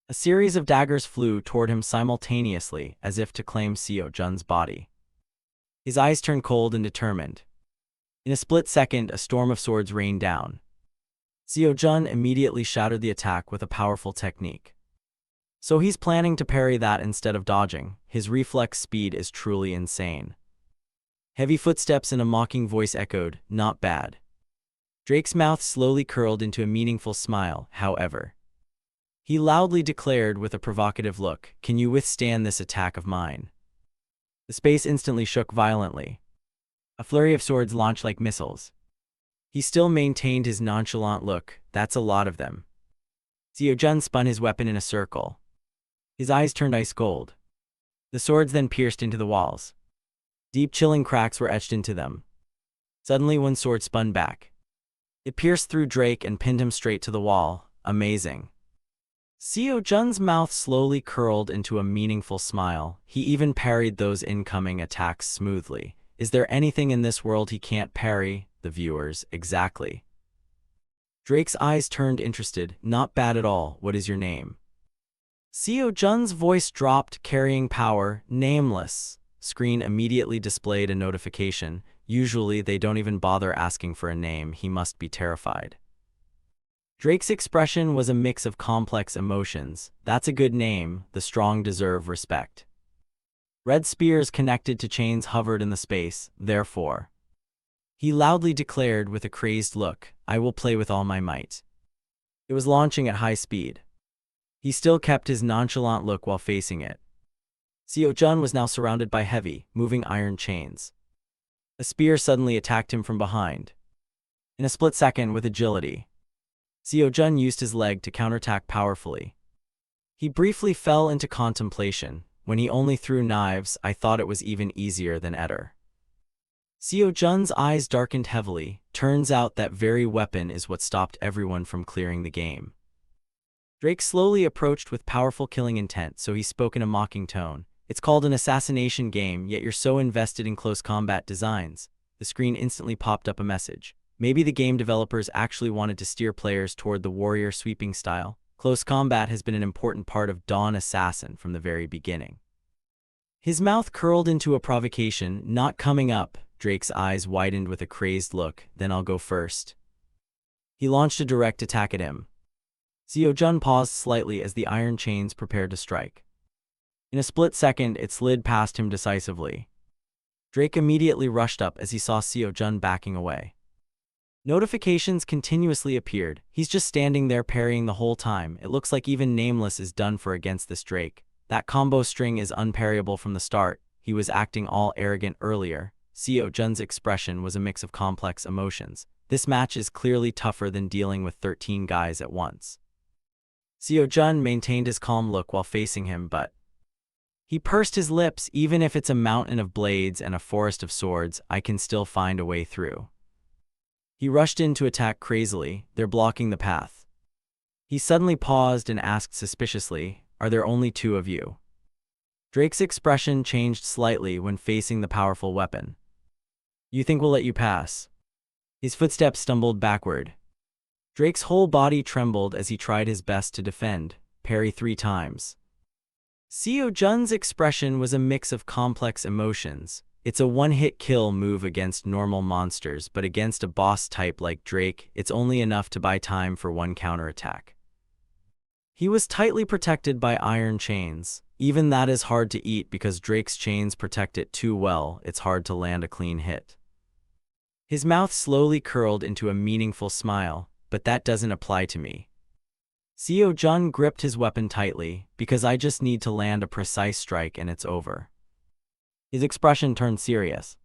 A series of daggers flew toward him simultaneously, as if to claim Seo Jun's body. His eyes turned cold and determined. In a split second, a storm of swords rained down. Seo Jun immediately shattered the attack with a powerful technique. So he's planning to parry that instead of dodging. His reflex speed is truly insane. Heavy footsteps and a mocking voice echoed, not bad. Drake's mouth slowly curled into a meaningful smile, however. He loudly declared with a provocative look, "Can you withstand this attack of mine?" The space instantly shook violently. A flurry of swords launched like missiles. He still maintained his nonchalant look. That's a lot of them. Seo Jun spun his weapon in a circle. His eyes turned ice cold. The swords then pierced into the walls. Deep chilling cracks were etched into them. Suddenly one sword spun back. It pierced through Drake and pinned him straight to the wall. Amazing. Seo Jun's mouth slowly curled into a meaningful smile. He even parried those incoming attacks smoothly. Is there anything in this world he can't parry? The viewers, exactly. Drake's eyes turned interested. Not bad at all. What is your name? Seo Jun's voice dropped, carrying power. Nameless. Screen immediately displayed a notification. Usually they don't even bother asking for a name. He must be terrified. Drake's expression was a mix of complex emotions. That's a good name. The strong deserve respect. Red spears connected to chains hovered in the space, therefore. He loudly declared with a crazed look, I will play with all my might. It was launching at high speed. He still kept his nonchalant look while facing it. Seo Jun was now surrounded by heavy, moving iron chains. A spear suddenly attacked him from behind. In a split second, with agility, Seo Jun used his leg to counterattack powerfully. He briefly fell into contemplation. When he only threw knives, I thought it was even easier than Eder. Seo Jun's eyes darkened heavily. Turns out that very weapon is what stopped everyone from clearing the game. Drake slowly approached with powerful killing intent, so he spoke in a mocking tone. It's called an assassination game, yet you're so invested in close combat designs. The screen instantly popped up a message. Maybe the game developers actually wanted to steer players toward the warrior sweeping style. Close combat has been an important part of Dawn Assassin from the very beginning. His mouth curled into a provocation. Not coming up. Drake's eyes widened with a crazed look. Then I'll go first. He launched a direct attack at him. Seo Jun paused slightly as the iron chains prepared to strike. In a split second, it slid past him decisively. Drake immediately rushed up as he saw Seo Jun backing away. Notifications continuously appeared. He's just standing there parrying the whole time. It looks like even Nameless is done for against this Drake. That combo string is unparryable from the start. He was acting all arrogant earlier. Seo Jun's expression was a mix of complex emotions. This match is clearly tougher than dealing with 13 guys at once. Seo Jun maintained his calm look while facing him, but he pursed his lips. Even if it's a mountain of blades and a forest of swords, I can still find a way through. He rushed in to attack crazily. They're blocking the path. He suddenly paused and asked suspiciously, "Are there only two of you?" Drake's expression changed slightly when facing the powerful weapon. "You think we'll let you pass?" His footsteps stumbled backward. Drake's whole body trembled as he tried his best to defend, parry 3 times. Seo Jun's expression was a mix of complex emotions. It's a one-hit kill move against normal monsters, but against a boss type like Drake, it's only enough to buy time for one counterattack. He was tightly protected by iron chains. Even that is hard to eat because Drake's chains protect it too well. It's hard to land a clean hit. His mouth slowly curled into a meaningful smile, but that doesn't apply to me. Seo Jun gripped his weapon tightly, because I just need to land a precise strike and it's over. His expression turned serious.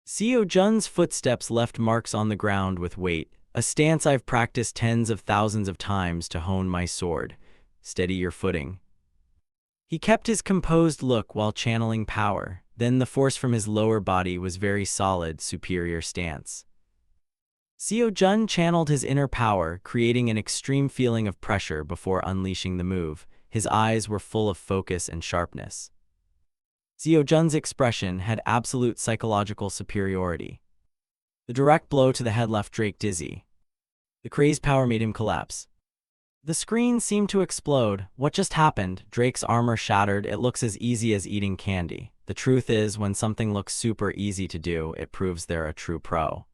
Seo Jun's footsteps left marks on the ground with weight, a stance I've practiced tens of thousands of times to hone my sword. Steady your footing. He kept his composed look while channeling power. Then the force from his lower body was very solid, superior stance. Seo Jun channeled his inner power, creating an extreme feeling of pressure before unleashing the move. His eyes were full of focus and sharpness. Seo Jun's expression had absolute psychological superiority. The direct blow to the head left Drake dizzy. The crazed power made him collapse. The screen seemed to explode. What just happened? Drake's armor shattered. It looks as easy as eating candy. The truth is, when something looks super easy to do, it proves they're a true pro.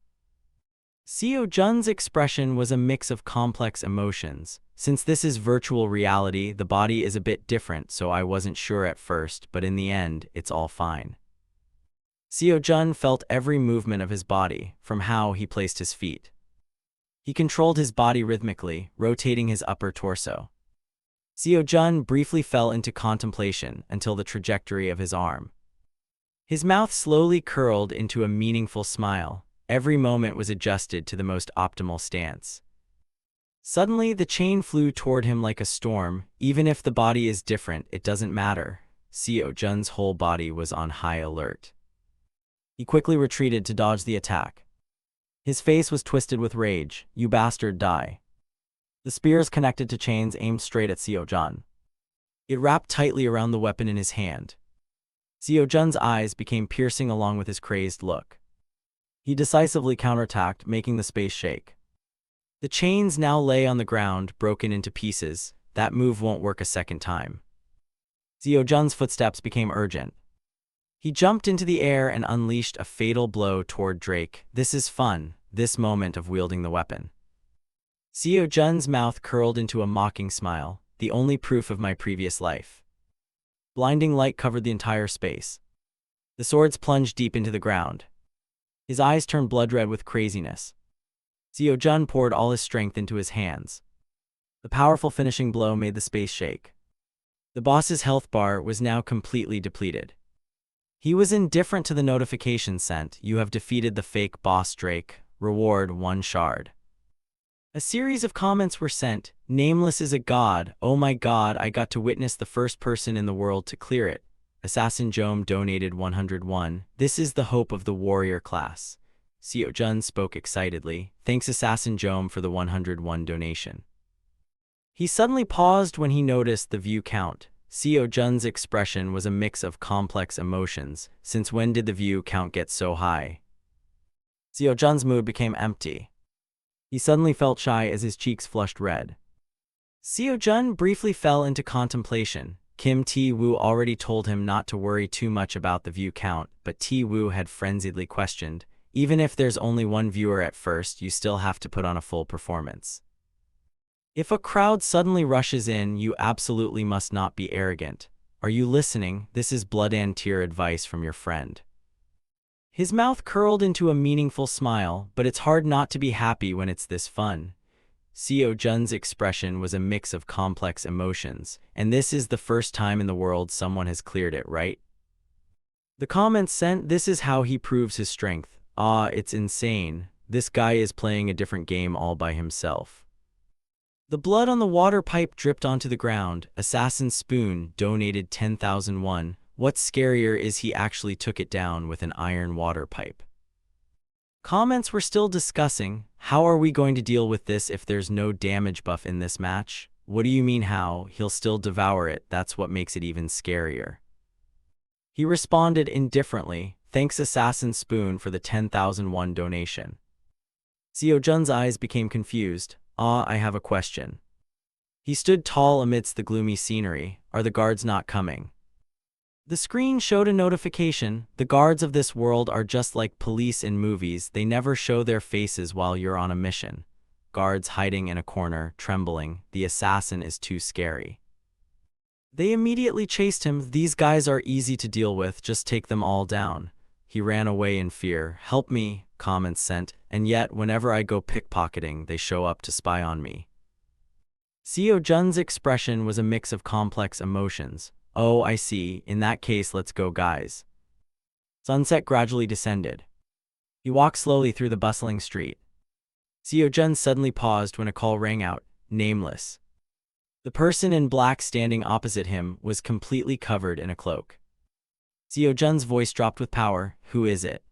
Seo Jun's expression was a mix of complex emotions. Since this is virtual reality, the body is a bit different, so I wasn't sure at first, but in the end, it's all fine. Seo Jun felt every movement of his body, from how he placed his feet. He controlled his body rhythmically, rotating his upper torso. Seo Jun briefly fell into contemplation until the trajectory of his arm. His mouth slowly curled into a meaningful smile. Every moment was adjusted to the most optimal stance. Suddenly, the chain flew toward him like a storm. Even if the body is different, it doesn't matter. Seo Jun's whole body was on high alert. He quickly retreated to dodge the attack. His face was twisted with rage. "You bastard, die." The spears connected to chains aimed straight at Seo Jun. It wrapped tightly around the weapon in his hand. Seo Jun's eyes became piercing along with his crazed look. He decisively counterattacked, making the space shake. The chains now lay on the ground, broken into pieces. That move won't work a second time. Seo Jun's footsteps became urgent. He jumped into the air and unleashed a fatal blow toward Drake. This is fun, this moment of wielding the weapon. Seo Jun's mouth curled into a mocking smile, the only proof of my previous life. Blinding light covered the entire space. The swords plunged deep into the ground. His eyes turned blood-red with craziness. Seo Jun poured all his strength into his hands. The powerful finishing blow made the space shake. The boss's health bar was now completely depleted. He was indifferent to the notification sent. "You have defeated the fake boss Drake. Reward 1 shard." A series of comments were sent. "Nameless is a god. Oh my god, I got to witness the first person in the world to clear it." Assassin Jome donated 101. "This is the hope of the warrior class." Seo Jun spoke excitedly. "Thanks Assassin Jome for the 101 donation." He suddenly paused when he noticed the view count. Seo Jun's expression was a mix of complex emotions. Since when did the view count get so high? Seo Jun's mood became empty. He suddenly felt shy as his cheeks flushed red. Seo Jun briefly fell into contemplation. Kim Tae-woo already told him not to worry too much about the view count, but Tae-woo had frenziedly questioned, "Even if there's only one viewer at first, you still have to put on a full performance. If a crowd suddenly rushes in, you absolutely must not be arrogant. Are you listening? This is blood and tear advice from your friend." His mouth curled into a meaningful smile, but it's hard not to be happy when it's this fun. Seo Jun's expression was a mix of complex emotions, and this is the first time in the world someone has cleared it, right? The comments sent, "This is how he proves his strength. Ah, it's insane. This guy is playing a different game all by himself." The blood on the water pipe dripped onto the ground. Assassin Spoon donated 10,000 won. What's scarier is he actually took it down with an iron water pipe. Comments were still discussing, how are we going to deal with this if there's no damage buff in this match? What do you mean how? He'll still devour it, that's what makes it even scarier. He responded indifferently, thanks Assassin Spoon for the 10,000 won donation. Seo Jun's eyes became confused. Ah, I have a question. He stood tall amidst the gloomy scenery. Are the guards not coming? The screen showed a notification. The guards of this world are just like police in movies. They never show their faces while you're on a mission. Guards hiding in a corner, trembling. The assassin is too scary. They immediately chased him. These guys are easy to deal with. Just take them all down. He ran away in fear. Help me, comments sent. And yet, whenever I go pickpocketing, they show up to spy on me. Seo Jun's expression was a mix of complex emotions. Oh, I see. In that case, let's go, guys. Sunset gradually descended. He walked slowly through the bustling street. Seo Jun suddenly paused when a call rang out, nameless. The person in black standing opposite him was completely covered in a cloak. Seo Jun's voice dropped with power. Who is it?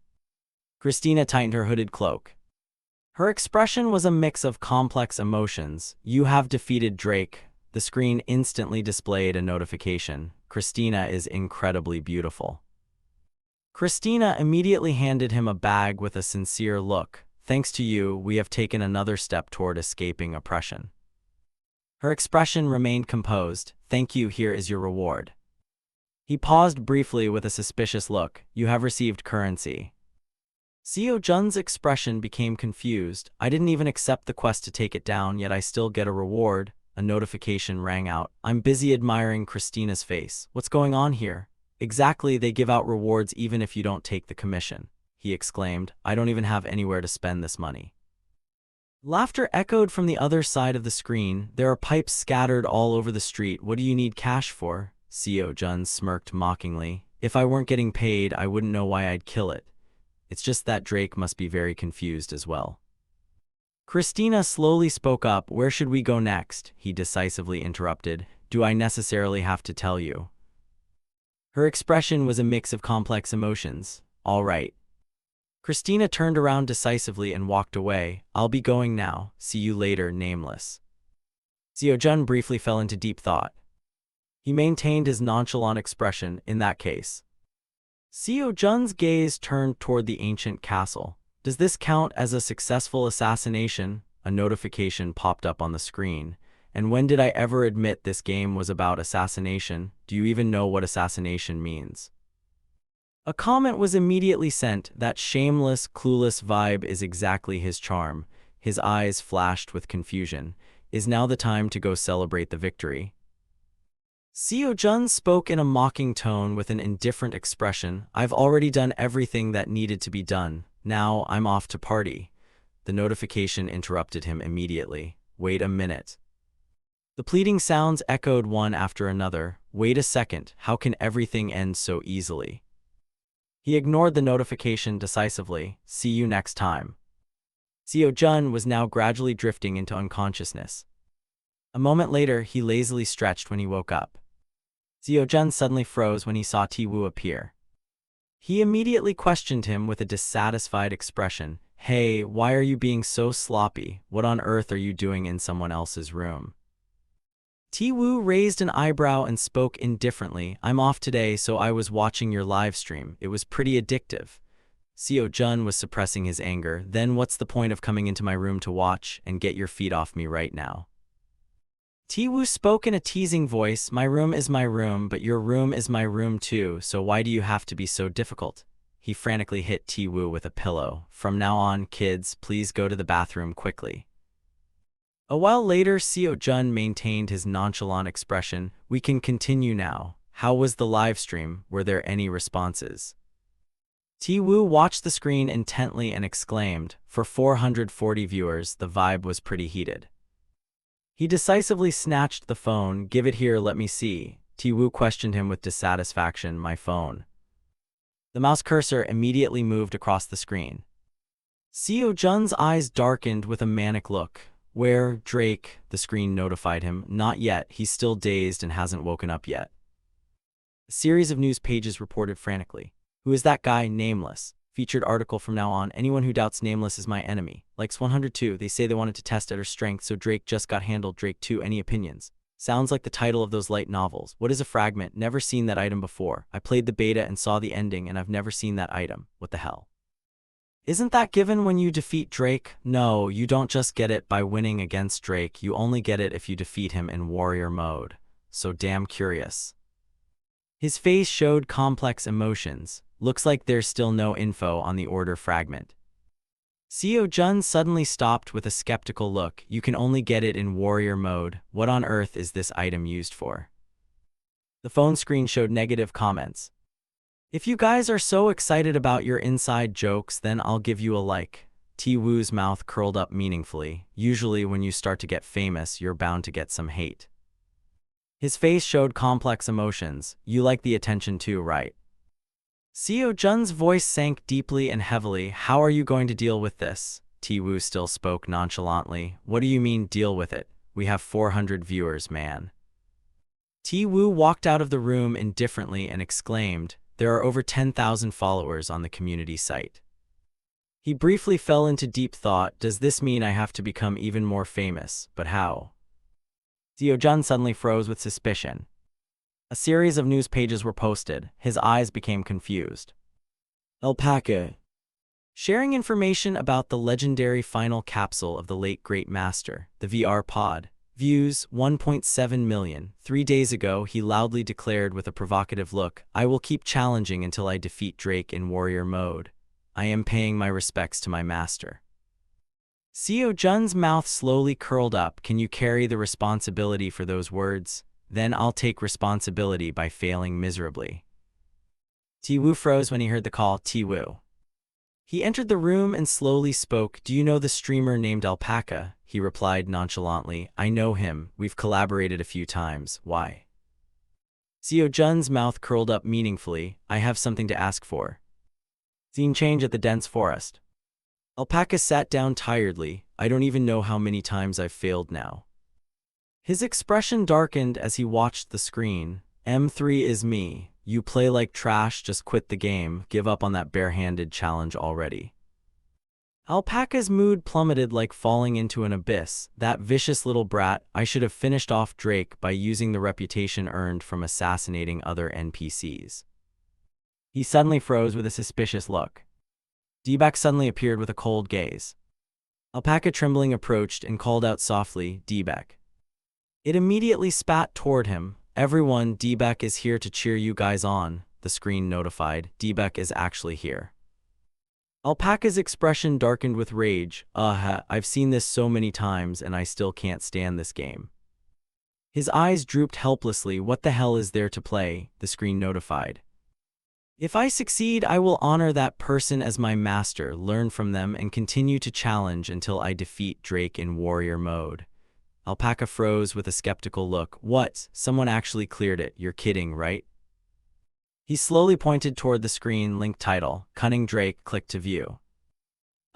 Christina tightened her hooded cloak. Her expression was a mix of complex emotions. You have defeated Drake. The screen instantly displayed a notification. Christina is incredibly beautiful. Christina immediately handed him a bag with a sincere look. Thanks to you, we have taken another step toward escaping oppression. Her expression remained composed. Thank you, here is your reward. He paused briefly with a suspicious look. You have received currency. Seo Jun's expression became confused. I didn't even accept the quest to take it down, yet I still get a reward. A notification rang out. I'm busy admiring Christina's face. What's going on here? Exactly, they give out rewards even if you don't take the commission, he exclaimed. I don't even have anywhere to spend this money. Laughter echoed from the other side of the screen. There are pipes scattered all over the street. What do you need cash for? Seo Jun smirked mockingly. If I weren't getting paid, I wouldn't know why I'd kill it. It's just that Drake must be very confused as well. Christina slowly spoke up. Where should we go next? He decisively interrupted. Do I necessarily have to tell you? Her expression was a mix of complex emotions. All right. Christina turned around decisively and walked away. I'll be going now. See you later, nameless. Seo Jun briefly fell into deep thought. He maintained his nonchalant expression in that case. Seo Jun's gaze turned toward the ancient castle. Does this count as a successful assassination? A notification popped up on the screen. And when did I ever admit this game was about assassination? Do you even know what assassination means? A comment was immediately sent. That shameless, clueless vibe is exactly his charm. His eyes flashed with confusion. Is now the time to go celebrate the victory? Seo Jun spoke in a mocking tone with an indifferent expression. I've already done everything that needed to be done. Now I'm off to party. The notification interrupted him immediately. Wait a minute. The pleading sounds echoed one after another. Wait a second, how can everything end so easily? He ignored the notification decisively. See you next time. Seo Jun was now gradually drifting into unconsciousness. A moment later, he lazily stretched when he woke up. Seo Jun suddenly froze when he saw Ti-woo appear. He immediately questioned him with a dissatisfied expression. Hey, why are you being so sloppy? What on earth are you doing in someone else's room? Ti-woo raised an eyebrow and spoke indifferently. I'm off today, so I was watching your live stream. It was pretty addictive. Seo Jun was suppressing his anger. Then what's the point of coming into my room to watch? And get your feet off me right now. Ti-woo spoke in a teasing voice. My room is my room, but your room is my room too, so why do you have to be so difficult? He frantically hit Ti-woo with a pillow. From now on, kids, please go to the bathroom quickly. A while later, Seo Jun maintained his nonchalant expression. We can continue now. How was the live stream? Were there any responses? Ti-woo watched the screen intently and exclaimed, for 440 viewers, the vibe was pretty heated. He decisively snatched the phone. Give it here, let me see. Ti-woo questioned him with dissatisfaction. My phone. The mouse cursor immediately moved across the screen. Seo Jun's eyes darkened with a manic look. Where, Drake? The screen notified him. Not yet, he's still dazed and hasn't woken up yet. A series of news pages reported frantically. Who is that guy? Nameless. Featured article from now on. Anyone who doubts Nameless is my enemy. Likes 102. They say they wanted to test at her strength, so Drake just got handled. Drake 2. Any opinions? Sounds like the title of those light novels. What is a fragment? Never seen that item before. I played the beta and saw the ending, and I've never seen that item. What the hell? Isn't that given when you defeat Drake? No, you don't just get it by winning against Drake. You only get it if you defeat him in warrior mode. So damn curious. His face showed complex emotions. Looks like there's still no info on the order fragment. Seo Jun suddenly stopped with a skeptical look. You can only get it in warrior mode. What on earth is this item used for? The phone screen showed negative comments. If you guys are so excited about your inside jokes, then I'll give you a like. T-Woo's mouth curled up meaningfully. Usually when you start to get famous, you're bound to get some hate. His face showed complex emotions. You like the attention too, right? Seo Jun's voice sank deeply and heavily. How are you going to deal with this? T-Woo still spoke nonchalantly. What do you mean, deal with it? We have 400 viewers, man. T-Woo walked out of the room indifferently and exclaimed, there are over 10,000 followers on the community site. He briefly fell into deep thought. Does this mean I have to become even more famous? But how? Seo Jun suddenly froze with suspicion. A series of news pages were posted. His eyes became confused. Alpaca. Sharing information about the legendary final capsule of the late Great Master, the VR pod. Views 1.7 million. 3 days ago, he loudly declared with a provocative look, I will keep challenging until I defeat Drake in warrior mode. I am paying my respects to my master. Seo Jun's mouth slowly curled up. Can you carry the responsibility for those words? Then I'll take responsibility by failing miserably. T-Woo froze when he heard the call. T-Woo. He entered the room and slowly spoke. Do you know the streamer named Alpaca? He replied nonchalantly. I know him. We've collaborated a few times. Why? Seo Jun's mouth curled up meaningfully. I have something to ask for. Scene change at the dense forest. Alpaca sat down tiredly. I don't even know how many times I've failed now. His expression darkened as he watched the screen. M3 is me. You play like trash, just quit the game. Give up on that barehanded challenge already. Alpaca's mood plummeted like falling into an abyss. That vicious little brat. I should have finished off Drake by using the reputation earned from assassinating other NPCs. He suddenly froze with a suspicious look. D-Back suddenly appeared with a cold gaze. Alpaca trembling approached and called out softly, D-Back. It immediately spat toward him. Everyone, D-Back is here to cheer you guys on, the screen notified. D-Back is actually here. Alpaca's expression darkened with rage. I've seen this so many times and I still can't stand this game. His eyes drooped helplessly. What the hell is there to play? The screen notified. If I succeed, I will honor that person as my master, learn from them, and continue to challenge until I defeat Drake in warrior mode. Alpaca froze with a skeptical look. What? Someone actually cleared it. You're kidding, right? He slowly pointed toward the screen. Link title. Cunning Drake. Click to view.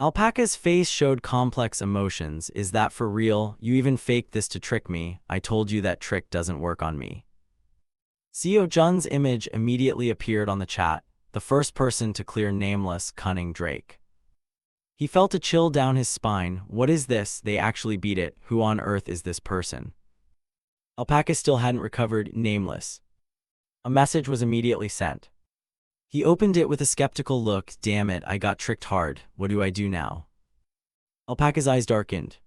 Alpaca's face showed complex emotions. Is that for real? You even faked this to trick me. I told you that trick doesn't work on me. Seo Jun's image immediately appeared on the chat. The first person to clear nameless, cunning Drake. He felt a chill down his spine. What is this? They actually beat it. Who on earth is this person? Alpaca still hadn't recovered. Nameless. A message was immediately sent. He opened it with a skeptical look. Damn it, I got tricked hard. What do I do now? Alpaca's eyes darkened.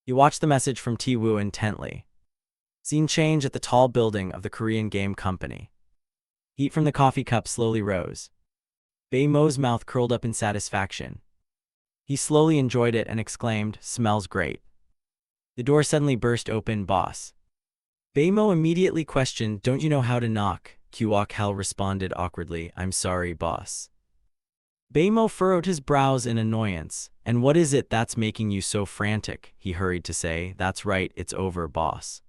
He watched the message from T-Woo intently. Scene change at the tall building of the Korean game company. Heat from the coffee cup slowly rose. Bae-mo's mouth curled up in satisfaction. He slowly enjoyed it and exclaimed, smells great. The door suddenly burst open. Boss. Bae-mo immediately questioned, don't you know how to knock? Kwok-hal responded awkwardly, I'm sorry, boss. Bae-mo furrowed his brows in annoyance. And what is it that's making you so frantic? He hurried to say, that's right, it's over, boss.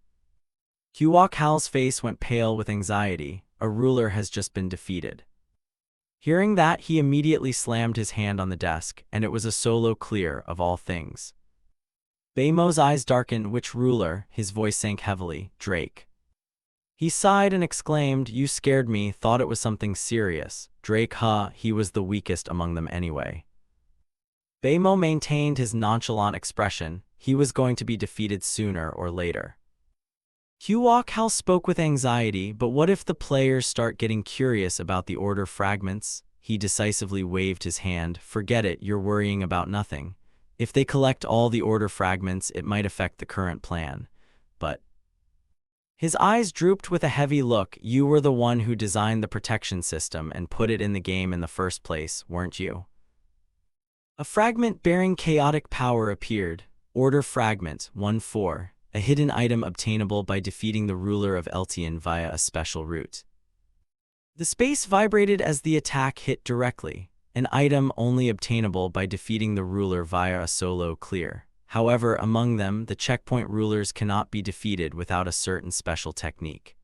Kwok-hal's face went pale with anxiety. A ruler has just been defeated. Hearing that, he immediately slammed his hand on the desk, and it was a solo clear of all things. Baymo's eyes darkened. Which ruler? His voice sank heavily. Drake. He sighed and exclaimed, "You scared me, thought it was something serious." Drake, huh, he was the weakest among them anyway. Baymo maintained his nonchalant expression. He was going to be defeated sooner or later. Hal spoke with anxiety, but what if the players start getting curious about the order fragments? He decisively waved his hand. Forget it, you're worrying about nothing. If they collect all the order fragments, it might affect the current plan. But his eyes drooped with a heavy look. You were the one who designed the protection system and put it in the game in the first place, weren't you? A fragment bearing chaotic power appeared. Order Fragment 1-4. A hidden item obtainable by defeating the ruler of Eltian via a special route. The space vibrated as the attack hit directly. An item only obtainable by defeating the ruler via a solo clear. However, among them, the checkpoint rulers cannot be defeated without a certain special technique.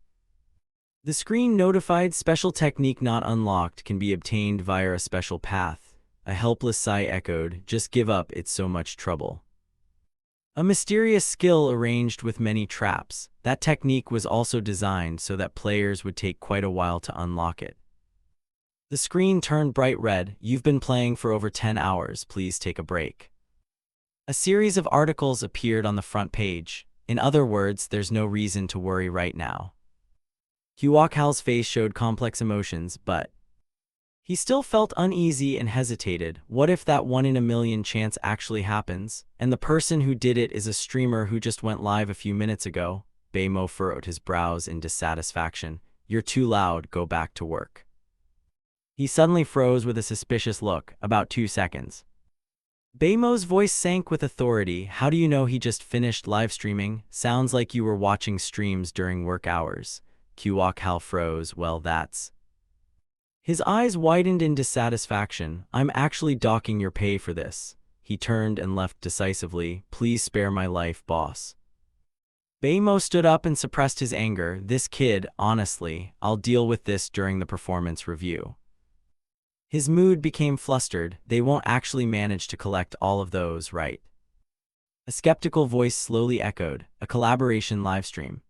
The screen notified special technique not unlocked can be obtained via a special path. A helpless sigh echoed, just give up, it's so much trouble. A mysterious skill arranged with many traps. That technique was also designed so that players would take quite a while to unlock it. The screen turned bright red. You've been playing for over 10 hours, please take a break. A series of articles appeared on the front page. In other words, there's no reason to worry right now. Hal's face showed complex emotions, but he still felt uneasy and hesitated. What if that 1 in a million chance actually happens, and the person who did it is a streamer who just went live a few minutes ago? Baymo furrowed his brows in dissatisfaction. You're too loud, go back to work. He suddenly froze with a suspicious look. About 2 seconds. Baymo's voice sank with authority. How do you know he just finished live streaming? Sounds like you were watching streams during work hours. Hal froze. Well, that's... His eyes widened in dissatisfaction. I'm actually docking your pay for this. He turned and left decisively. Please spare my life, boss. Baymo stood up and suppressed his anger. This kid, honestly, I'll deal with this during the performance review. His mood became flustered. They won't actually manage to collect all of those, right? A skeptical voice slowly echoed. A collaboration livestream.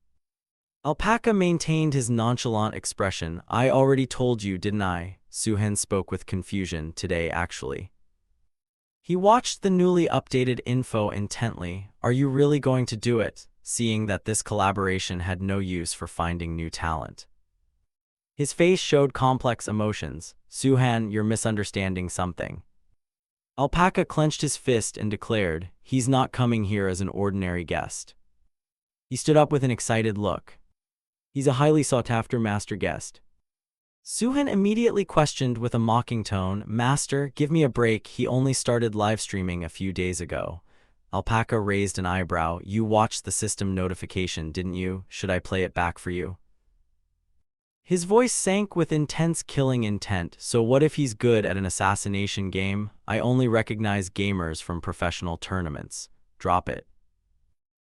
Alpaca maintained his nonchalant expression. I already told you, didn't I? Suhan spoke with confusion. Today, actually. He watched the newly updated info intently. Are you really going to do it, seeing that this collaboration had no use for finding new talent? His face showed complex emotions. Suhan, you're misunderstanding something. Alpaca clenched his fist and declared, he's not coming here as an ordinary guest. He stood up with an excited look. He's a highly sought-after master guest. Suhan immediately questioned with a mocking tone, Master, give me a break, he only started live streaming a few days ago. Alpaca raised an eyebrow. You watched the system notification, didn't you? Should I play it back for you? His voice sank with intense killing intent. So what if he's good at an assassination game? I only recognize gamers from professional tournaments. Drop it.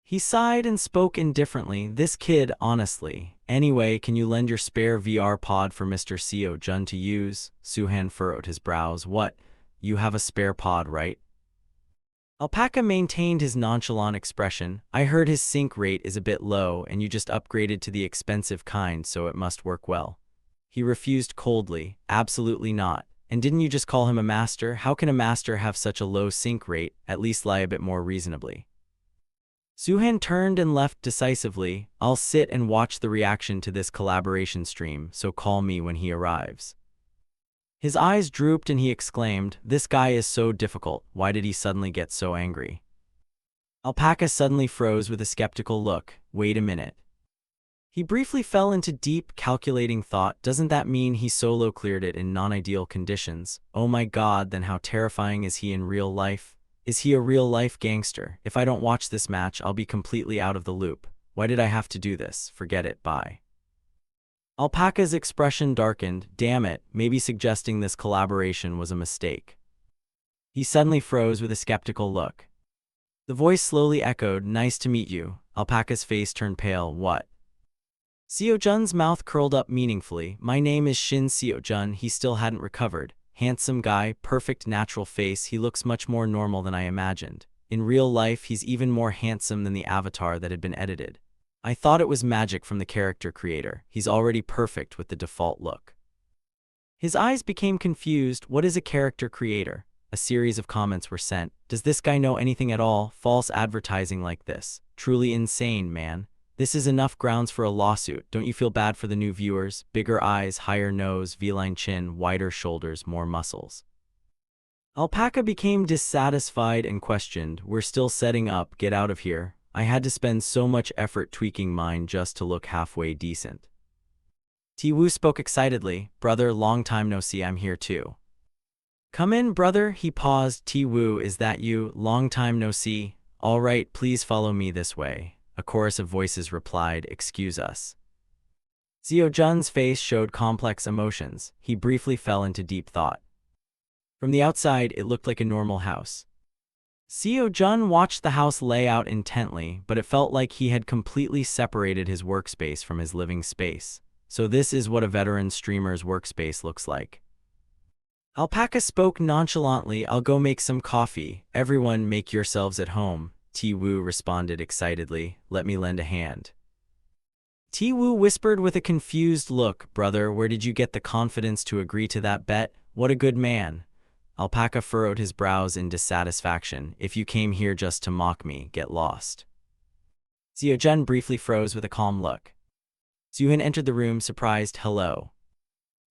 He sighed and spoke indifferently. This kid, honestly. Anyway, can you lend your spare VR pod for Mr. Seo Jun to use? Suhan furrowed his brows. What? You have a spare pod, right? Alpaca maintained his nonchalant expression. I heard his sync rate is a bit low and you just upgraded to the expensive kind, so it must work well. He refused coldly. Absolutely not. And didn't you just call him a master? How can a master have such a low sync rate? At least lie a bit more reasonably. Suhan turned and left decisively. I'll sit and watch the reaction to this collaboration stream, so call me when he arrives. His eyes drooped and he exclaimed, this guy is so difficult. Why did he suddenly get so angry? Alpaca suddenly froze with a skeptical look. Wait a minute. He briefly fell into deep, calculating thought. Doesn't that mean he solo cleared it in non-ideal conditions? Oh my god, then how terrifying is he in real life? Is he a real-life gangster? If I don't watch this match, I'll be completely out of the loop. Why did I have to do this? Forget it, bye. Alpaca's expression darkened. Damn it, maybe suggesting this collaboration was a mistake. He suddenly froze with a skeptical look. The voice slowly echoed, nice to meet you. Alpaca's face turned pale. What? Seo-jun's mouth curled up meaningfully. My name is Shin Seo-jun. He still hadn't recovered. Handsome guy, perfect natural face. He looks much more normal than I imagined. In real life, he's even more handsome than the avatar that had been edited. I thought it was magic from the character creator. He's already perfect with the default look. His eyes became confused. What is a character creator? A series of comments were sent. Does this guy know anything at all? False advertising like this. Truly insane, man. This is enough grounds for a lawsuit. Don't you feel bad for the new viewers? Bigger eyes, higher nose, V-line chin, wider shoulders, more muscles. Alpaca became dissatisfied and questioned. We're still setting up. Get out of here. I had to spend so much effort tweaking mine just to look halfway decent. Ti-woo spoke excitedly. Brother, long time no see. I'm here too. Come in, brother. He paused. Ti-woo, is that you? Long time no see. All right, please follow me this way. A chorus of voices replied, excuse us. Seo-jun's face showed complex emotions. He briefly fell into deep thought. From the outside, it looked like a normal house. Seo-jun watched the house layout intently, but it felt like he had completely separated his workspace from his living space. So this is what a veteran streamer's workspace looks like. Alpaca spoke nonchalantly. I'll go make some coffee. Everyone make yourselves at home. Ti-woo responded excitedly. Let me lend a hand. Ti-woo whispered with a confused look. Brother, where did you get the confidence to agree to that bet? What a good man. Alpaca furrowed his brows in dissatisfaction. If you came here just to mock me, get lost. Seo-jun briefly froze with a calm look. Soo-han entered the room, surprised. Hello.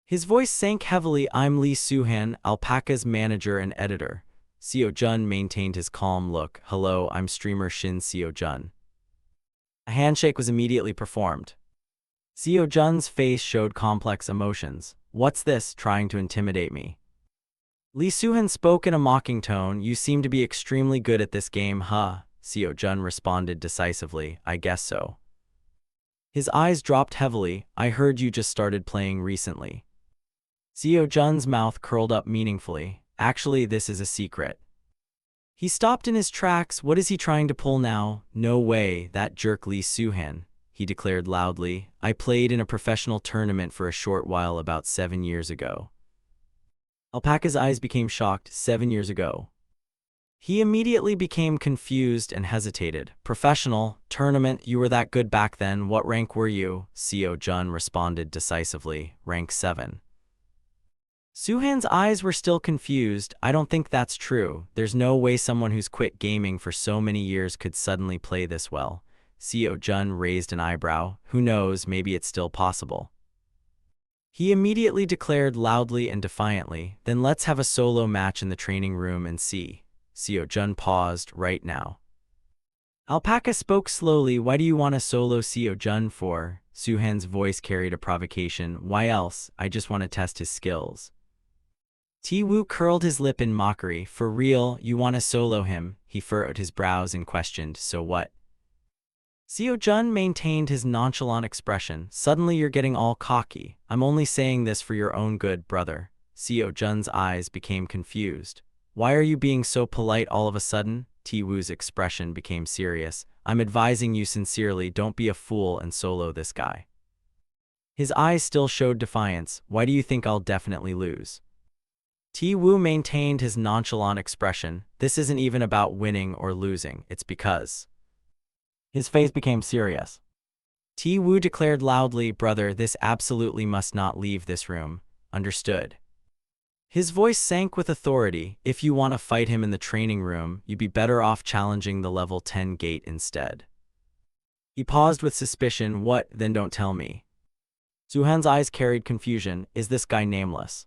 His voice sank heavily. I'm Lee Soo-han, Alpaca's manager and editor. Seo-jun maintained his calm look. Hello, I'm streamer Shin Seo-jun. A handshake was immediately performed. Seo-jun's face showed complex emotions. What's this, trying to intimidate me? Lee Soo-han spoke in a mocking tone. You seem to be extremely good at this game, huh? Seo-jun responded decisively. I guess so. His eyes dropped heavily. I heard you just started playing recently. Seo-jun's mouth curled up meaningfully. Actually, this is a secret. He stopped in his tracks. What is he trying to pull now? No way, that jerk Lee Soo-han, he declared loudly. I played in a professional tournament for a short while about 7 years ago. Alpaca's eyes became shocked. 7 years ago. He immediately became confused and hesitated. Professional, tournament, you were that good back then. What rank were you? Seo-jun responded decisively. Rank 7. Soo-han's eyes were still confused. I don't think that's true. There's no way someone who's quit gaming for so many years could suddenly play this well. Seo-jun raised an eyebrow. Who knows, maybe it's still possible. He immediately declared loudly and defiantly, then let's have a solo match in the training room and see. Seo-jun paused. Right now. Alpaca spoke slowly. Why do you want a solo, Seo-jun? For? Soo-han's voice carried a provocation. Why else? I just want to test his skills. Ti-woo curled his lip in mockery. For real, you want to solo him? He furrowed his brows and questioned. So what? Seo-jun maintained his nonchalant expression. Suddenly you're getting all cocky. I'm only saying this for your own good, brother. Seo-jun's eyes became confused. Why are you being so polite all of a sudden? Ti-woo's expression became serious. I'm advising you sincerely, don't be a fool and solo this guy. His eyes still showed defiance. Why do you think I'll definitely lose? Ti-woo maintained his nonchalant expression. This isn't even about winning or losing. It's because. His face became serious. Ti-woo declared loudly, brother, this absolutely must not leave this room. Understood. His voice sank with authority. If you want to fight him in the training room, you'd be better off challenging the level 10 gate instead. He paused with suspicion. What? Then don't tell me. Soo-han's eyes carried confusion. Is this guy nameless?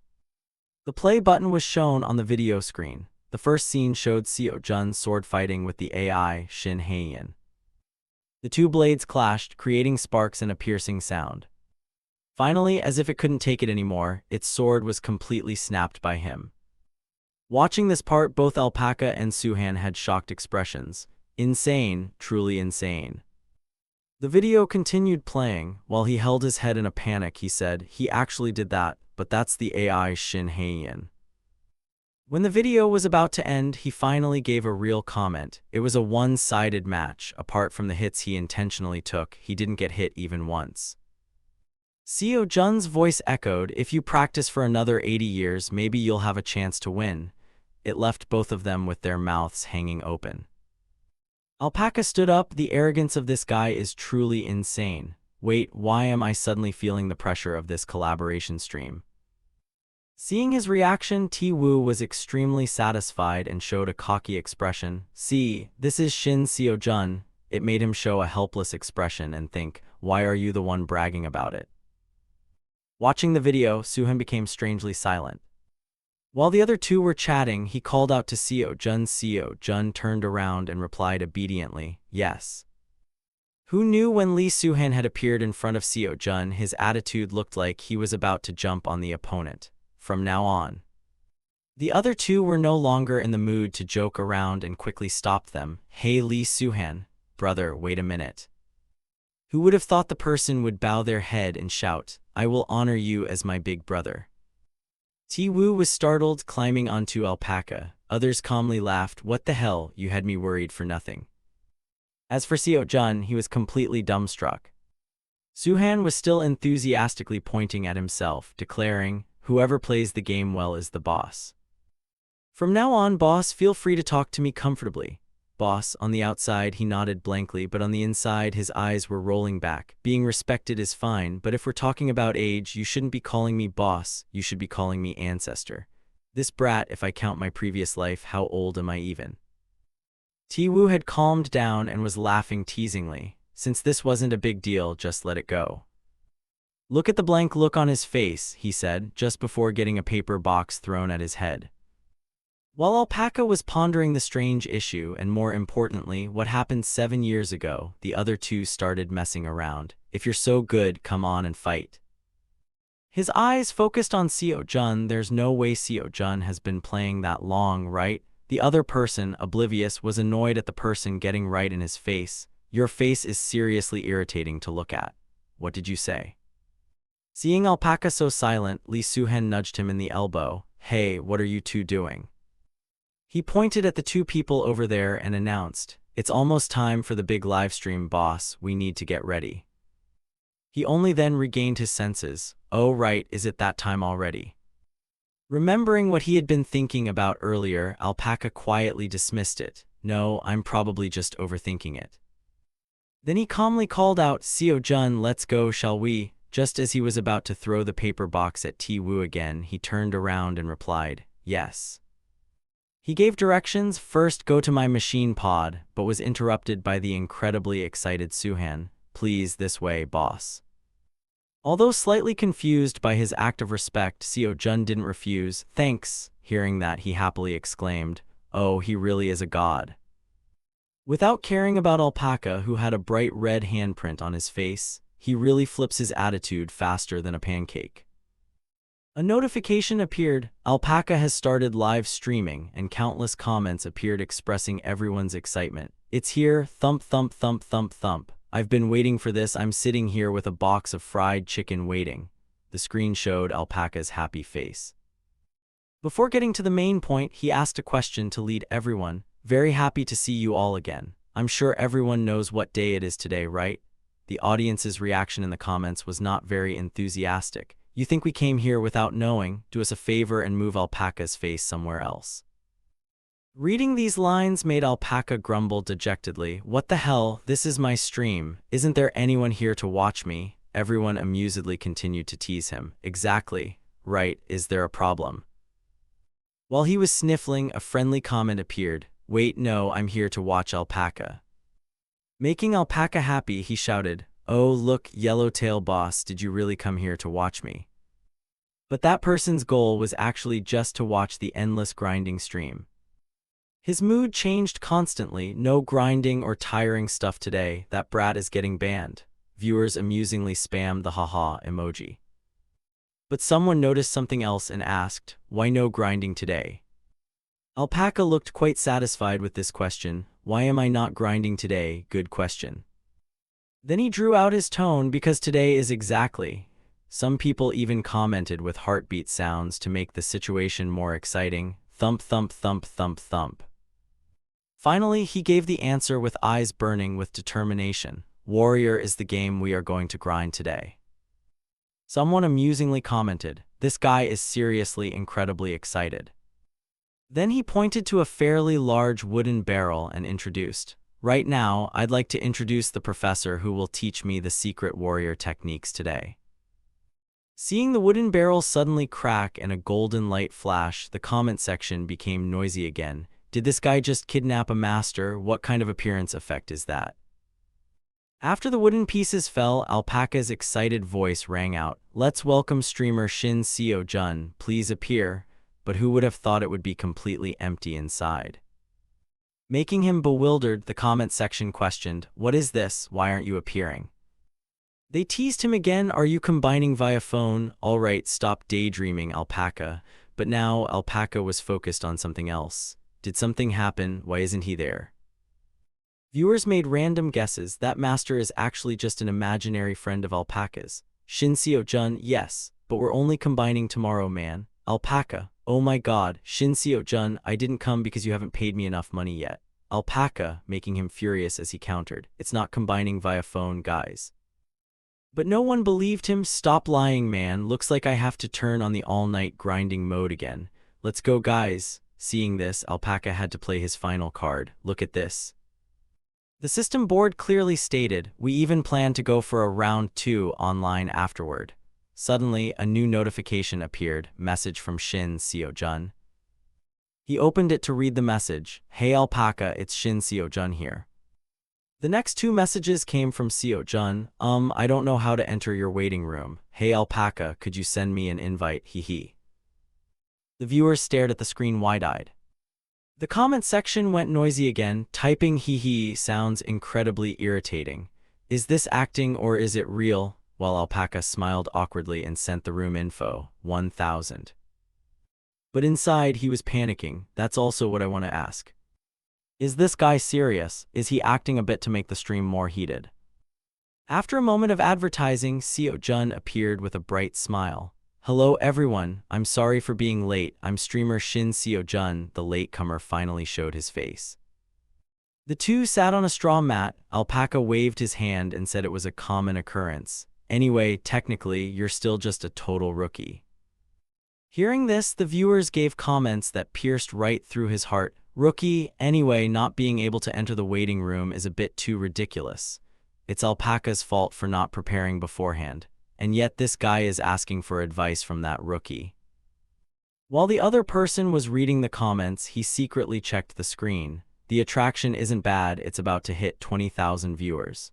The play button was shown on the video screen. The first scene showed Seo-jun sword fighting with the AI, Shin Hae-in. The two blades clashed, creating sparks and a piercing sound. Finally, as if it couldn't take it anymore, its sword was completely snapped by him. Watching this part, both Alpaca and Soo-han had shocked expressions. Insane, truly insane. The video continued playing. While he held his head in a panic, he said, he actually did that, but that's the AI Shin Hae-in. When the video was about to end, he finally gave a real comment. It was a one-sided match. Apart from the hits he intentionally took, he didn't get hit even once. Seo Jun's voice echoed, if you practice for another 80 years, maybe you'll have a chance to win. It left both of them with their mouths hanging open. Alpaca stood up. The arrogance of this guy is truly insane. Wait, why am I suddenly feeling the pressure of this collaboration stream? Seeing his reaction, Ti-Woo was extremely satisfied and showed a cocky expression. See, this is Shin Seo Jun. It made him show a helpless expression and think, why are you the one bragging about it? Watching the video, Soohan became strangely silent. While the other two were chatting, he called out to Seo Jun. Seo Jun turned around and replied obediently, yes. Who knew when Lee Soohan had appeared in front of Seo Jun, his attitude looked like he was about to jump on the opponent. From now on, the other two were no longer in the mood to joke around and quickly stopped them. Hey Lee Soohan, brother, wait a minute. Who would have thought the person would bow their head and shout, I will honor you as my big brother. Ti-Woo was startled, climbing onto Alpaca. Others calmly laughed. What the hell, you had me worried for nothing. As for Seo Jun, he was completely dumbstruck. Soohan was still enthusiastically pointing at himself, declaring, whoever plays the game well is the boss. From now on, boss, feel free to talk to me comfortably. Boss, on the outside he nodded blankly, but on the inside his eyes were rolling back. Being respected is fine, but if we're talking about age, you shouldn't be calling me boss, you should be calling me ancestor. This brat, if I count my previous life, how old am I even? Ti-Woo had calmed down and was laughing teasingly. Since this wasn't a big deal, just let it go. Look at the blank look on his face, he said, just before getting a paper box thrown at his head. While Alpaca was pondering the strange issue and, more importantly, what happened 7 years ago, the other two started messing around. If you're so good, come on and fight. His eyes focused on Seo Jun. There's no way Seo Jun has been playing that long, right? The other person, oblivious, was annoyed at the person getting right in his face. Your face is seriously irritating to look at. What did you say? Seeing Alpaca so silent, Lee Soohan nudged him in the elbow. Hey, what are you two doing? He pointed at the two people over there and announced, it's almost time for the big livestream, boss, we need to get ready. He only then regained his senses. Oh right, is it that time already? Remembering what he had been thinking about earlier, Alpaca quietly dismissed it. No, I'm probably just overthinking it. Then he calmly called out, Seo Jun, let's go, shall we? Just as he was about to throw the paper box at Ti-Woo again, he turned around and replied, yes. He gave directions, first go to my machine pod, but was interrupted by the incredibly excited Soohan. Please, this way, boss. Although slightly confused by his act of respect, Seo Jun didn't refuse. Thanks. Hearing that, he happily exclaimed, oh, he really is a god. Without caring about Alpaca, who had a bright red handprint on his face, he really flips his attitude faster than a pancake. A notification appeared. Alpaca has started live streaming, and countless comments appeared expressing everyone's excitement. It's here, thump thump thump thump thump. I've been waiting for this. I'm sitting here with a box of fried chicken waiting. The screen showed Alpaca's happy face. Before getting to the main point, he asked a question to lead everyone. Very happy to see you all again. I'm sure everyone knows what day it is today, right? The audience's reaction in the comments was not very enthusiastic. You think we came here without knowing? Do us a favor and move Alpaca's face somewhere else. Reading these lines made Alpaca grumble dejectedly. What the hell? This is my stream. Isn't there anyone here to watch me? Everyone amusedly continued to tease him. Exactly. Right, is there a problem? While he was sniffling, a friendly comment appeared. Wait, no, I'm here to watch Alpaca. Making Alpaca happy, he shouted, oh, look, Yellowtail boss, did you really come here to watch me? But that person's goal was actually just to watch the endless grinding stream. His mood changed constantly. No grinding or tiring stuff today. That brat is getting banned. Viewers amusingly spammed the haha emoji. But someone noticed something else and asked, why no grinding today? Alpaca looked quite satisfied with this question. Why am I not grinding today? Good question. Then he drew out his tone because today is exactly. Some people even commented with heartbeat sounds to make the situation more exciting. Thump thump thump thump thump. Finally, he gave the answer with eyes burning with determination. Warrior is the game we are going to grind today. Someone amusingly commented, "This guy is seriously incredibly excited." Then he pointed to a fairly large wooden barrel and introduced, "Right now, I'd like to introduce the professor who will teach me the secret warrior techniques today." Seeing the wooden barrel suddenly crack and a golden light flash, the comment section became noisy again. Did this guy just kidnap a master? What kind of appearance effect is that? After the wooden pieces fell, Alpaca's excited voice rang out, "Let's welcome streamer Shin Seo-jun, please appear," but who would have thought it would be completely empty inside? Making him bewildered, the comment section questioned, "What is this? Why aren't you appearing?" They teased him again, "Are you combining via phone? Alright, stop daydreaming, Alpaca." But now Alpaca was focused on something else. Did something happen? Why isn't he there? Viewers made random guesses. That master is actually just an imaginary friend of Alpaca's. Shin Seo-jun, yes, but we're only combining tomorrow, man. Alpaca, oh my god, Shin Seo-jun, I didn't come because you haven't paid me enough money yet. Alpaca, making him furious as he countered, "It's not combining via phone, guys." But no one believed him. "Stop lying, man. Looks like I have to turn on the all-night grinding mode again. Let's go, guys." Seeing this, Alpaca had to play his final card. "Look at this." The system board clearly stated, "We even plan to go for a round 2 online afterward." Suddenly, a new notification appeared, message from Shin Seo-jun. He opened it to read the message, "Hey Alpaca, it's Shin Seo-jun here." The next 2 messages came from Seo-jun, I don't know how to enter your waiting room. Hey Alpaca, could you send me an invite, hee." The viewers stared at the screen wide-eyed. The comment section went noisy again. Typing hee sounds incredibly irritating. Is this acting or is it real? While Alpaca smiled awkwardly and sent the room info, 1000. But inside he was panicking. That's also what I want to ask. Is this guy serious? Is he acting a bit to make the stream more heated? After a moment of advertising, Seo-jun appeared with a bright smile. "Hello everyone, I'm sorry for being late. I'm streamer Shin Seo-jun." The latecomer finally showed his face. The two sat on a straw mat. Alpaca waved his hand and said it was a common occurrence. "Anyway, technically, you're still just a total rookie." Hearing this, the viewers gave comments that pierced right through his heart. "Rookie, anyway, not being able to enter the waiting room is a bit too ridiculous. It's Alpaca's fault for not preparing beforehand. And yet this guy is asking for advice from that rookie." While the other person was reading the comments, he secretly checked the screen. The attraction isn't bad, it's about to hit 20,000 viewers.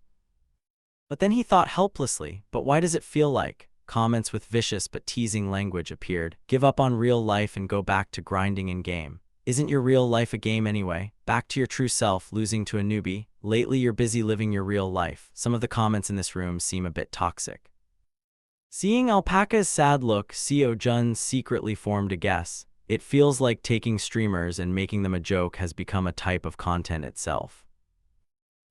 But then he thought helplessly, but why does it feel like? Comments with vicious but teasing language appeared. "Give up on real life and go back to grinding in game. Isn't your real life a game anyway? Back to your true self, losing to a newbie. Lately you're busy living your real life." Some of the comments in this room seem a bit toxic. Seeing Alpaca's sad look, Seo-jun secretly formed a guess. It feels like taking streamers and making them a joke has become a type of content itself.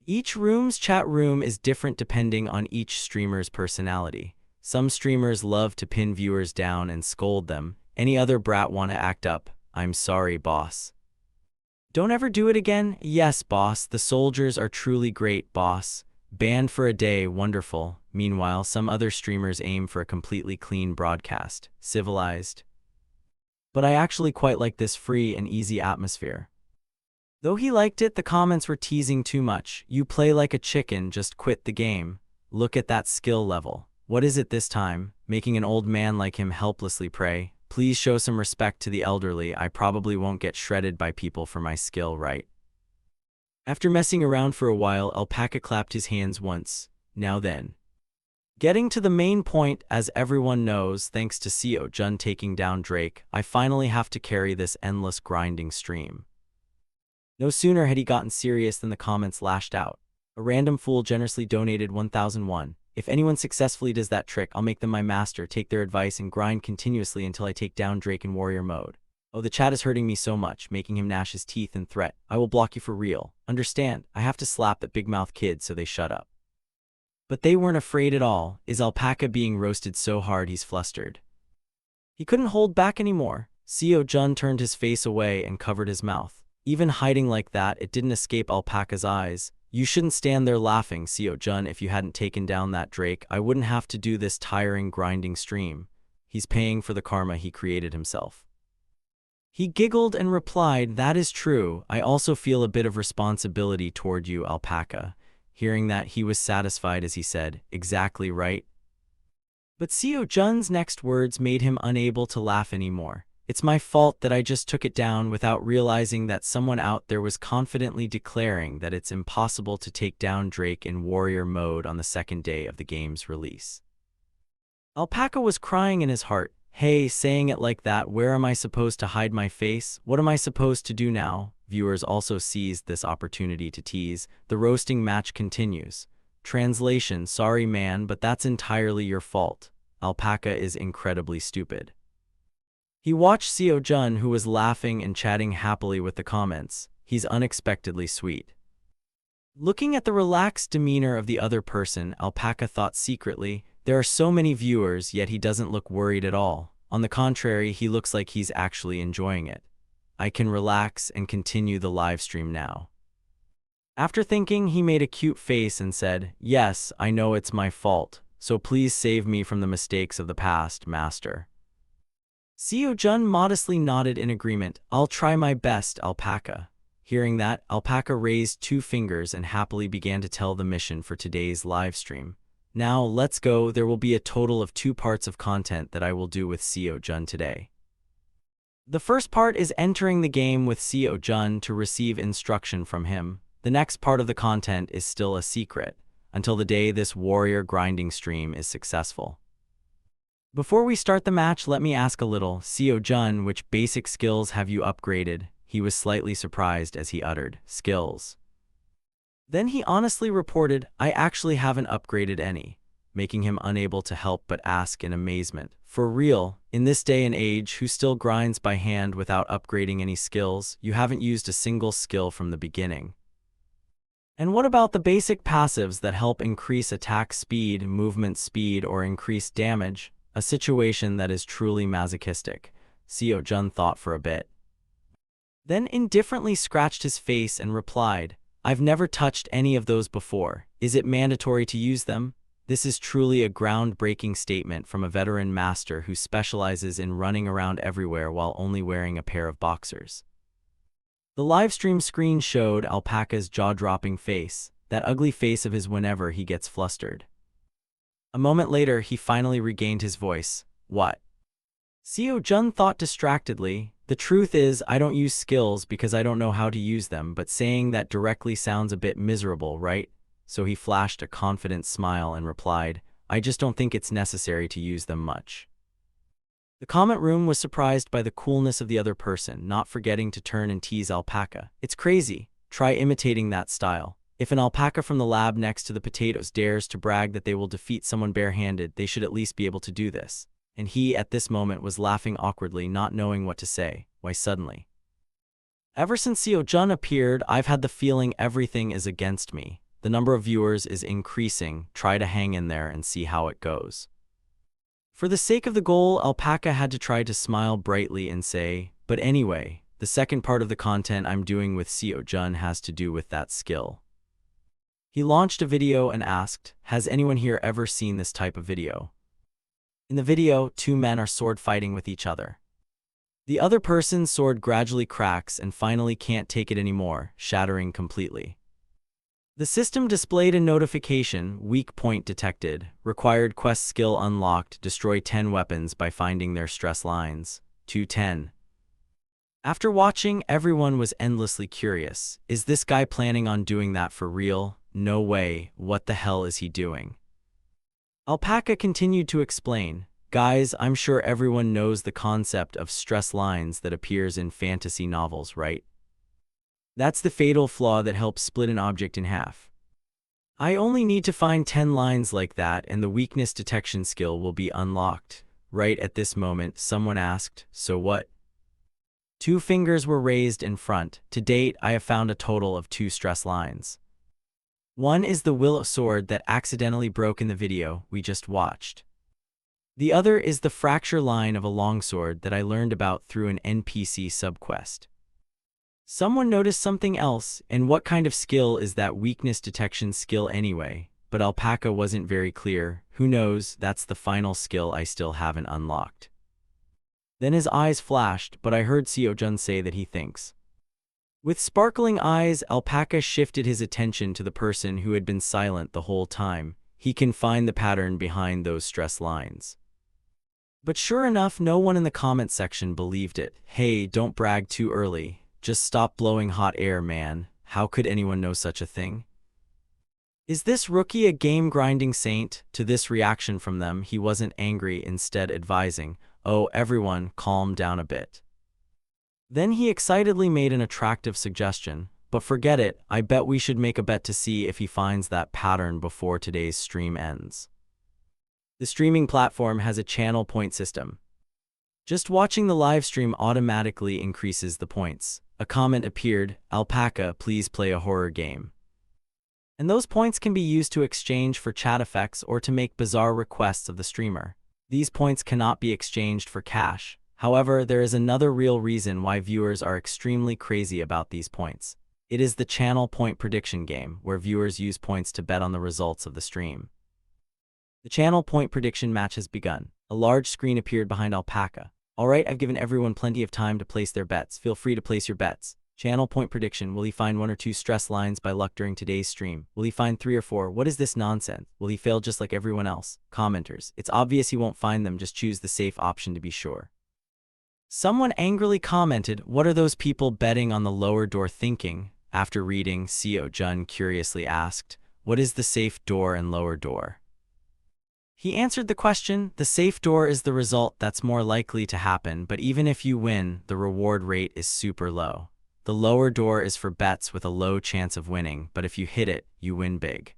Each room's chat room is different depending on each streamer's personality. Some streamers love to pin viewers down and scold them. Any other brat wanna act up? "I'm sorry, boss." "Don't ever do it again?" "Yes, boss. The soldiers are truly great, boss." "Banned for a day, wonderful." Meanwhile, some other streamers aim for a completely clean broadcast. "Civilized. But I actually quite like this free and easy atmosphere." Though he liked it, the comments were teasing too much. "You play like a chicken, just quit the game. Look at that skill level. What is it this time? Making an old man like him helplessly pray. Please show some respect to the elderly. I probably won't get shredded by people for my skill, right?" After messing around for a while, Alpaca clapped his hands once. "Now then." Getting to the main point, as everyone knows, thanks to Seo-jun taking down Drake, I finally have to carry this endless grinding stream. No sooner had he gotten serious than the comments lashed out. A random fool generously donated 1001. "If anyone successfully does that trick, I'll make them my master, take their advice, and grind continuously until I take down Drake in warrior mode." "Oh, the chat is hurting me so much," making him gnash his teeth in threat. "I will block you for real. Understand, I have to slap that big-mouth kid so they shut up." But they weren't afraid at all. Is Alpaca being roasted so hard he's flustered? He couldn't hold back anymore. Seo-jun turned his face away and covered his mouth. Even hiding like that, it didn't escape Alpaca's eyes. You shouldn't stand there laughing, Seo Jun. If you hadn't taken down that Drake, I wouldn't have to do this tiring, grinding stream. He's paying for the karma he created himself. He giggled and replied, that is true. I also feel a bit of responsibility toward you, Alpaca. Hearing that, he was satisfied as he said, exactly right. But Seo Jun's next words made him unable to laugh anymore. It's my fault that I just took it down without realizing that someone out there was confidently declaring that it's impossible to take down Drake in warrior mode on the second day of the game's release. Alpaca was crying in his heart. Hey, saying it like that, where am I supposed to hide my face? What am I supposed to do now? Viewers also seized this opportunity to tease. The roasting match continues. Translation, sorry man, but that's entirely your fault. Alpaca is incredibly stupid. He watched Seo Jun, who was laughing and chatting happily with the comments. He's unexpectedly sweet. Looking at the relaxed demeanor of the other person, Alpaca thought secretly, there are so many viewers, yet he doesn't look worried at all. On the contrary, he looks like he's actually enjoying it. I can relax and continue the live stream now. After thinking, he made a cute face and said, yes, I know it's my fault, so please save me from the mistakes of the past, master. Seo Jun modestly nodded in agreement. I'll try my best, Alpaca. Hearing that, Alpaca raised 2 fingers and happily began to tell the mission for today's live stream. Now, let's go. There will be a total of 2 parts of content that I will do with Seo Jun today. The first part is entering the game with Seo Jun to receive instruction from him. The next part of the content is still a secret, until the day this warrior grinding stream is successful. Before we start the match, let me ask a little. Seo Jun, which basic skills have you upgraded? He was slightly surprised as he uttered, skills. Then he honestly reported, I actually haven't upgraded any, making him unable to help but ask in amazement. For real, in this day and age, who still grinds by hand without upgrading any skills? You haven't used a single skill from the beginning. And what about the basic passives that help increase attack speed, movement speed, or increase damage? A situation that is truly masochistic. Seo Jun thought for a bit. Then indifferently scratched his face and replied, I've never touched any of those before. Is it mandatory to use them? This is truly a groundbreaking statement from a veteran master who specializes in running around everywhere while only wearing a pair of boxers. The livestream screen showed Alpaca's jaw-dropping face, that ugly face of his whenever he gets flustered. A moment later, he finally regained his voice. What? Seo Jun thought distractedly. The truth is, I don't use skills because I don't know how to use them, but saying that directly sounds a bit miserable, right? So he flashed a confident smile and replied, I just don't think it's necessary to use them much. The comment room was surprised by the coolness of the other person, not forgetting to turn and tease Alpaca. It's crazy. Try imitating that style. If an alpaca from the lab next to the potatoes dares to brag that they will defeat someone barehanded, they should at least be able to do this. And he, at this moment, was laughing awkwardly, not knowing what to say. Why suddenly? Ever since Seo Jun appeared, I've had the feeling everything is against me. The number of viewers is increasing. Try to hang in there and see how it goes. For the sake of the goal, Alpaca had to try to smile brightly and say, but anyway, the second part of the content I'm doing with Seo Jun has to do with that skill. He launched a video and asked, has anyone here ever seen this type of video? In the video, 2 men are sword fighting with each other. The other person's sword gradually cracks and finally can't take it anymore, shattering completely. The system displayed a notification, weak point detected, required quest skill unlocked, destroy 10 weapons by finding their stress lines. 210. After watching, everyone was endlessly curious. Is this guy planning on doing that for real? No way, what the hell is he doing? Alpaca continued to explain, guys, I'm sure everyone knows the concept of stress lines that appears in fantasy novels, right? That's the fatal flaw that helps split an object in half. I only need to find 10 lines like that and the weakness detection skill will be unlocked. Right at this moment, someone asked, so what? 2 fingers were raised in front. To date, I have found a total of 2 stress lines. One is the willow sword that accidentally broke in the video we just watched. The other is the fracture line of a longsword that I learned about through an NPC subquest. Someone noticed something else, and what kind of skill is that weakness detection skill anyway? But Alpaca wasn't very clear. Who knows, that's the final skill I still haven't unlocked. Then his eyes flashed, but I heard Seo-jun say that he thinks. With sparkling eyes, Alpaca shifted his attention to the person who had been silent the whole time. He can find the pattern behind those stress lines. But sure enough, no one in the comment section believed it. Hey, don't brag too early. Just stop blowing hot air, man. How could anyone know such a thing? Is this rookie a game-grinding saint? To this reaction from them, he wasn't angry, instead advising, "Oh, everyone, calm down a bit." Then he excitedly made an attractive suggestion, "But forget it, I bet we should make a bet to see if he finds that pattern before today's stream ends." The streaming platform has a channel point system. Just watching the live stream automatically increases the points. A comment appeared, "Alpaca, please play a horror game." And those points can be used to exchange for chat effects or to make bizarre requests of the streamer. These points cannot be exchanged for cash. However, there is another real reason why viewers are extremely crazy about these points. It is the channel point prediction game, where viewers use points to bet on the results of the stream. The channel point prediction match has begun. A large screen appeared behind Alpaca. "Alright, I've given everyone plenty of time to place their bets. Feel free to place your bets. Channel point prediction, will he find 1 or 2 stress lines by luck during today's stream? Will he find 3 or 4? What is this nonsense? Will he fail just like everyone else?" Commenters, "It's obvious he won't find them, just choose the safe option to be sure." Someone angrily commented, "What are those people betting on the lower door thinking?" After reading, Seo-jun curiously asked, "What is the safe door and lower door?" He answered the question, "The safe door is the result that's more likely to happen, but even if you win, the reward rate is super low. The lower door is for bets with a low chance of winning, but if you hit it, you win big."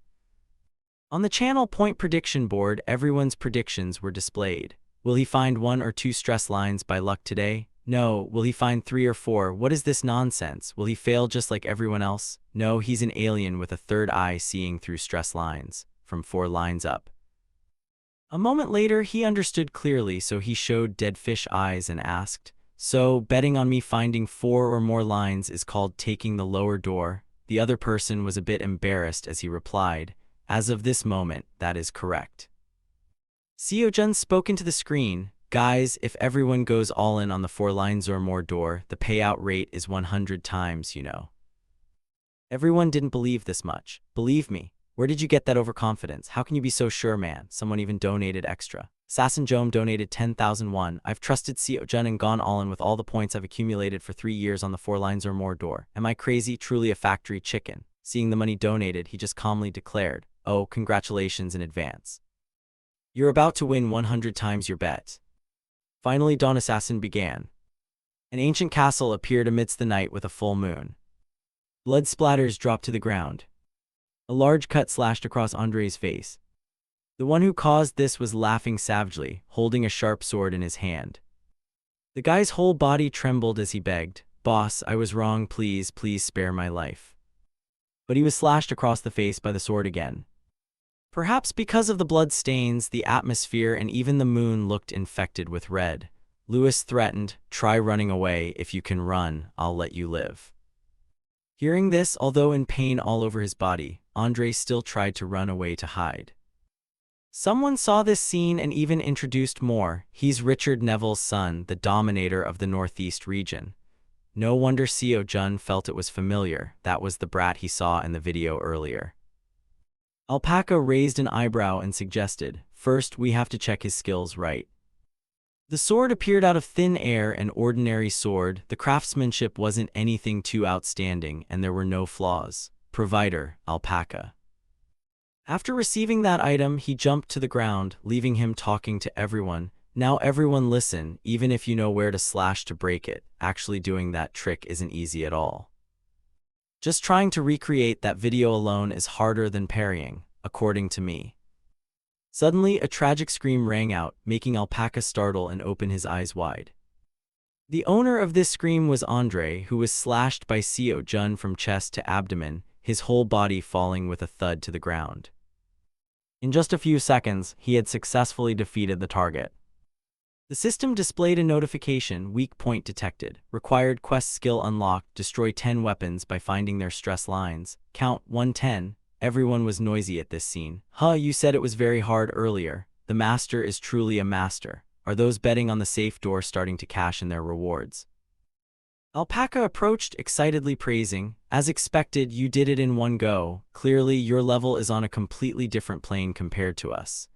On the channel point prediction board, everyone's predictions were displayed. Will he find 1 or 2 stress lines by luck today? No. Will he find 3 or 4? What is this nonsense? Will he fail just like everyone else? No, he's an alien with a third eye seeing through stress lines, from 4 lines up. A moment later, he understood clearly, so he showed dead fish eyes and asked, "So, betting on me finding 4 or more lines is called taking the lower door?" The other person was a bit embarrassed as he replied, "As of this moment, that is correct." Seo-jun spoke into the screen, "Guys, if everyone goes all in on the 4 lines or more door, the payout rate is 100 times, you know." Everyone didn't believe this much. "Believe me. Where did you get that overconfidence? How can you be so sure, man?" Someone even donated extra. Assassin donated 10,000 won. "I've trusted Seo-jun and gone all in with all the points I've accumulated for 3 years on the 4 lines or more door. Am I crazy? Truly a factory chicken." Seeing the money donated, he just calmly declared, "Oh, congratulations in advance. You're about to win 100 times your bet." Finally, Dawn Assassin began. An ancient castle appeared amidst the night with a full moon. Blood splatters dropped to the ground. A large cut slashed across Andre's face. The one who caused this was laughing savagely, holding a sharp sword in his hand. The guy's whole body trembled as he begged, "Boss, I was wrong, please, please spare my life." But he was slashed across the face by the sword again. Perhaps because of the blood stains, the atmosphere and even the moon looked infected with red. Lewis threatened, "Try running away. If you can run, I'll let you live." Hearing this, although in pain all over his body, Andre still tried to run away to hide. Someone saw this scene and even introduced more. He's Richard Neville's son, the dominator of the Northeast region. No wonder Seo-jun felt it was familiar. That was the brat he saw in the video earlier. Alpaca raised an eyebrow and suggested, "First, we have to check his skills, right?" The sword appeared out of thin air, an ordinary sword. The craftsmanship wasn't anything too outstanding, and there were no flaws. Provider, Alpaca. After receiving that item, he jumped to the ground, leaving him talking to everyone. "Now everyone listen, even if you know where to slash to break it, actually doing that trick isn't easy at all. Just trying to recreate that video alone is harder than parrying, according to me." Suddenly, a tragic scream rang out, making Alpaca startle and open his eyes wide. The owner of this scream was Andre, who was slashed by Seo-jun from chest to abdomen, his whole body falling with a thud to the ground. In just a few seconds, he had successfully defeated the target. The system displayed a notification, weak point detected, required quest skill unlocked, destroy 10 weapons by finding their stress lines, count 110. Everyone was noisy at this scene. Huh, you said it was very hard earlier. The master is truly a master. Are those betting on the safe door starting to cash in their rewards? Alpaca approached, excitedly praising, as expected, you did it in one go. Clearly, your level is on a completely different plane compared to us.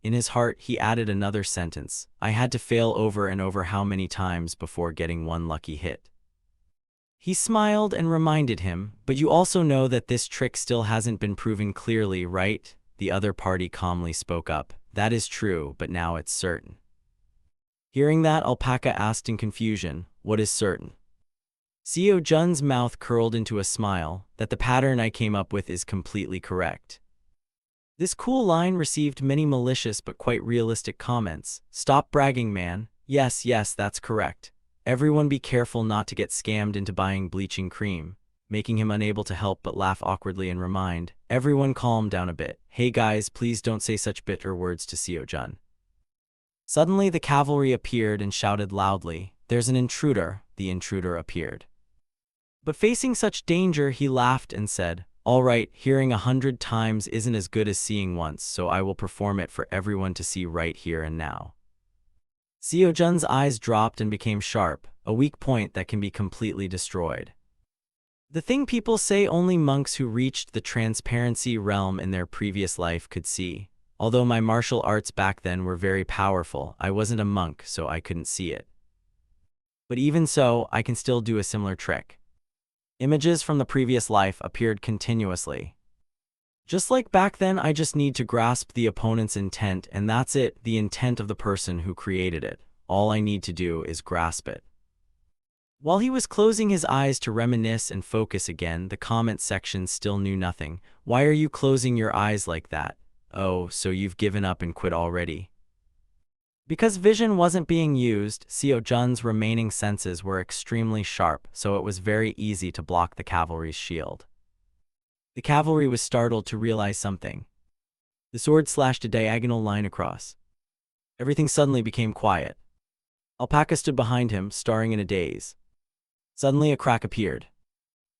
In his heart, he added another sentence. I had to fail over and over how many times before getting one lucky hit. He smiled and reminded him, but you also know that this trick still hasn't been proven clearly, right? The other party calmly spoke up. That is true, but now it's certain. Hearing that, Alpaca asked in confusion, what is certain? Seo Jun's mouth curled into a smile, that the pattern I came up with is completely correct. This cool line received many malicious but quite realistic comments. Stop bragging, man. Yes, that's correct. Everyone be careful not to get scammed into buying bleaching cream, making him unable to help but laugh awkwardly and remind. Everyone calm down a bit. Hey guys, please don't say such bitter words to Seo Jun. Suddenly the cavalry appeared and shouted loudly, there's an intruder. The intruder appeared. But facing such danger, he laughed and said, all right, hearing 100 times isn't as good as seeing once, so I will perform it for everyone to see right here and now. Seo Jun's eyes dropped and became sharp, a weak point that can be completely destroyed. The thing people say only monks who reached the transparency realm in their previous life could see. Although my martial arts back then were very powerful, I wasn't a monk, so I couldn't see it. But even so, I can still do a similar trick. Images from the previous life appeared continuously. Just like back then, I just need to grasp the opponent's intent, and that's it, the intent of the person who created it. All I need to do is grasp it. While he was closing his eyes to reminisce and focus again, the comment section still knew nothing. Why are you closing your eyes like that? Oh, so you've given up and quit already? Because vision wasn't being used, Seo Jun's remaining senses were extremely sharp, so it was very easy to block the cavalry's shield. The cavalry was startled to realize something. The sword slashed a diagonal line across. Everything suddenly became quiet. Alpaca stood behind him, staring in a daze. Suddenly a crack appeared.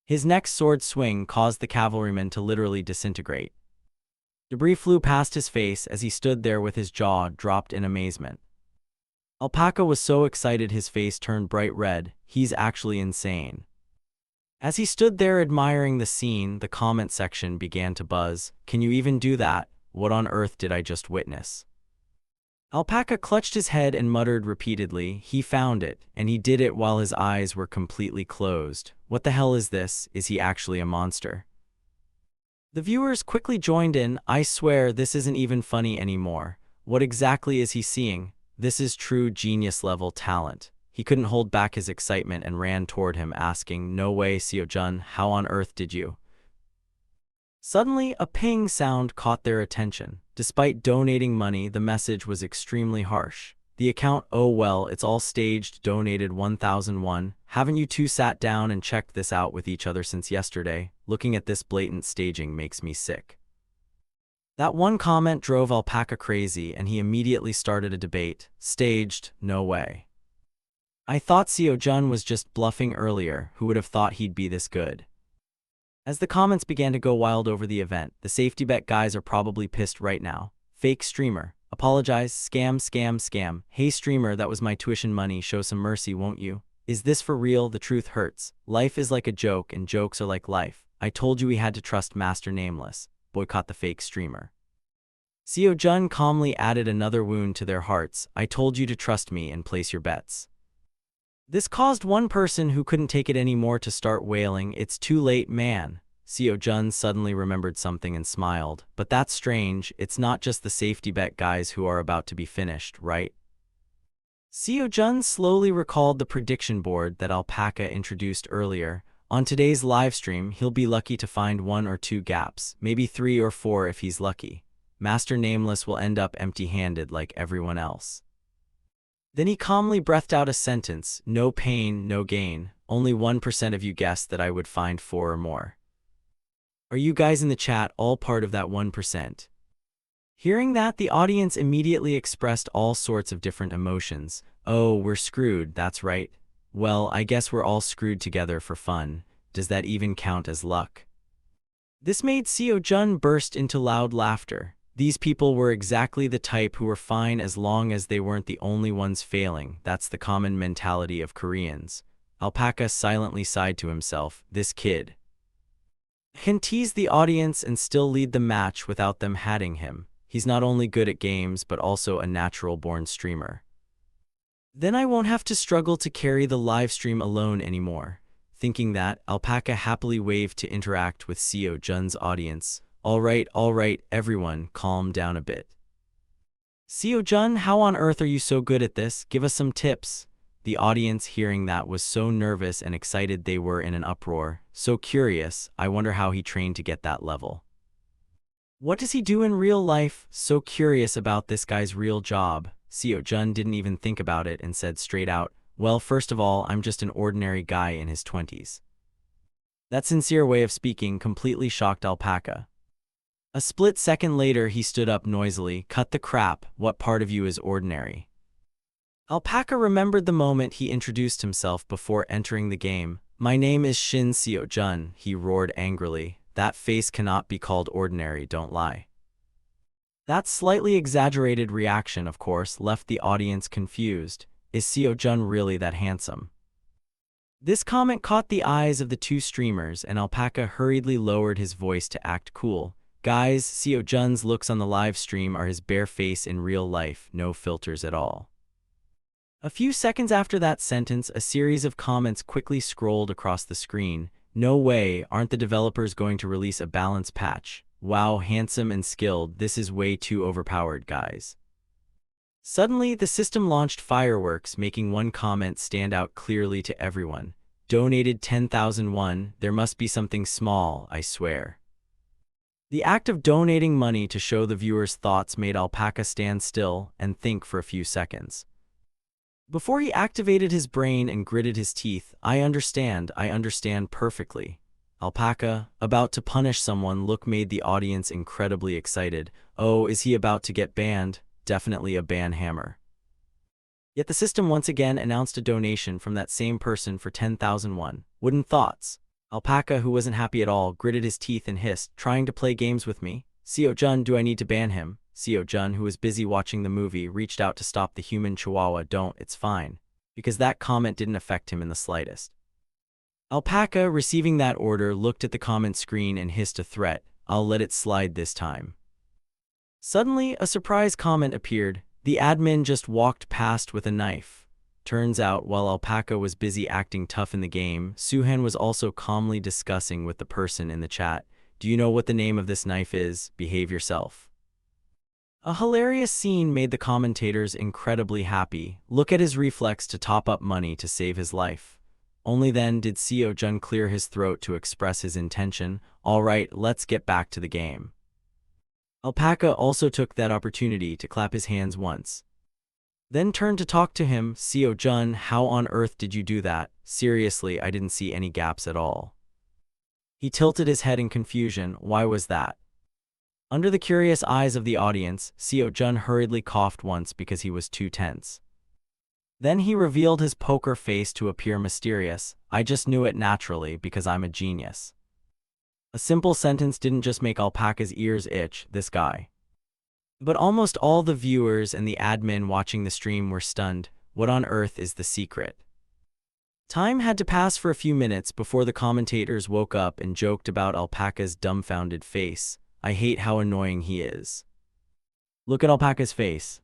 His next sword swing caused the cavalryman to literally disintegrate. Debris flew past his face as he stood there with his jaw dropped in amazement. Alpaca was so excited his face turned bright red. He's actually insane. As he stood there admiring the scene, the comment section began to buzz. Can you even do that? What on earth did I just witness? Alpaca clutched his head and muttered repeatedly, he found it, and he did it while his eyes were completely closed. What the hell is this? Is he actually a monster? The viewers quickly joined in. I swear this isn't even funny anymore. What exactly is he seeing? This is true genius-level talent. He couldn't hold back his excitement and ran toward him, asking, no way, Seo Jun, how on earth did you? Suddenly, a ping sound caught their attention. Despite donating money, the message was extremely harsh. The account, oh well, it's all staged, donated 1001. Haven't you two sat down and checked this out with each other since yesterday? Looking at this blatant staging makes me sick. That one comment drove Alpaca crazy, and he immediately started a debate. Staged? No way. I thought Seo Jun was just bluffing earlier. Who would have thought he'd be this good? As the comments began to go wild over the event, the safety bet guys are probably pissed right now. Fake streamer. Apologize. Scam. Hey streamer, that was my tuition money. Show some mercy, won't you? Is this for real? The truth hurts. Life is like a joke, and jokes are like life. I told you we had to trust Master Nameless. Boycott the fake streamer. Seo Jun calmly added another wound to their hearts. I told you to trust me and place your bets. This caused one person who couldn't take it anymore to start wailing, it's too late, man. Seo Jun suddenly remembered something and smiled. But that's strange, it's not just the safety bet guys who are about to be finished, right? Seo Jun slowly recalled the prediction board that Alpaca introduced earlier. On today's livestream, he'll be lucky to find 1 or 2 gaps, maybe 3 or 4 if he's lucky. Master Nameless will end up empty-handed like everyone else. Then he calmly breathed out a sentence, no pain, no gain. Only 1% of you guessed that I would find 4 or more. Are you guys in the chat all part of that 1%? Hearing that, the audience immediately expressed all sorts of different emotions. Oh, we're screwed, that's right. Well, I guess we're all screwed together for fun. Does that even count as luck? This made Seo Jun burst into loud laughter. These people were exactly the type who were fine as long as they weren't the only ones failing. That's the common mentality of Koreans. Alpaca silently sighed to himself. This kid can tease the audience and still lead the match without them hatting him. He's not only good at games, but also a natural-born streamer. Then I won't have to struggle to carry the live stream alone anymore. Thinking that, Alpaca happily waved to interact with Seo Jun's audience. All right, everyone, calm down a bit. Seo Jun, how on earth are you so good at this? Give us some tips. The audience, hearing that, was so nervous and excited they were in an uproar. So curious, I wonder how he trained to get that level. What does he do in real life? So curious about this guy's real job. Seo Jun didn't even think about it and said straight out, well, first of all, I'm just an ordinary guy in his 20s. That sincere way of speaking completely shocked Alpaca. A split second later, he stood up noisily. Cut the crap, what part of you is ordinary? Alpaca remembered the moment he introduced himself before entering the game. My name is Shin Seo Jun, he roared angrily. That face cannot be called ordinary, don't lie. That slightly exaggerated reaction, of course, left the audience confused. Is Seo Jun really that handsome? This comment caught the eyes of the two streamers, and Alpaca hurriedly lowered his voice to act cool. Guys, Seo Jun's looks on the live stream are his bare face in real life, no filters at all. A few seconds after that sentence, a series of comments quickly scrolled across the screen. No way, aren't the developers going to release a balance patch? Wow, handsome and skilled, this is way too overpowered, guys. Suddenly, the system launched fireworks, making one comment stand out clearly to everyone. Donated 10,000 won, there must be something small, I swear. The act of donating money to show the viewers' thoughts made Alpaca stand still and think for a few seconds. Before he activated his brain and gritted his teeth, I understand perfectly. Alpaca, about to punish someone, look made the audience incredibly excited. Oh, is he about to get banned? Definitely a ban hammer. Yet the system once again announced a donation from that same person for 10,000 won. Wooden thoughts. Alpaca, who wasn't happy at all, gritted his teeth and hissed, trying to play games with me? Seo Jun, do I need to ban him? Seo Jun, who was busy watching the movie, reached out to stop the human chihuahua. Don't, it's fine. Because that comment didn't affect him in the slightest. Alpaca, receiving that order, looked at the comment screen and hissed a threat. I'll let it slide this time. Suddenly, a surprise comment appeared. The admin just walked past with a knife. Turns out, while Alpaca was busy acting tough in the game, Suhan was also calmly discussing with the person in the chat. Do you know what the name of this knife is? Behave yourself. A hilarious scene made the commentators incredibly happy. Look at his reflex to top up money to save his life. Only then did Seo Jun clear his throat to express his intention. All right, let's get back to the game. Alpaca also took that opportunity to clap his hands once. Then turned to talk to him. Seo Jun, how on earth did you do that? Seriously, I didn't see any gaps at all. He tilted his head in confusion. Why was that? Under the curious eyes of the audience, Seo Jun hurriedly coughed once because he was too tense. Then he revealed his poker face to appear mysterious. I just knew it naturally because I'm a genius. A simple sentence didn't just make Alpaca's ears itch, this guy. But almost all the viewers and the admin watching the stream were stunned. What on earth is the secret? Time had to pass for a few minutes before the commentators woke up and joked about Alpaca's dumbfounded face. I hate how annoying he is. Look at Alpaca's face.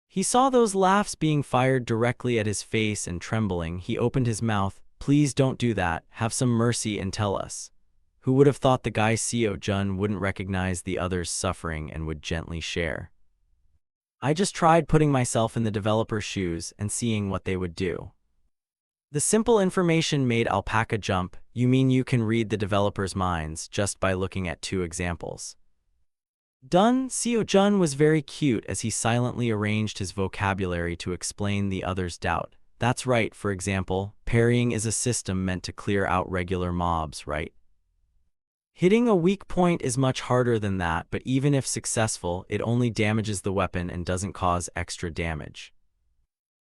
He saw those laughs being fired directly at his face, and trembling, he opened his mouth. Please don't do that, have some mercy and tell us. Who would have thought the guy Seo Jun wouldn't recognize the other's suffering and would gently share? I just tried putting myself in the developer's shoes and seeing what they would do. The simple information made Alpaca jump. You mean you can read the developers' minds just by looking at 2 examples? Done. Seo Jun was very cute as he silently arranged his vocabulary to explain the other's doubt. That's right, for example, parrying is a system meant to clear out regular mobs, right? Hitting a weak point is much harder than that, but even if successful, it only damages the weapon and doesn't cause extra damage.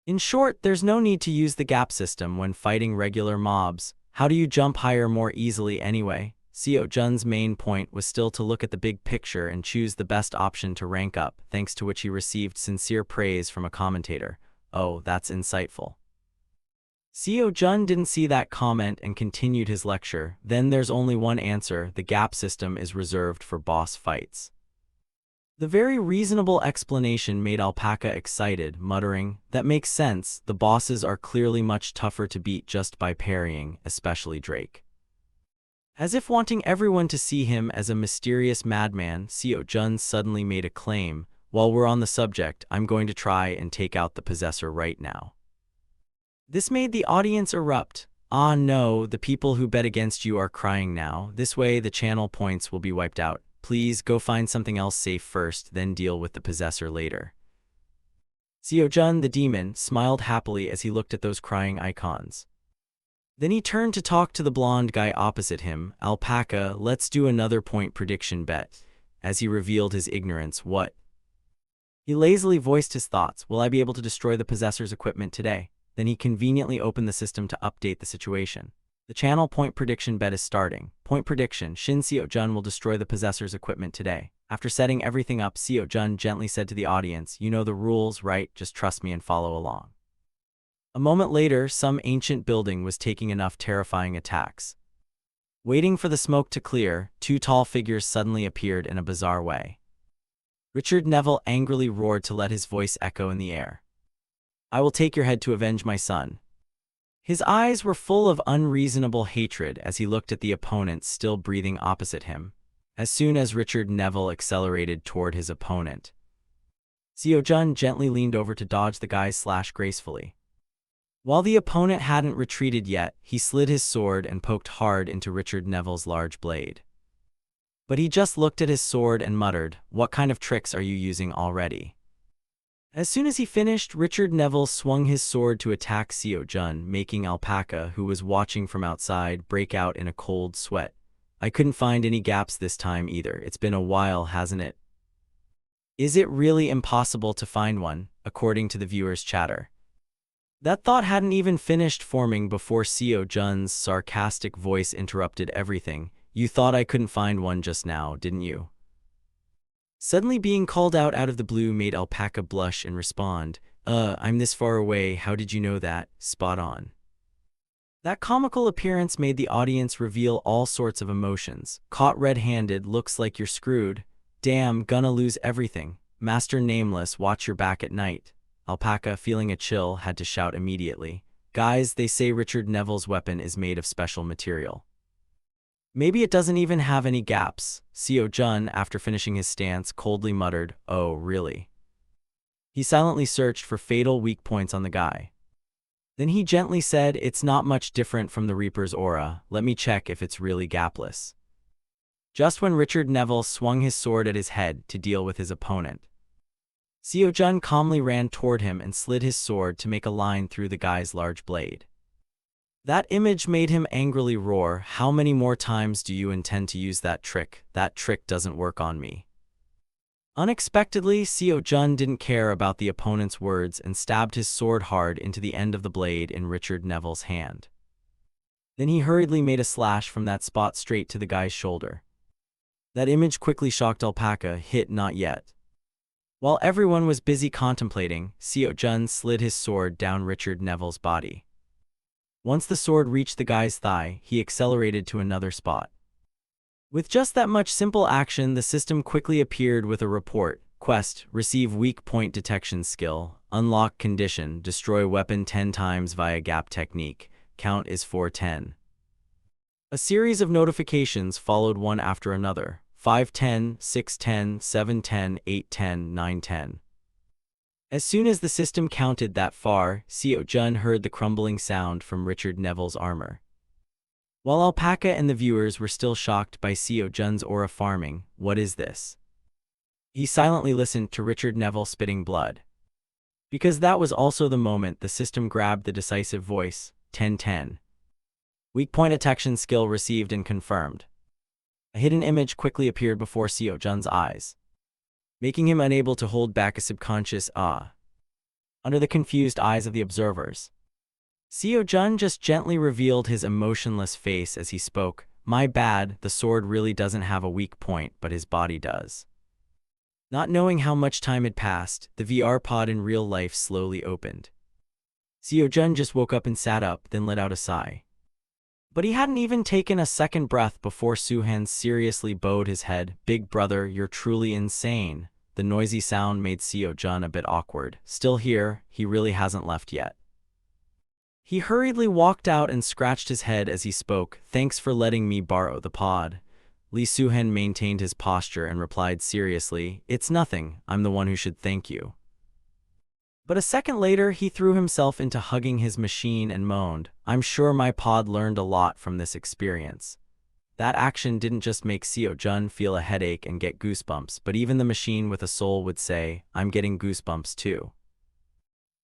In short, there's no need to use the gap system when fighting regular mobs. How do you jump higher more easily anyway? Seo Jun's main point was still to look at the big picture and choose the best option to rank up, thanks to which he received sincere praise from a commentator. Oh, that's insightful. Seo Jun didn't see that comment and continued his lecture. Then there's only one answer: the gap system is reserved for boss fights. The very reasonable explanation made Alpaca excited, muttering, "That makes sense, the bosses are clearly much tougher to beat just by parrying, especially Drake." As if wanting everyone to see him as a mysterious madman, Seo Jun suddenly made a claim. "While we're on the subject, I'm going to try and take out the possessor right now." This made the audience erupt. "Ah no, the people who bet against you are crying now. This way the channel points will be wiped out. Please go find something else safe first, then deal with the possessor later." Seo Jun, the demon, smiled happily as he looked at those crying icons. Then he turned to talk to the blonde guy opposite him. "Alpaca, let's do another point prediction bet." As he revealed his ignorance, "What?" He lazily voiced his thoughts. "Will I be able to destroy the possessor's equipment today?" Then he conveniently opened the system to update the situation. The channel point prediction bet is starting. Point prediction: Shin Seo Jun will destroy the possessor's equipment today. After setting everything up, Seo Jun gently said to the audience, "You know the rules, right? Just trust me and follow along." A moment later, some ancient building was taking enough terrifying attacks. Waiting for the smoke to clear, two tall figures suddenly appeared in a bizarre way. Richard Neville angrily roared to let his voice echo in the air. "I will take your head to avenge my son." His eyes were full of unreasonable hatred as he looked at the opponent still breathing opposite him. As soon as Richard Neville accelerated toward his opponent, Seo Jun gently leaned over to dodge the guy's slash gracefully. While the opponent hadn't retreated yet, he slid his sword and poked hard into Richard Neville's large blade. But he just looked at his sword and muttered, "What kind of tricks are you using already?" As soon as he finished, Richard Neville swung his sword to attack Seo Jun, making Alpaca, who was watching from outside, break out in a cold sweat. "I couldn't find any gaps this time either. It's been a while, hasn't it?" Is it really impossible to find one, according to the viewers' chatter? That thought hadn't even finished forming before Seo Jun's sarcastic voice interrupted everything. "You thought I couldn't find one just now, didn't you?" Suddenly being called out of the blue made Alpaca blush and respond, I'm this far away, how did you know that? Spot on." That comical appearance made the audience reveal all sorts of emotions. "Caught red-handed, looks like you're screwed. Damn, gonna lose everything. Master Nameless, watch your back at night." Alpaca, feeling a chill, had to shout immediately, "Guys, they say Richard Neville's weapon is made of special material. Maybe it doesn't even have any gaps." Seo Jun, after finishing his stance, coldly muttered, "Oh, really?" He silently searched for fatal weak points on the guy. Then he gently said, "It's not much different from the Reaper's aura. Let me check if it's really gapless." Just when Richard Neville swung his sword at his head to deal with his opponent, Seo Jun calmly ran toward him and slid his sword to make a line through the guy's large blade. That image made him angrily roar, "How many more times do you intend to use that trick? That trick doesn't work on me." Unexpectedly, Seo Jun didn't care about the opponent's words and stabbed his sword hard into the end of the blade in Richard Neville's hand. Then he hurriedly made a slash from that spot straight to the guy's shoulder. That image quickly shocked Alpaca. "Hit not yet." While everyone was busy contemplating, Seo Jun slid his sword down Richard Neville's body. Once the sword reached the guy's thigh, he accelerated to another spot. With just that much simple action, the system quickly appeared with a report. Quest: receive weak point detection skill. Unlock condition: destroy weapon 10 times via gap technique. Count is 410. A series of notifications followed one after another. 510, 610, 710, 810, 910. As soon as the system counted that far, Seo Jun heard the crumbling sound from Richard Neville's armor. While Alpaca and the viewers were still shocked by Seo Jun's aura farming, "What is this?" he silently listened to Richard Neville spitting blood. Because that was also the moment the system grabbed the decisive voice, 1010. Weak point detection skill received and confirmed. A hidden image quickly appeared before Seo Jun's eyes, making him unable to hold back a subconscious ah. Under the confused eyes of the observers, Seo Jun just gently revealed his emotionless face as he spoke. My bad, the sword really doesn't have a weak point, but his body does. Not knowing how much time had passed, the VR pod in real life slowly opened. Seo Jun just woke up and sat up, then let out a sigh. But he hadn't even taken a second breath before Suhan seriously bowed his head. Big brother, you're truly insane. The noisy sound made Seo Jun a bit awkward. Still here, he really hasn't left yet. He hurriedly walked out and scratched his head as he spoke. Thanks for letting me borrow the pod. Lee Suhan maintained his posture and replied seriously, it's nothing, I'm the one who should thank you. But a second later, he threw himself into hugging his machine and moaned, I'm sure my pod learned a lot from this experience. That action didn't just make Seo Jun feel a headache and get goosebumps, but even the machine with a soul would say, I'm getting goosebumps too.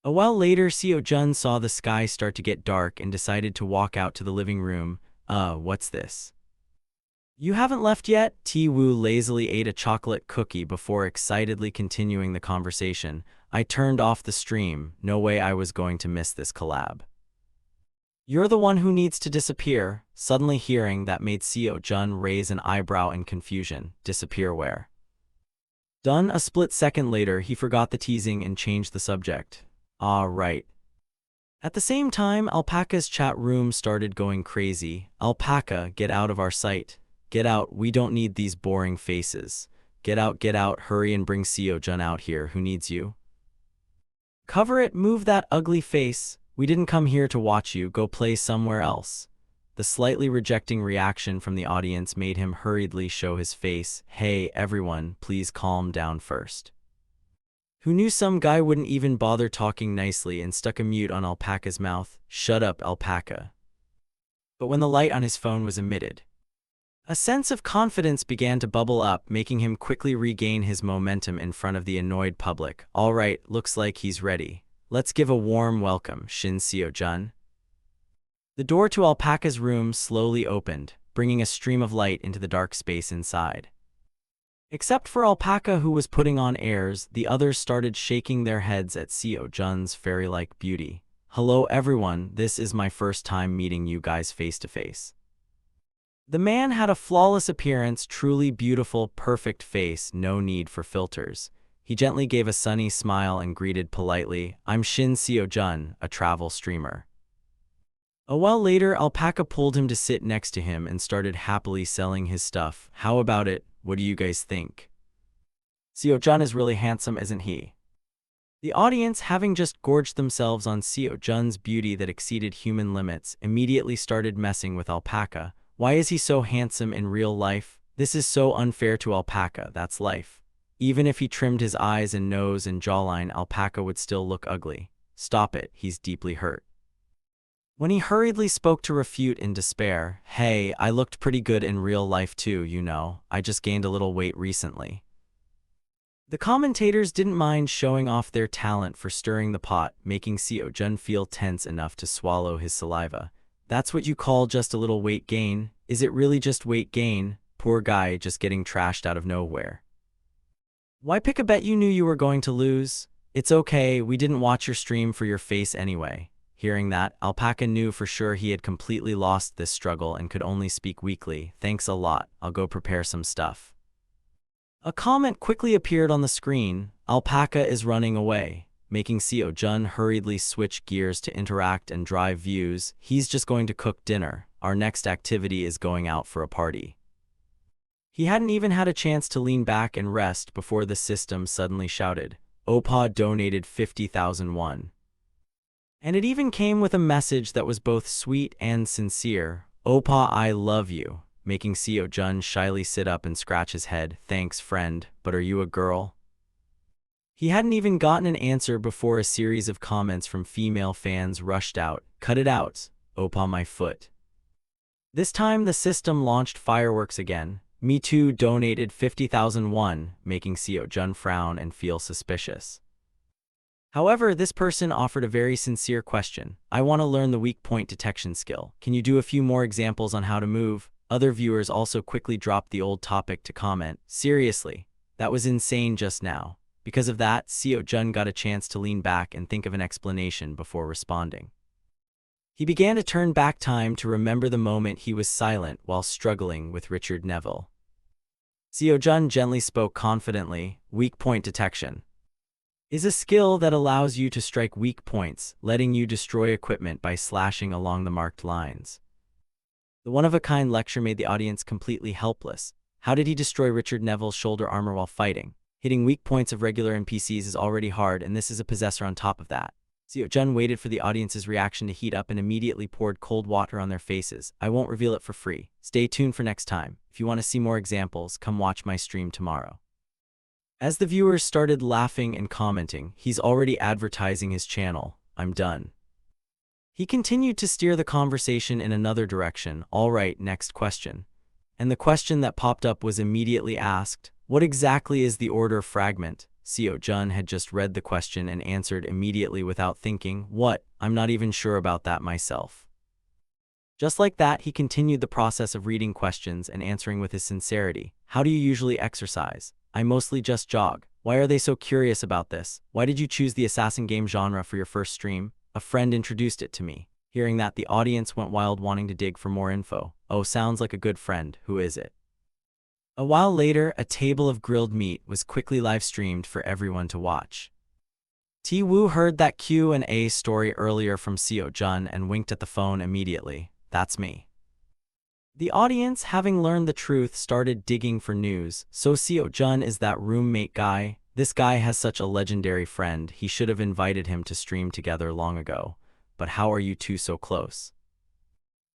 A while later, Seo Jun saw the sky start to get dark and decided to walk out to the living room. What's this? You haven't left yet? Ti-Woo lazily ate a chocolate cookie before excitedly continuing the conversation. I turned off the stream. No way I was going to miss this collab. You're the one who needs to disappear. Suddenly hearing that made Seo Jun raise an eyebrow in confusion. Disappear where? Done. A split second later, he forgot the teasing and changed the subject. Ah, right. At the same time, Alpaca's chat room started going crazy. Alpaca, get out of our sight. Get out, we don't need these boring faces. Get out, hurry and bring Seo Jun out here, who needs you? Cover it, move that ugly face. We didn't come here to watch you, go play somewhere else. The slightly rejecting reaction from the audience made him hurriedly show his face. Hey, everyone, please calm down first. Who knew some guy wouldn't even bother talking nicely and stuck a mute on Alpaca's mouth? Shut up, Alpaca. But when the light on his phone was emitted, a sense of confidence began to bubble up, making him quickly regain his momentum in front of the annoyed public. All right, looks like he's ready. Let's give a warm welcome, Shin Seo Jun. The door to Alpaca's room slowly opened, bringing a stream of light into the dark space inside. Except for Alpaca, who was putting on airs, the others started shaking their heads at Seo Jun's fairy-like beauty. Hello everyone, this is my first time meeting you guys face to face. The man had a flawless appearance, truly beautiful, perfect face, no need for filters. He gently gave a sunny smile and greeted politely, I'm Shin Seo Jun, a travel streamer. A while later, Alpaca pulled him to sit next to him and started happily selling his stuff. How about it? What do you guys think? Seo Jun is really handsome, isn't he? The audience, having just gorged themselves on Seo Jun's beauty that exceeded human limits, immediately started messing with Alpaca. Why is he so handsome in real life? This is so unfair to Alpaca, that's life. Even if he trimmed his eyes and nose and jawline, Alpaca would still look ugly. Stop it, he's deeply hurt. When he hurriedly spoke to refute in despair, hey, I looked pretty good in real life too, you know, I just gained a little weight recently. The commentators didn't mind showing off their talent for stirring the pot, making Seo Jun feel tense enough to swallow his saliva. That's what you call just a little weight gain? Is it really just weight gain? Poor guy just getting trashed out of nowhere. Why pick a bet you knew you were going to lose? It's okay, we didn't watch your stream for your face anyway. Hearing that, Alpaca knew for sure he had completely lost this struggle and could only speak weakly. Thanks a lot, I'll go prepare some stuff. A comment quickly appeared on the screen. Alpaca is running away, making Seo Jun hurriedly switch gears to interact and drive views. He's just going to cook dinner. Our next activity is going out for a party. He hadn't even had a chance to lean back and rest before the system suddenly shouted, Oppa donated 50,000 won. And it even came with a message that was both sweet and sincere. Oppa, I love you, making Seo Jun shyly sit up and scratch his head. Thanks, friend, but are you a girl? He hadn't even gotten an answer before a series of comments from female fans rushed out. Cut it out, Oppa my foot. This time the system launched fireworks again. Me Too donated 50,000 won, making Seo Jun frown and feel suspicious. However, this person offered a very sincere question. I want to learn the weak point detection skill. Can you do a few more examples on how to move? Other viewers also quickly dropped the old topic to comment, "Seriously, that was insane just now." Because of that, Seo Jun got a chance to lean back and think of an explanation before responding. He began to turn back time to remember the moment he was silent while struggling with Richard Neville. Seo Jun gently spoke confidently, "Weak point detection is a skill that allows you to strike weak points, letting you destroy equipment by slashing along the marked lines." The one-of-a-kind lecture made the audience completely helpless. How did he destroy Richard Neville's shoulder armor while fighting? Hitting weak points of regular NPCs is already hard, and this is a possessor on top of that. Seo Jun waited for the audience's reaction to heat up and immediately poured cold water on their faces. "I won't reveal it for free. Stay tuned for next time. If you want to see more examples, come watch my stream tomorrow." As the viewers started laughing and commenting, "He's already advertising his channel. I'm done." He continued to steer the conversation in another direction. "All right, next question." And the question that popped up was immediately asked, "What exactly is the order fragment?" Seo Jun had just read the question and answered immediately without thinking, "What? I'm not even sure about that myself." Just like that, he continued the process of reading questions and answering with his sincerity. "How do you usually exercise?" "I mostly just jog." "Why are they so curious about this?" "Why did you choose the assassin game genre for your first stream?" "A friend introduced it to me." Hearing that, the audience went wild, wanting to dig for more info. "Oh, sounds like a good friend. Who is it?" A while later, a table of grilled meat was quickly live-streamed for everyone to watch. T-Woo heard that Q&A story earlier from Seo Jun and winked at the phone immediately. "That's me." The audience, having learned the truth, started digging for news. "So Seo Jun is that roommate guy? This guy has such a legendary friend. He should have invited him to stream together long ago. But how are you two so close?"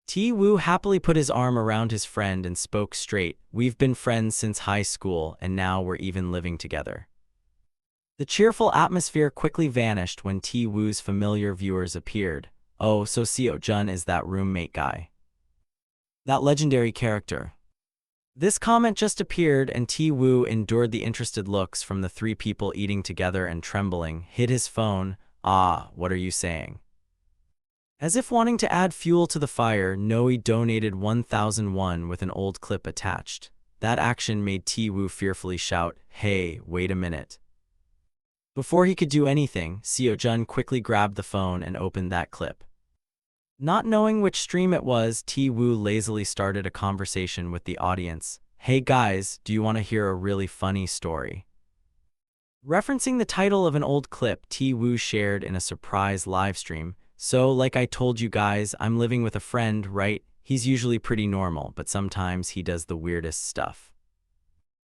T-Woo happily put his arm around his friend and spoke straight. "We've been friends since high school, and now we're even living together." The cheerful atmosphere quickly vanished when T-Woo's familiar viewers appeared. "Oh, so Seo Jun is that roommate guy? That legendary character?" This comment just appeared, and T-Woo endured the interested looks from the three people eating together and trembling, hid his phone. "Ah, what are you saying?" As if wanting to add fuel to the fire, Noe donated 1,001 with an old clip attached. That action made T-Woo fearfully shout, "Hey, wait a minute." Before he could do anything, Seo Jun quickly grabbed the phone and opened that clip. Not knowing which stream it was, T-Woo lazily started a conversation with the audience. "Hey guys, do you want to hear a really funny story?" Referencing the title of an old clip T-Woo shared in a surprise livestream. "So, like I told you guys, I'm living with a friend, right? He's usually pretty normal, but sometimes he does the weirdest stuff.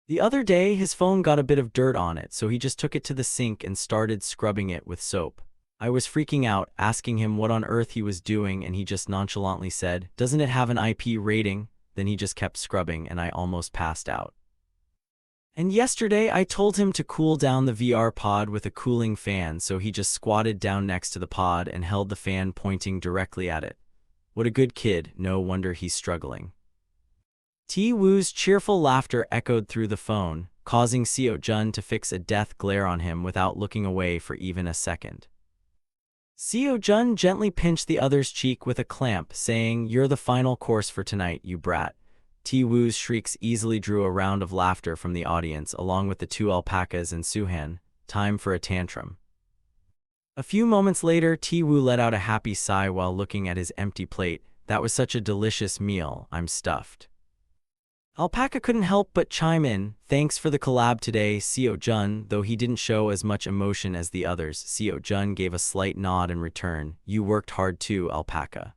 The other day, his phone got a bit of dirt on it, so he just took it to the sink and started scrubbing it with soap. I was freaking out, asking him what on earth he was doing, and he just nonchalantly said, 'Doesn't it have an IP rating?' Then he just kept scrubbing, and I almost passed out. And yesterday, I told him to cool down the VR pod with a cooling fan, so he just squatted down next to the pod and held the fan pointing directly at it. What a good kid, no wonder he's struggling." T-Woo's cheerful laughter echoed through the phone, causing Seo Jun to fix a death glare on him without looking away for even a second. Seo Jun gently pinched the other's cheek with a clamp, saying, "You're the final course for tonight, you brat." T-Woo's shrieks easily drew a round of laughter from the audience, along with the two alpacas and Suhan. Time for a tantrum. A few moments later, T-Woo let out a happy sigh while looking at his empty plate. "That was such a delicious meal, I'm stuffed." Alpaca couldn't help but chime in. "Thanks for the collab today, Seo Jun." Though he didn't show as much emotion as the others, Seo Jun gave a slight nod in return. "You worked hard too, Alpaca."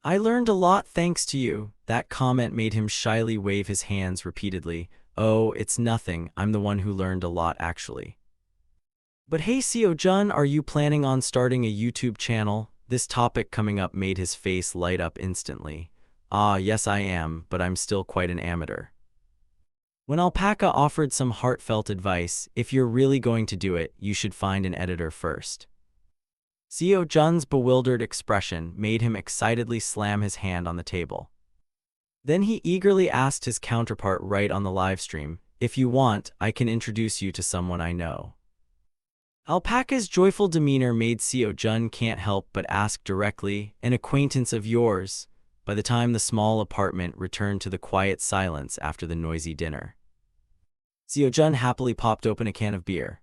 "I learned a lot thanks to you." That comment made him shyly wave his hands repeatedly. "Oh, it's nothing. I'm the one who learned a lot, actually." "But hey, Seo Jun, are you planning on starting a YouTube channel?" This topic coming up made his face light up instantly. "Ah, yes I am, but I'm still quite an amateur." When Alpaca offered some heartfelt advice, "If you're really going to do it, you should find an editor first." Seo Jun's bewildered expression made him excitedly slam his hand on the table. Then he eagerly asked his counterpart right on the livestream, "If you want, I can introduce you to someone I know." Alpaca's joyful demeanor made Seo Jun can't help but ask directly, "An acquaintance of yours?" by the time the small apartment returned to the quiet silence after the noisy dinner. Seo-jun happily popped open a can of beer.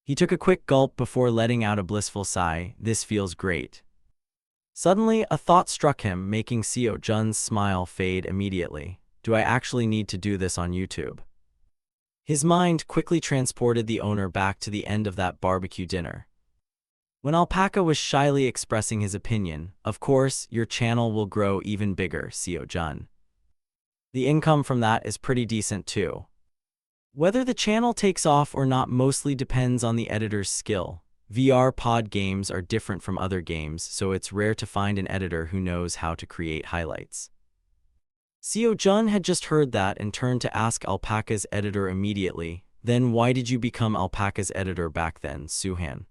He took a quick gulp before letting out a blissful sigh. This feels great. Suddenly, a thought struck him, making Seo-jun's smile fade immediately. Do I actually need to do this on YouTube? His mind quickly transported the owner back to the end of that barbecue dinner. When Alpaca was shyly expressing his opinion, of course, your channel will grow even bigger, Seo-jun. The income from that is pretty decent too. Whether the channel takes off or not mostly depends on the editor's skill. VR pod games are different from other games, so it's rare to find an editor who knows how to create highlights. Seo-jun had just heard that and turned to ask Alpaca's editor immediately. Then why did you become Alpaca's editor back then, Suhan?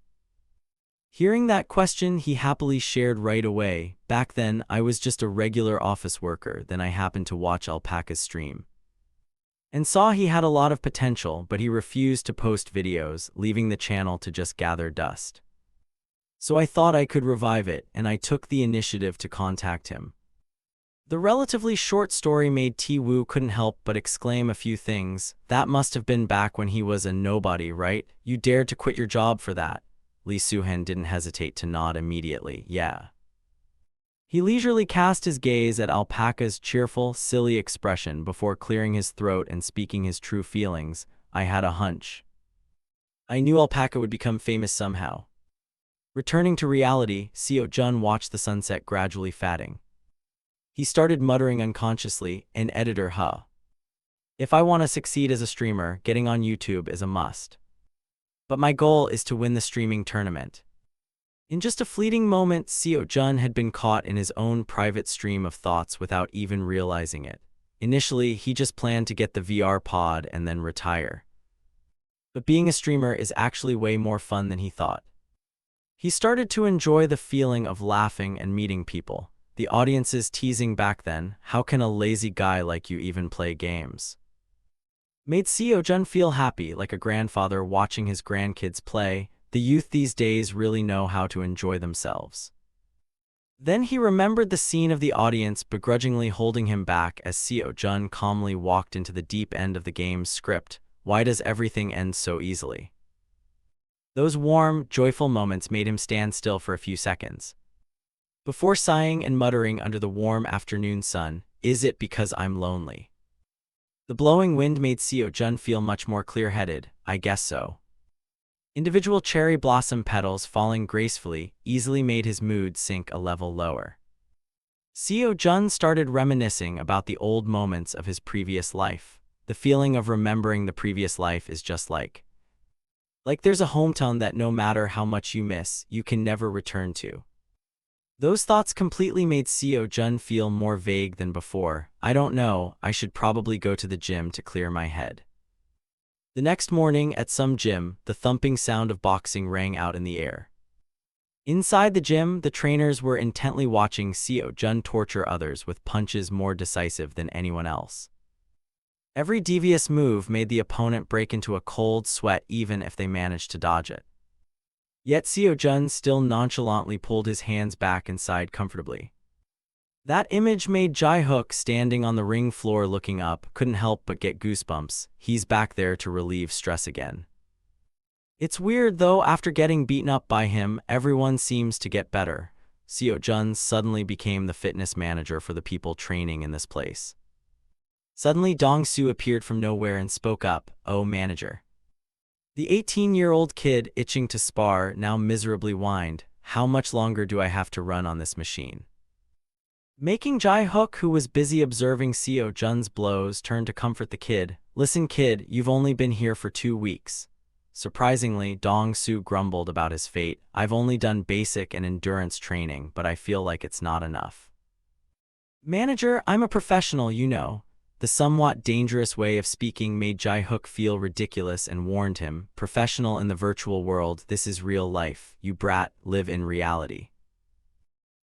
Hearing that question, he happily shared right away. Back then, I was just a regular office worker. Then I happened to watch Alpaca's stream and saw he had a lot of potential, but he refused to post videos, leaving the channel to just gather dust. So I thought I could revive it, and I took the initiative to contact him. The relatively short story made Ti-woo couldn't help but exclaim a few things. That must have been back when he was a nobody, right? You dared to quit your job for that. Lee Soo-han didn't hesitate to nod immediately. Yeah. He leisurely cast his gaze at Alpaca's cheerful, silly expression before clearing his throat and speaking his true feelings. I had a hunch. I knew Alpaca would become famous somehow. Returning to reality, Seo-jun watched the sunset gradually fading. He started muttering unconsciously, an editor, huh? If I want to succeed as a streamer, getting on YouTube is a must. But my goal is to win the streaming tournament. In just a fleeting moment, Seo-jun had been caught in his own private stream of thoughts without even realizing it. Initially, he just planned to get the VR pod and then retire. But being a streamer is actually way more fun than he thought. He started to enjoy the feeling of laughing and meeting people. The audience's teasing back then, how can a lazy guy like you even play games? Made Seo-jun feel happy, like a grandfather watching his grandkids play. The youth these days really know how to enjoy themselves. Then he remembered the scene of the audience begrudgingly holding him back as Seo-jun calmly walked into the deep end of the game's script. Why does everything end so easily? Those warm, joyful moments made him stand still for a few seconds. Before sighing and muttering under the warm afternoon sun, is it because I'm lonely? The blowing wind made Seo-jun feel much more clear-headed. I guess so. Individual cherry blossom petals falling gracefully easily made his mood sink a level lower. Seo-jun started reminiscing about the old moments of his previous life. The feeling of remembering the previous life is just like there's a hometown that no matter how much you miss, you can never return to. Those thoughts completely made Seo-jun feel more vague than before. I don't know, I should probably go to the gym to clear my head. The next morning at some gym, the thumping sound of boxing rang out in the air. Inside the gym, the trainers were intently watching Seo-jun torture others with punches more decisive than anyone else. Every devious move made the opponent break into a cold sweat even if they managed to dodge it. Yet Seo-jun still nonchalantly pulled his hands back and sighed comfortably. That image made Jae-hook standing on the ring floor looking up couldn't help but get goosebumps. He's back there to relieve stress again. It's weird though, after getting beaten up by him, everyone seems to get better. Seo-jun suddenly became the fitness manager for the people training in this place. Suddenly Dong-soo appeared from nowhere and spoke up, "Oh, manager." The 18-year-old kid, itching to spar, now miserably whined, "How much longer do I have to run on this machine?" Making Jae-hook, who was busy observing Seo-jun's blows, turn to comfort the kid. "Listen kid, you've only been here for 2 weeks. Surprisingly, Dong-soo grumbled about his fate. "I've only done basic and endurance training, but I feel like it's not enough." "Manager, I'm a professional, you know." The somewhat dangerous way of speaking made Jae-hook feel ridiculous and warned him, "Professional in the virtual world, this is real life. You brat, live in reality."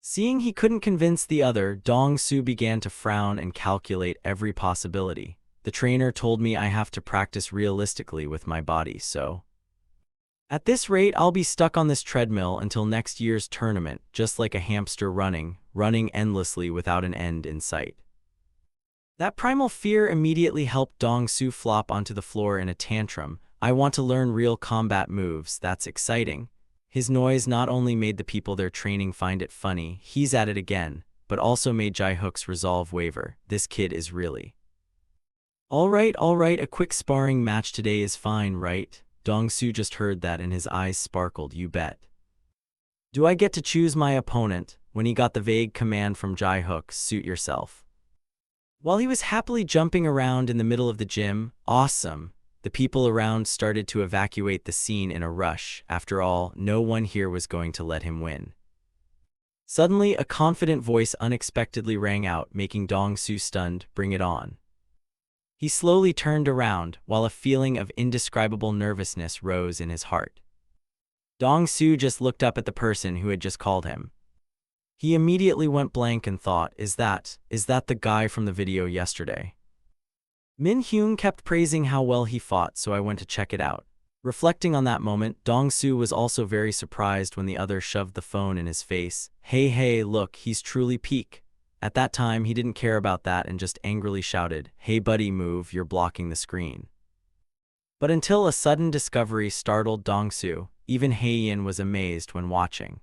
Seeing he couldn't convince the other, Dong-soo began to frown and calculate every possibility. "The trainer told me I have to practice realistically with my body, so At this rate, I'll be stuck on this treadmill until next year's tournament, just like a hamster running endlessly without an end in sight. That primal fear immediately helped Dong-Su flop onto the floor in a tantrum. I want to learn real combat moves, that's exciting. His noise not only made the people they're training find it funny, he's at it again, but also made Jae-hook's resolve waver. This kid is really... All right, a quick sparring match today is fine, right? Dong-Su just heard that and his eyes sparkled, you bet. Do I get to choose my opponent? When he got the vague command from Jae-hook, suit yourself. While he was happily jumping around in the middle of the gym, awesome, the people around started to evacuate the scene in a rush. After all, no one here was going to let him win. Suddenly, a confident voice unexpectedly rang out, making Dong-Su stunned. Bring it on. He slowly turned around, while a feeling of indescribable nervousness rose in his heart. Dong-Su just looked up at the person who had just called him. He immediately went blank and thought, is that the guy from the video yesterday? Min-hyun kept praising how well he fought, so I went to check it out. Reflecting on that moment, Dong-Su was also very surprised when the other shoved the phone in his face. Hey, look, he's truly peak. At that time, he didn't care about that and just angrily shouted, hey buddy, move, you're blocking the screen. But until a sudden discovery startled Dong-Su, even Haein was amazed when watching.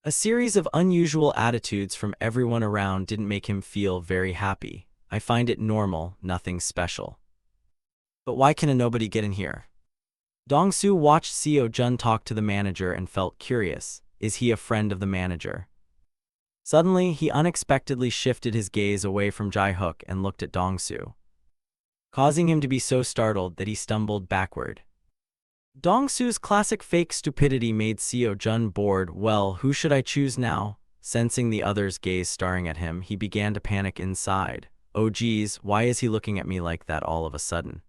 A series of unusual attitudes from everyone around didn't make him feel very happy. I find it normal, nothing special. But why can a nobody get in here? Dong-Su watched Seo-jun talk to the manager and felt curious. Is he a friend of the manager? Suddenly, he unexpectedly shifted his gaze away from Jae-hook and looked at Dong-Su, causing him to be so startled that he stumbled backward. Dong-Su's classic fake stupidity made Seo-jun bored. Well, who should I choose now? Sensing the other's gaze staring at him, he began to panic inside. Oh geez, why is he looking at me like that all of a sudden?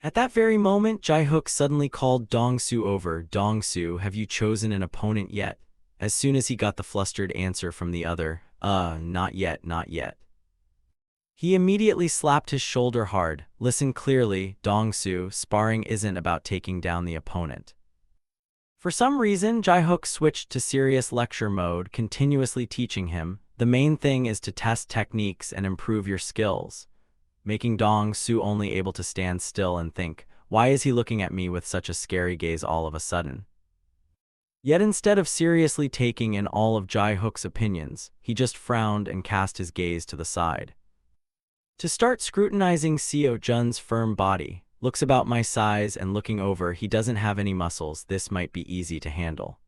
At that very moment, Jae-hook suddenly called Dong-Su over. Dong-Su, have you chosen an opponent yet? As soon as he got the flustered answer from the other, not yet. He immediately slapped his shoulder hard. Listen clearly, Dong-Su, sparring isn't about taking down the opponent. For some reason, Jae-hook switched to serious lecture mode, continuously teaching him, the main thing is to test techniques and improve your skills, making Dong-Su only able to stand still and think, why is he looking at me with such a scary gaze all of a sudden? Yet instead of seriously taking in all of Jae-hook's opinions, he just frowned and cast his gaze to the side. To start scrutinizing Seo-jun's firm body, looks about my size and looking over, he doesn't have any muscles, this might be easy to handle.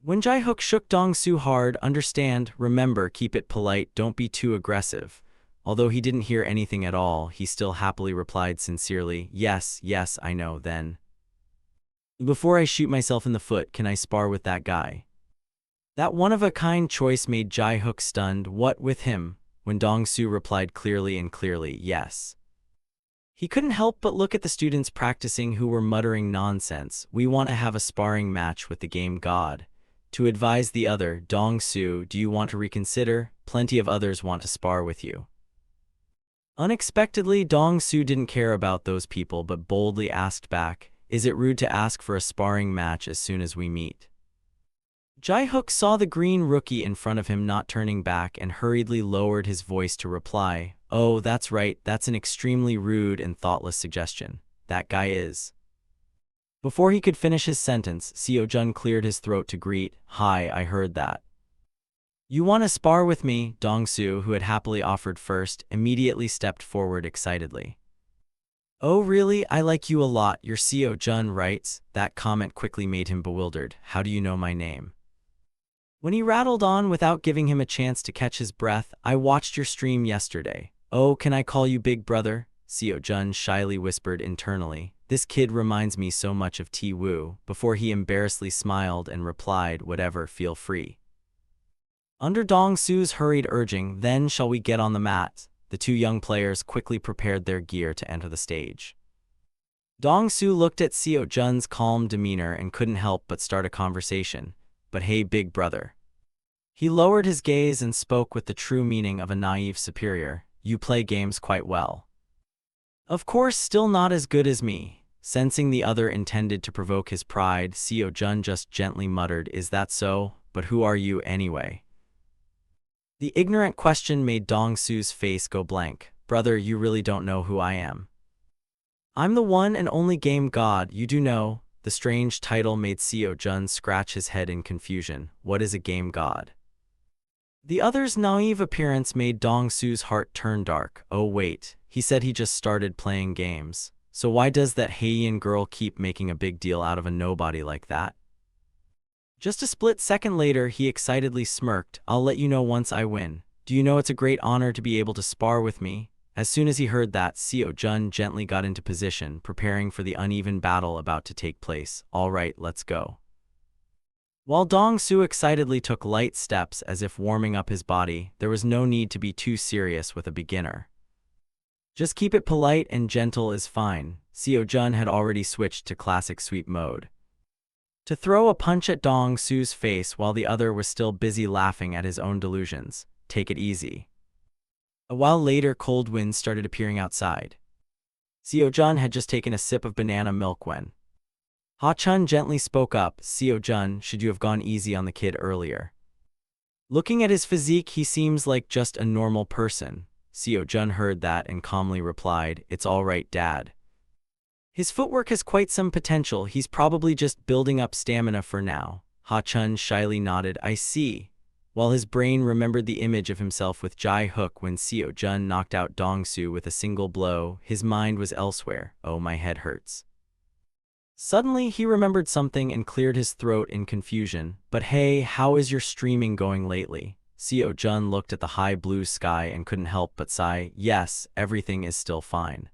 When Jae-hook shook Dong-Su hard, understand, remember, keep it polite, don't be too aggressive. Although he didn't hear anything at all, he still happily replied sincerely, yes, I know, then. Before I shoot myself in the foot, can I spar with that guy? That one-of-a-kind choice made Jae-hook stunned. What with him? When Dong-Su replied clearly, yes. He couldn't help but look at the students practicing who were muttering nonsense. We want to have a sparring match with the game god. To advise the other, Dong-Su, do you want to reconsider? Plenty of others want to spar with you. Unexpectedly, Dong-Su didn't care about those people but boldly asked back, is it rude to ask for a sparring match as soon as we meet? Jae-hook saw the green rookie in front of him not turning back and hurriedly lowered his voice to reply, oh, that's right, that's an extremely rude and thoughtless suggestion. That guy is. Before he could finish his sentence, Seo-jun cleared his throat to greet, hi, I heard that. You want to spar with me? Dong-Su, who had happily offered first, immediately stepped forward excitedly. Oh really, I like you a lot, you're Seo-jun, right? That comment quickly made him bewildered. How do you know my name? When he rattled on without giving him a chance to catch his breath, I watched your stream yesterday. Oh, can I call you big brother? Seo-jun shyly whispered internally. This kid reminds me so much of T-Woo, before he embarrassedly smiled and replied, whatever, feel free. Under Dong-Su's hurried urging, then shall we get on the mat? The two young players quickly prepared their gear to enter the stage. Dong-Su looked at Seo-jun's calm demeanor and couldn't help but start a conversation. But hey, big brother. He lowered his gaze and spoke with the true meaning of a naive superior. You play games quite well. Of course, still not as good as me. Sensing the other intended to provoke his pride, Seo Jun just gently muttered, "Is that so? But who are you anyway?" The ignorant question made Dong Su's face go blank. "Brother, you really don't know who I am." "I'm the one and only game god, you do know." The strange title made Seo Jun scratch his head in confusion. What is a game god? The other's naive appearance made Dong Su's heart turn dark. Oh wait, he said he just started playing games. So why does that Heian girl keep making a big deal out of a nobody like that? Just a split second later, he excitedly smirked. "I'll let you know once I win. Do you know it's a great honor to be able to spar with me?" As soon as he heard that, Seo Jun gently got into position, preparing for the uneven battle about to take place. "All right, let's go." While Dong Su excitedly took light steps as if warming up his body, there was no need to be too serious with a beginner. Just keep it polite and gentle is fine. Seo Jun had already switched to classic sweep mode. To throw a punch at Dong Su's face while the other was still busy laughing at his own delusions. Take it easy. A while later, cold winds started appearing outside. Seo Jun had just taken a sip of banana milk when Ha Chun gently spoke up. "Seo Jun, should you have gone easy on the kid earlier? Looking at his physique, he seems like just a normal person." Seo Jun heard that and calmly replied, "It's all right, Dad. His footwork has quite some potential. He's probably just building up stamina for now." Ha Chun shyly nodded. "I see." While his brain remembered the image of himself with Jai Hook when Seo Jun knocked out Dong Su with a single blow, his mind was elsewhere. "Oh, my head hurts." Suddenly, he remembered something and cleared his throat in confusion. "But hey, how is your streaming going lately?" Seo Jun looked at the high blue sky and couldn't help but sigh. "Yes, everything is still fine."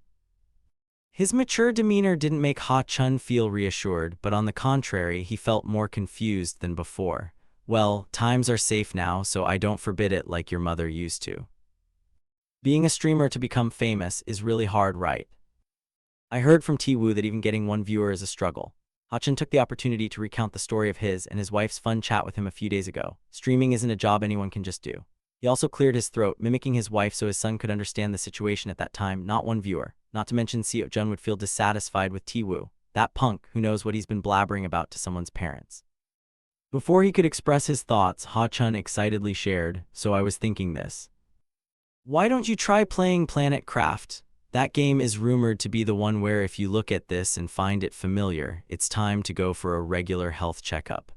His mature demeanor didn't make Ha Chun feel reassured, but on the contrary, he felt more confused than before. "Well, times are safe now, so I don't forbid it like your mother used to. Being a streamer to become famous is really hard, right? I heard from T-Woo that even getting one viewer is a struggle." Ha-chun took the opportunity to recount the story of his and his wife's fun chat with him a few days ago. Streaming isn't a job anyone can just do. He also cleared his throat, mimicking his wife so his son could understand the situation at that time. Not one viewer. Not to mention Seo Jun would feel dissatisfied with T-Woo, that punk who knows what he's been blabbering about to someone's parents. Before he could express his thoughts, Ha-chun excitedly shared, "So I was thinking this. Why don't you try playing Planet Craft? That game is rumored to be the one where if you look at this and find it familiar, it's time to go for a regular health checkup."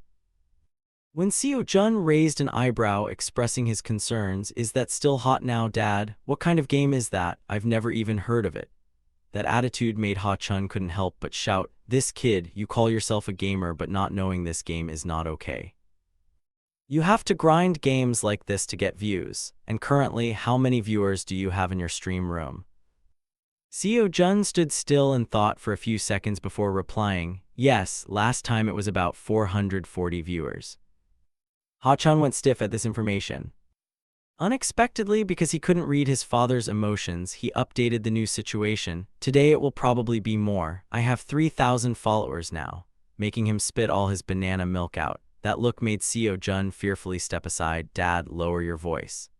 When Seo Jun raised an eyebrow expressing his concerns, "Is that still hot now, Dad? What kind of game is that? I've never even heard of it." That attitude made Ha-chun couldn't help but shout, "This kid, you call yourself a gamer but not knowing this game is not okay. You have to grind games like this to get views, and currently, how many viewers do you have in your stream room?" Seo Jun stood still and thought for a few seconds before replying, "Yes, last time it was about 440 viewers." Ha-chun went stiff at this information. Unexpectedly, because he couldn't read his father's emotions, he updated the new situation. "Today it will probably be more. I have 3,000 followers now," making him spit all his banana milk out. That look made Seo Jun fearfully step aside. "Dad, lower your voice."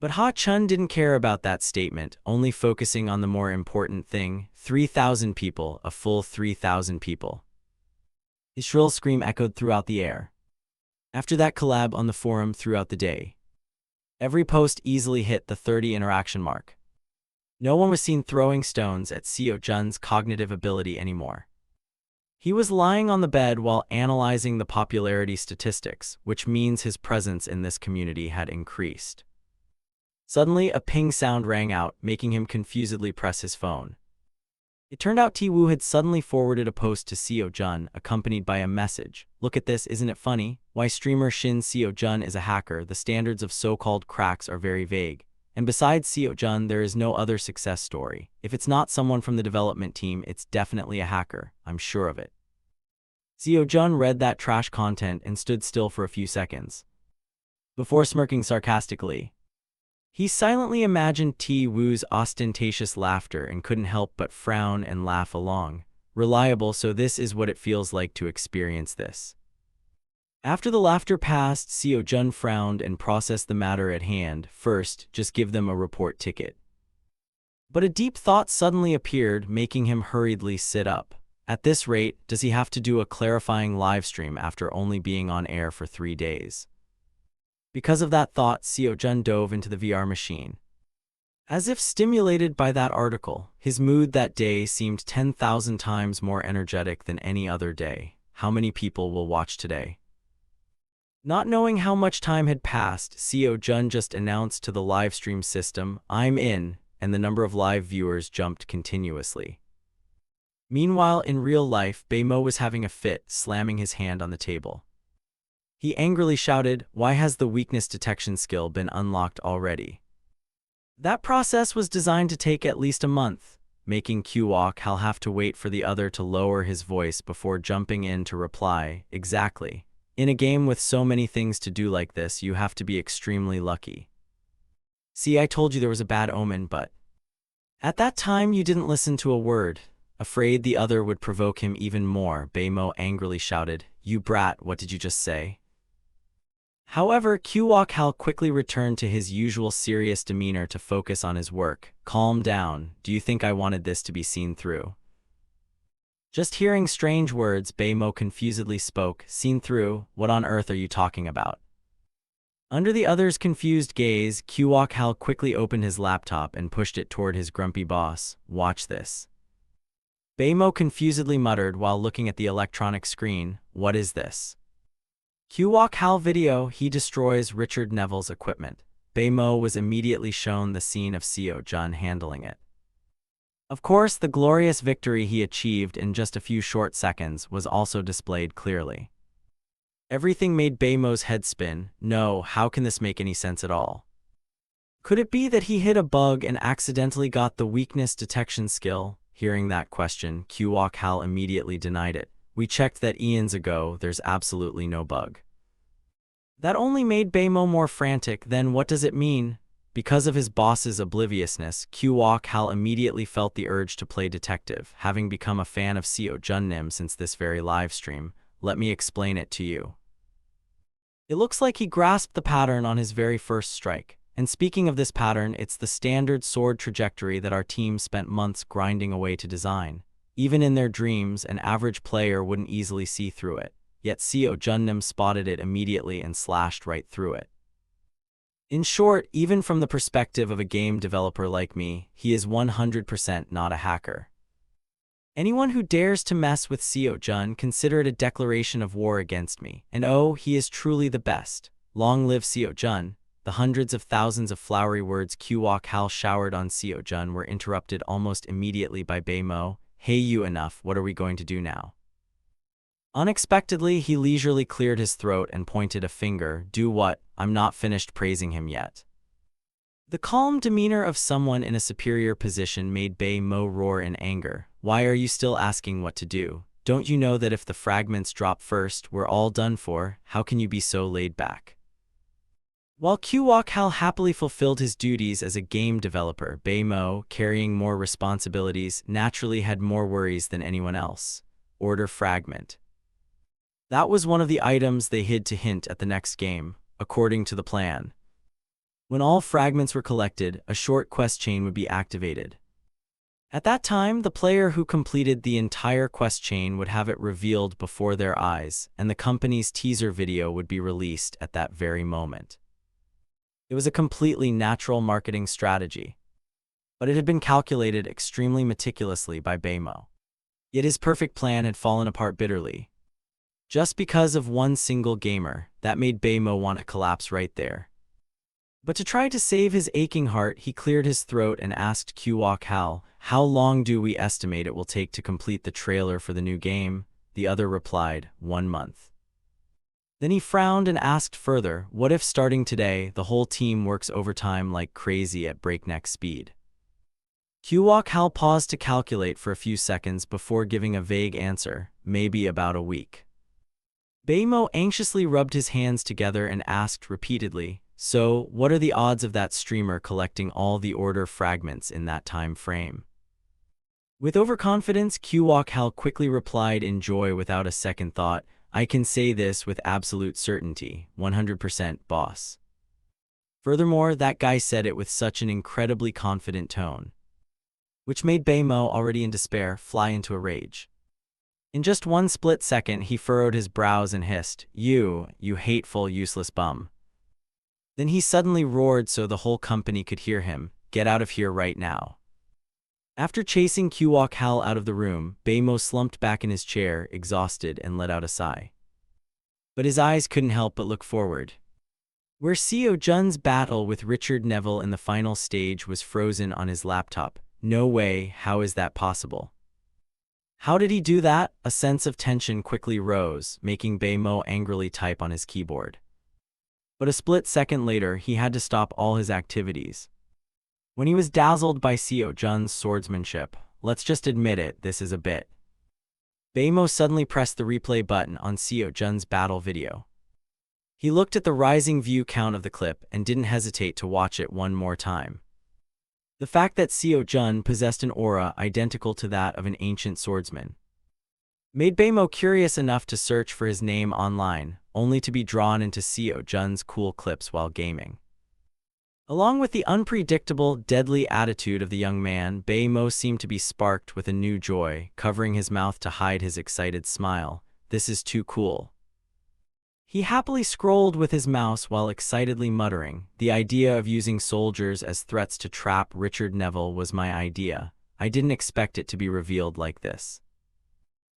But Ha-chun didn't care about that statement, only focusing on the more important thing. 3,000 people, a full 3,000 people. His shrill scream echoed throughout the air. After that collab on the forum throughout the day, every post easily hit the 30 interaction mark. No one was seen throwing stones at Seo Jun's cognitive ability anymore. He was lying on the bed while analyzing the popularity statistics, which means his presence in this community had increased. Suddenly, a ping sound rang out, making him confusedly press his phone. It turned out T-Woo had suddenly forwarded a post to Seo Jun, accompanied by a message. "Look at this, isn't it funny? Why streamer Shin Seo Jun is a hacker. The standards of so-called cracks are very vague. And besides Seo Jun, there is no other success story. If it's not someone from the development team, it's definitely a hacker. I'm sure of it." Seo Jun read that trash content and stood still for a few seconds before smirking sarcastically. He silently imagined T-Woo's ostentatious laughter and couldn't help but frown and laugh along. Reliable, so this is what it feels like to experience this. After the laughter passed, Seo Jun frowned and processed the matter at hand. First, just give them a report ticket. But a deep thought suddenly appeared, making him hurriedly sit up. At this rate, does he have to do a clarifying livestream after only being on air for 3 days? Because of that thought, Seo-jun dove into the VR machine. As if stimulated by that article, his mood that day seemed 10,000 times more energetic than any other day. How many people will watch today? Not knowing how much time had passed, Seo-jun just announced to the livestream system, "I'm in," and the number of live viewers jumped continuously. Meanwhile, in real life, Bae-mo was having a fit, slamming his hand on the table. He angrily shouted, "Why has the weakness detection skill been unlocked already?" That process was designed to take at least a month, making Kwok-hal have to wait for the other to lower his voice before jumping in to reply, "Exactly. In a game with so many things to do like this, you have to be extremely lucky. See, I told you there was a bad omen, but at that time you didn't listen to a word." Afraid the other would provoke him even more, Bae-mo angrily shouted, "You brat, what did you just say?" However, Kwok-hal quickly returned to his usual serious demeanor to focus on his work. "Calm down. Do you think I wanted this to be seen through?" Just hearing strange words, Bae-mo confusedly spoke, "Seen through? What on earth are you talking about?" Under the other's confused gaze, Kwok-hal quickly opened his laptop and pushed it toward his grumpy boss. "Watch this." Bae-mo confusedly muttered while looking at the electronic screen, "What is this?" Kwok-hal video, he destroys Richard Neville's equipment. Bae-mo was immediately shown the scene of Seo-jun handling it. Of course, the glorious victory he achieved in just a few short seconds was also displayed clearly. Everything made Bae-mo's head spin. No, how can this make any sense at all? Could it be that he hit a bug and accidentally got the weakness detection skill? Hearing that question, Kwok-hal immediately denied it. "We checked that eons ago, there's absolutely no bug." That only made Bae-mo more frantic. Then what does it mean? Because of his boss's obliviousness, Kwok-hal immediately felt the urge to play detective. Having become a fan of Seo-jun since this very livestream, let me explain it to you. It looks like he grasped the pattern on his very first strike. And speaking of this pattern, it's the standard sword trajectory that our team spent months grinding away to design. Even in their dreams, an average player wouldn't easily see through it. Yet Seo-jun spotted it immediately and slashed right through it. In short, even from the perspective of a game developer like me, he is 100% not a hacker. Anyone who dares to mess with Seo-jun, consider it a declaration of war against me. And oh, he is truly the best. Long live Seo-jun. The hundreds of thousands of flowery words Kwok-hal showered on Seo-jun were interrupted almost immediately by Bae-mo. "Hey you, enough, what are we going to do now?" Unexpectedly, he leisurely cleared his throat and pointed a finger. "Do what? I'm not finished praising him yet." The calm demeanor of someone in a superior position made Bae-mo roar in anger. "Why are you still asking what to do? Don't you know that if the fragments drop first, we're all done for? How can you be so laid back?" While Kwok-hal happily fulfilled his duties as a game developer, Bae-mo, carrying more responsibilities, naturally had more worries than anyone else. Order fragment. That was one of the items they hid to hint at the next game, according to the plan. When all fragments were collected, a short quest chain would be activated. At that time, the player who completed the entire quest chain would have it revealed before their eyes, and the company's teaser video would be released at that very moment. It was a completely natural marketing strategy, but it had been calculated extremely meticulously by Bae-mo. Yet his perfect plan had fallen apart bitterly. Just because of one single gamer, that made Bae-mo want to collapse right there. But to try to save his aching heart, he cleared his throat and asked Kwok-hal, "How long do we estimate it will take to complete the trailer for the new game?" The other replied, 1 month. Then he frowned and asked further, "What if starting today, the whole team works overtime like crazy at breakneck speed?" Kwok-hal paused to calculate for a few seconds before giving a vague answer, "Maybe about a week." Bae-mo anxiously rubbed his hands together and asked repeatedly, "So, what are the odds of that streamer collecting all the order fragments in that time frame?" With overconfidence, Kwok-hal quickly replied in joy without a second thought, "I can say this with absolute certainty, 100%, boss." Furthermore, that guy said it with such an incredibly confident tone. which made Beimo, already in despair, fly into a rage. In just one split second, he furrowed his brows and hissed, "You hateful, useless bum." Then he suddenly roared so the whole company could hear him, "Get out of here right now." After chasing Kwok Hal out of the room, Beimo slumped back in his chair, exhausted, and let out a sigh. But his eyes couldn't help but look forward, where Seo Jun's battle with Richard Neville in the final stage was frozen on his laptop. No way, how is that possible? How did he do that? A sense of tension quickly rose, making Beimo angrily type on his keyboard. But a split second later, he had to stop all his activities. When he was dazzled by Seo Jun's swordsmanship, let's just admit it, this is a bit. Beimo suddenly pressed the replay button on Seo Jun's battle video. He looked at the rising view count of the clip and didn't hesitate to watch it one more time. The fact that Seo Jun possessed an aura identical to that of an ancient swordsman made Beimo curious enough to search for his name online, only to be drawn into Seo Jun's cool clips while gaming. Along with the unpredictable, deadly attitude of the young man, Beimo seemed to be sparked with a new joy, covering his mouth to hide his excited smile. "This is too cool." He happily scrolled with his mouse while excitedly muttering, "The idea of using soldiers as threats to trap Richard Neville was my idea. I didn't expect it to be revealed like this."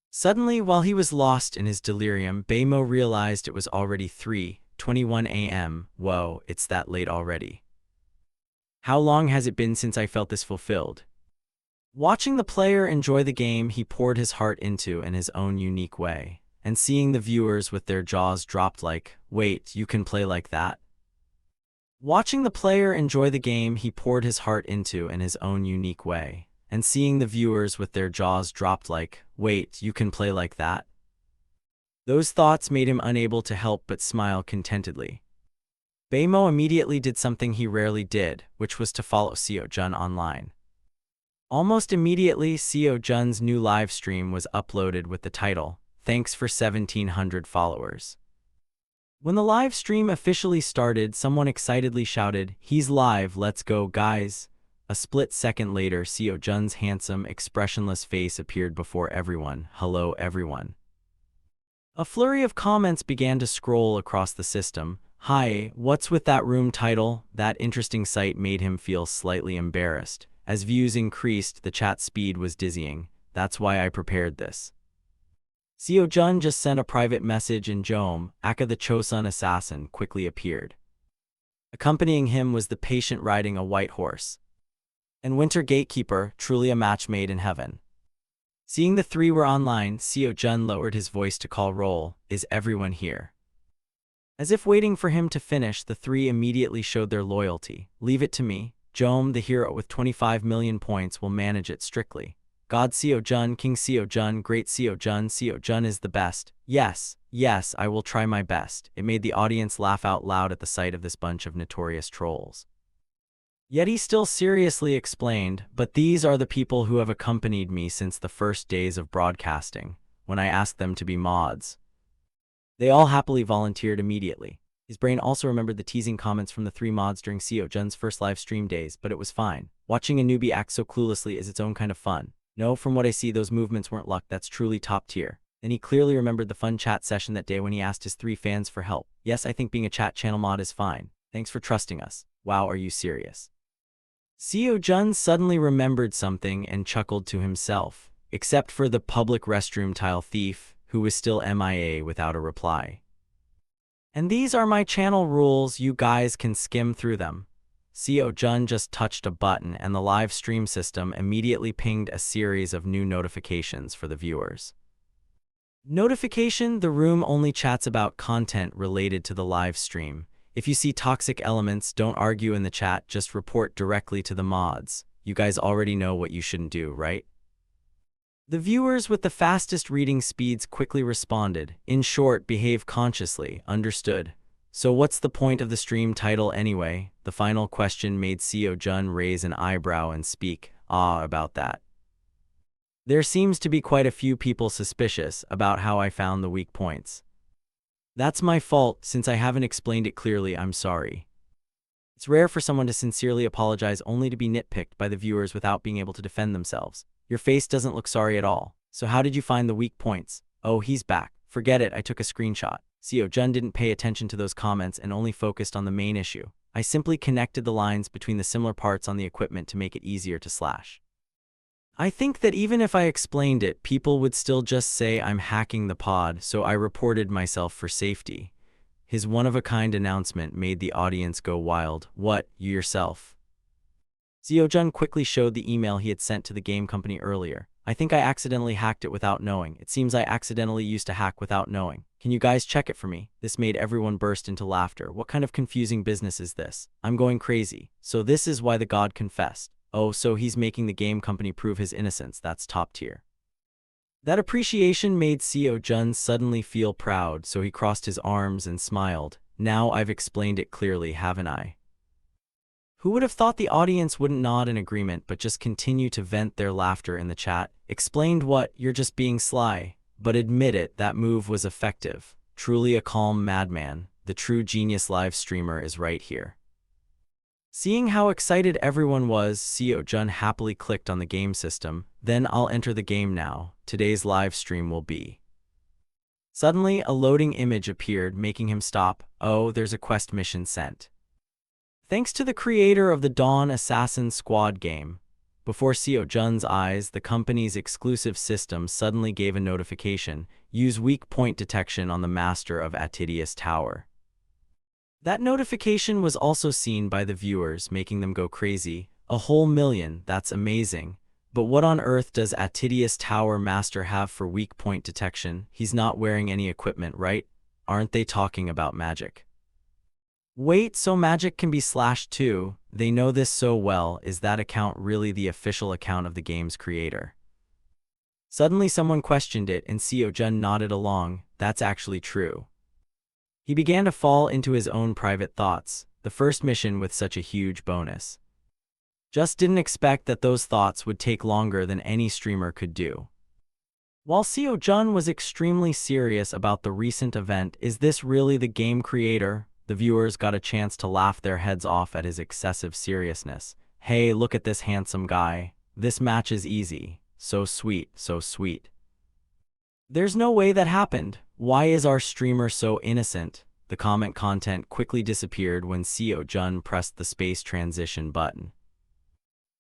Suddenly, while he was lost in his delirium, Beimo realized it was already 3:21 a.m. Whoa, it's that late already. How long has it been since I felt this fulfilled? Watching the player enjoy the game he poured his heart into in his own unique way, and seeing the viewers with their jaws dropped like, "Wait, you can play like that?" Watching the player enjoy the game he poured his heart into in his own unique way, and seeing the viewers with their jaws dropped like, "Wait, you can play like that?" Those thoughts made him unable to help but smile contentedly. Beimo immediately did something he rarely did, which was to follow Seo Jun online. Almost immediately, Seo Jun's new live stream was uploaded with the title, "Thanks for 1,700 followers." When the live stream officially started, someone excitedly shouted, "He's live, let's go, guys." A split second later, Seo Jun's handsome, expressionless face appeared before everyone. "Hello, everyone." A flurry of comments began to scroll across the system. "Hi, what's with that room title?" That interesting sight made him feel slightly embarrassed. As views increased, the chat speed was dizzying. "That's why I prepared this." Seo Jun just sent a private message and Jom, aka the Chosun assassin, quickly appeared. Accompanying him was the patient riding a white horse, and Winter Gatekeeper, truly a match made in heaven. Seeing the three were online, Seo Jun lowered his voice to call roll. "Is everyone here?" As if waiting for him to finish, the three immediately showed their loyalty. "Leave it to me. Jom, the hero with 25 million points, will manage it strictly. God Seo Jun, King Seo Jun, Great Seo Jun is the best. Yes, I will try my best." It made the audience laugh out loud at the sight of this bunch of notorious trolls. Yet he still seriously explained, "But these are the people who have accompanied me since the first days of broadcasting, when I asked them to be mods." They all happily volunteered immediately. His brain also remembered the teasing comments from the three mods during Seo Jun's first live stream days, but it was fine. Watching a newbie act so cluelessly is its own kind of fun. "No, from what I see, those movements weren't luck, that's truly top tier." Then he clearly remembered the fun chat session that day when he asked his three fans for help. "Yes, I think being a chat channel mod is fine. Thanks for trusting us." "Wow, are you serious?" Seo Jun suddenly remembered something and chuckled to himself, except for the public restroom tile thief, who was still MIA without a reply. "And these are my channel rules, you guys can skim through them." Seo Jun just touched a button and the live stream system immediately pinged a series of new notifications for the viewers. Notification: the room only chats about content related to the live stream. If you see toxic elements, don't argue in the chat, just report directly to the mods. You guys already know what you shouldn't do, right? The viewers with the fastest reading speeds quickly responded. In short, behave consciously. Understood. So what's the point of the stream title anyway? The final question made Seo Jun raise an eyebrow and speak, about that. There seems to be quite a few people suspicious about how I found the weak points. That's my fault. Since I haven't explained it clearly, I'm sorry. It's rare for someone to sincerely apologize only to be nitpicked by the viewers without being able to defend themselves. Your face doesn't look sorry at all. So how did you find the weak points? Oh, he's back. Forget it, I took a screenshot. Seo Jun didn't pay attention to those comments and only focused on the main issue. I simply connected the lines between the similar parts on the equipment to make it easier to slash. I think that even if I explained it, people would still just say I'm hacking the pod, so I reported myself for safety. His one-of-a-kind announcement made the audience go wild. What, you yourself? Seo Jun quickly showed the email he had sent to the game company earlier. I think I accidentally hacked it without knowing. It seems I accidentally used to hack without knowing. Can you guys check it for me? This made everyone burst into laughter. What kind of confusing business is this? I'm going crazy. So this is why the god confessed. Oh, so he's making the game company prove his innocence. That's top tier. That appreciation made Seo Jun suddenly feel proud, so he crossed his arms and smiled. Now I've explained it clearly, haven't I? Who would have thought the audience wouldn't nod in agreement but just continue to vent their laughter in the chat? Explained what? You're just being sly. But admit it, that move was effective. Truly a calm madman. The true genius live streamer is right here. Seeing how excited everyone was, Seo Jun happily clicked on the game system. Then I'll enter the game now. Today's live stream will be. Suddenly, a loading image appeared, making him stop. Oh, there's a quest mission sent. Thanks to the creator of the Dawn Assassin Squad game. Before Seo Jun's eyes, the company's exclusive system suddenly gave a notification. Use weak point detection on the master of Atidius Tower. That notification was also seen by the viewers, making them go crazy. A whole million, that's amazing. But what on earth does Atidius Tower Master have for weak point detection? He's not wearing any equipment, right? Aren't they talking about magic? Wait, so magic can be slashed too? They know this so well. Is that account really the official account of the game's creator? Suddenly someone questioned it and Seo Jun nodded along. That's actually true. He began to fall into his own private thoughts. The first mission with such a huge bonus. Just didn't expect that those thoughts would take longer than any streamer could do. While Seo Jun was extremely serious about the recent event, is this really the game creator? The viewers got a chance to laugh their heads off at his excessive seriousness. Hey, look at this handsome guy. This match is easy. So sweet, so sweet. There's no way that happened. Why is our streamer so innocent? The comment content quickly disappeared when Seo Jun pressed the space transition button.